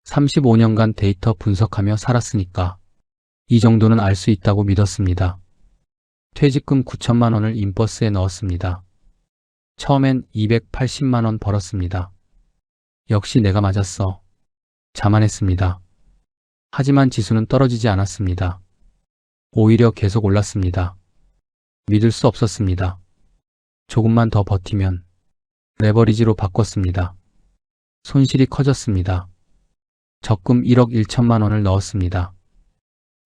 S3: 35년간 데이터 분석하며 살았으니까 이 정도는 알 수 있다고 믿었습니다. 퇴직금 9천만 원을 인버스에 넣었습니다. 처음엔 280만 원 벌었습니다. 역시 내가 맞았어. 자만했습니다. 하지만 지수는 떨어지지 않았습니다. 오히려 계속 올랐습니다. 믿을 수 없었습니다. 조금만 더 버티면 레버리지로 바꿨습니다. 손실이 커졌습니다. 적금 1억 1천만 원을 넣었습니다.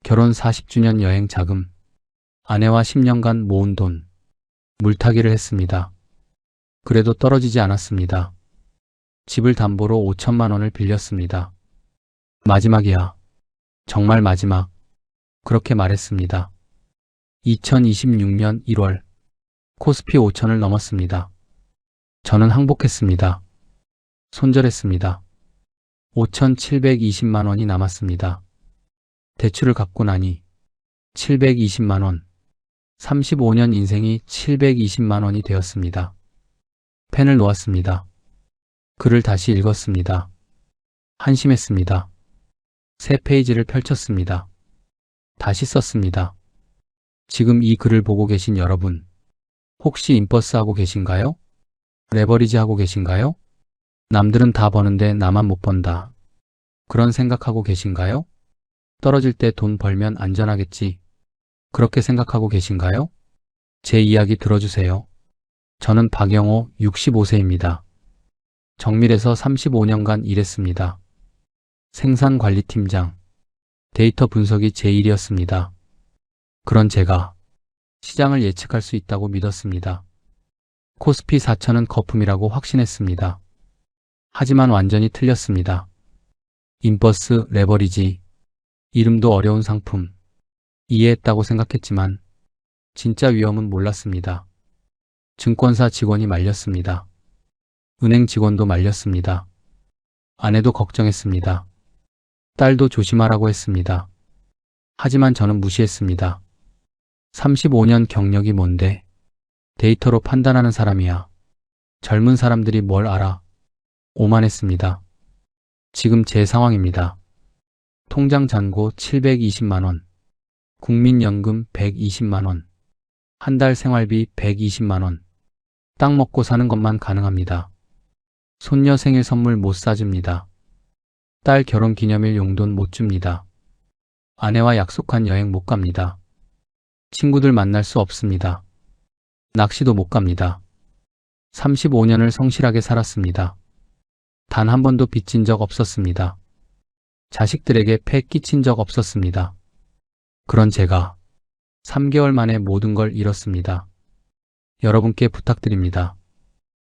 S3: 결혼 40주년 여행 자금, 아내와 10년간 모은 돈, 물타기를 했습니다. 그래도 떨어지지 않았습니다. 집을 담보로 5천만 원을 빌렸습니다. 마지막이야. 정말 마지막. 그렇게 말했습니다. 2026년 1월 코스피 5000을 넘었습니다. 저는 항복했습니다. 손절했습니다. 5,720만 원이 남았습니다. 대출을 갚고 나니 720만 원, 35년 인생이 720만 원이 되었습니다. 펜을 놓았습니다. 글을 다시 읽었습니다. 한심했습니다. 새 페이지를 펼쳤습니다. 다시 썼습니다. 지금 이 글을 보고 계신 여러분, 혹시 인버스 하고 계신가요? 레버리지 하고 계신가요? 남들은 다 버는데 나만 못 번다. 그런 생각하고 계신가요? 떨어질 때 돈 벌면 안전하겠지. 그렇게 생각하고 계신가요? 제 이야기 들어주세요. 저는 박영호 65세입니다. 정밀에서 35년간 일했습니다. 생산관리팀장, 데이터 분석이 제 일이었습니다. 그런 제가 시장을 예측할 수 있다고 믿었습니다. 코스피 4000은 거품이라고 확신했습니다. 하지만 완전히 틀렸습니다. 인버스 레버리지. 이름도 어려운 상품. 이해했다고 생각했지만 진짜 위험은 몰랐습니다. 증권사 직원이 말렸습니다. 은행 직원도 말렸습니다. 아내도 걱정했습니다. 딸도 조심하라고 했습니다. 하지만 저는 무시했습니다. 35년 경력이 뭔데? 데이터로 판단하는 사람이야. 젊은 사람들이 뭘 알아? 오만했습니다. 지금 제 상황입니다. 통장 잔고 720만 원, 국민연금 120만 원, 한 달 생활비 120만 원, 딱 먹고 사는 것만 가능합니다. 손녀 생일 선물 못 사줍니다. 딸 결혼 기념일 용돈 못 줍니다. 아내와 약속한 여행 못 갑니다. 친구들 만날 수 없습니다. 낚시도 못 갑니다. 35년을 성실하게 살았습니다. 단 한 번도 빚진 적 없었습니다. 자식들에게 폐 끼친 적 없었습니다. 그런 제가 3개월 만에 모든 걸 잃었습니다. 여러분께 부탁드립니다.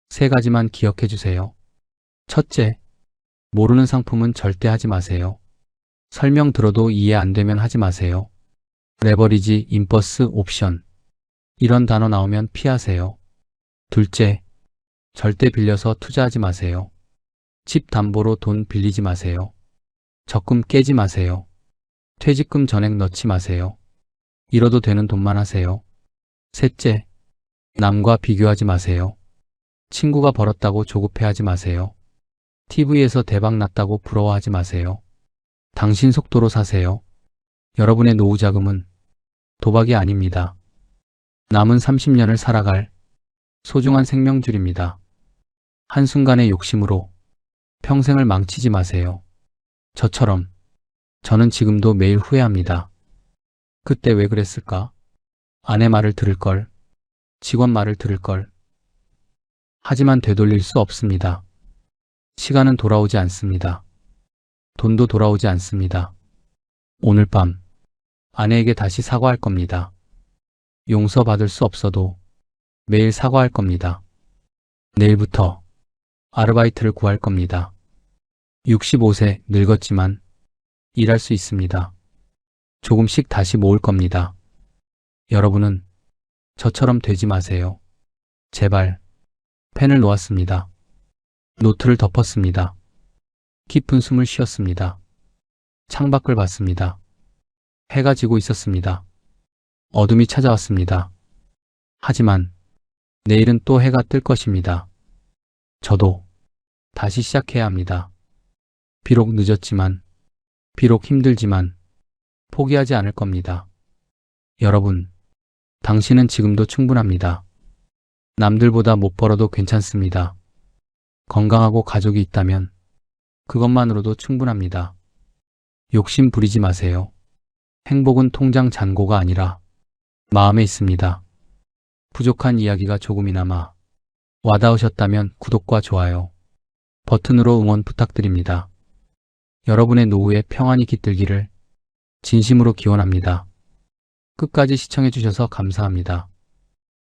S3: 3가지만 기억해 주세요. 첫째, 모르는 상품은 절대 하지 마세요. 설명 들어도 이해 안 되면 하지 마세요. 레버리지, 인버스, 옵션. 이런 단어 나오면 피하세요. 둘째, 절대 빌려서 투자하지 마세요. 집 담보로 돈 빌리지 마세요. 적금 깨지 마세요. 퇴직금 전액 넣지 마세요. 잃어도 되는 돈만 하세요. 셋째, 남과 비교하지 마세요. 친구가 벌었다고 조급해하지 마세요. TV에서 대박 났다고 부러워하지 마세요. 당신 속도로 사세요. 여러분의 노후 자금은 도박이 아닙니다. 남은 30년을 살아갈 소중한 생명줄입니다. 한순간의 욕심으로 평생을 망치지 마세요. 저처럼 저는 지금도 매일 후회합니다. 그때 왜 그랬을까? 아내 말을 들을 걸, 직원 말을 들을 걸. 하지만 되돌릴 수 없습니다. 시간은 돌아오지 않습니다. 돈도 돌아오지 않습니다. 오늘 밤 아내에게 다시 사과할 겁니다. 용서받을 수 없어도 매일 사과할 겁니다. 내일부터 아르바이트를 구할 겁니다. 65세 늙었지만 일할 수 있습니다. 조금씩 다시 모을 겁니다. 여러분은 저처럼 되지 마세요. 제발. 펜을 놓았습니다. 노트를 덮었습니다. 깊은 숨을 쉬었습니다. 창밖을 봤습니다. 해가 지고 있었습니다. 어둠이 찾아왔습니다. 하지만 내일은 또 해가 뜰 것입니다. 저도 다시 시작해야 합니다. 비록 늦었지만, 비록 힘들지만 포기하지 않을 겁니다. 여러분, 당신은 지금도 충분합니다. 남들보다 못 벌어도 괜찮습니다. 건강하고 가족이 있다면 그것만으로도 충분합니다. 욕심 부리지 마세요. 행복은 통장 잔고가 아니라 마음에 있습니다. 부족한 이야기가 조금이나마 와닿으셨다면 구독과 좋아요 버튼으로 응원 부탁드립니다. 여러분의 노후에 평안이 깃들기를 진심으로 기원합니다. 끝까지 시청해 주셔서 감사합니다.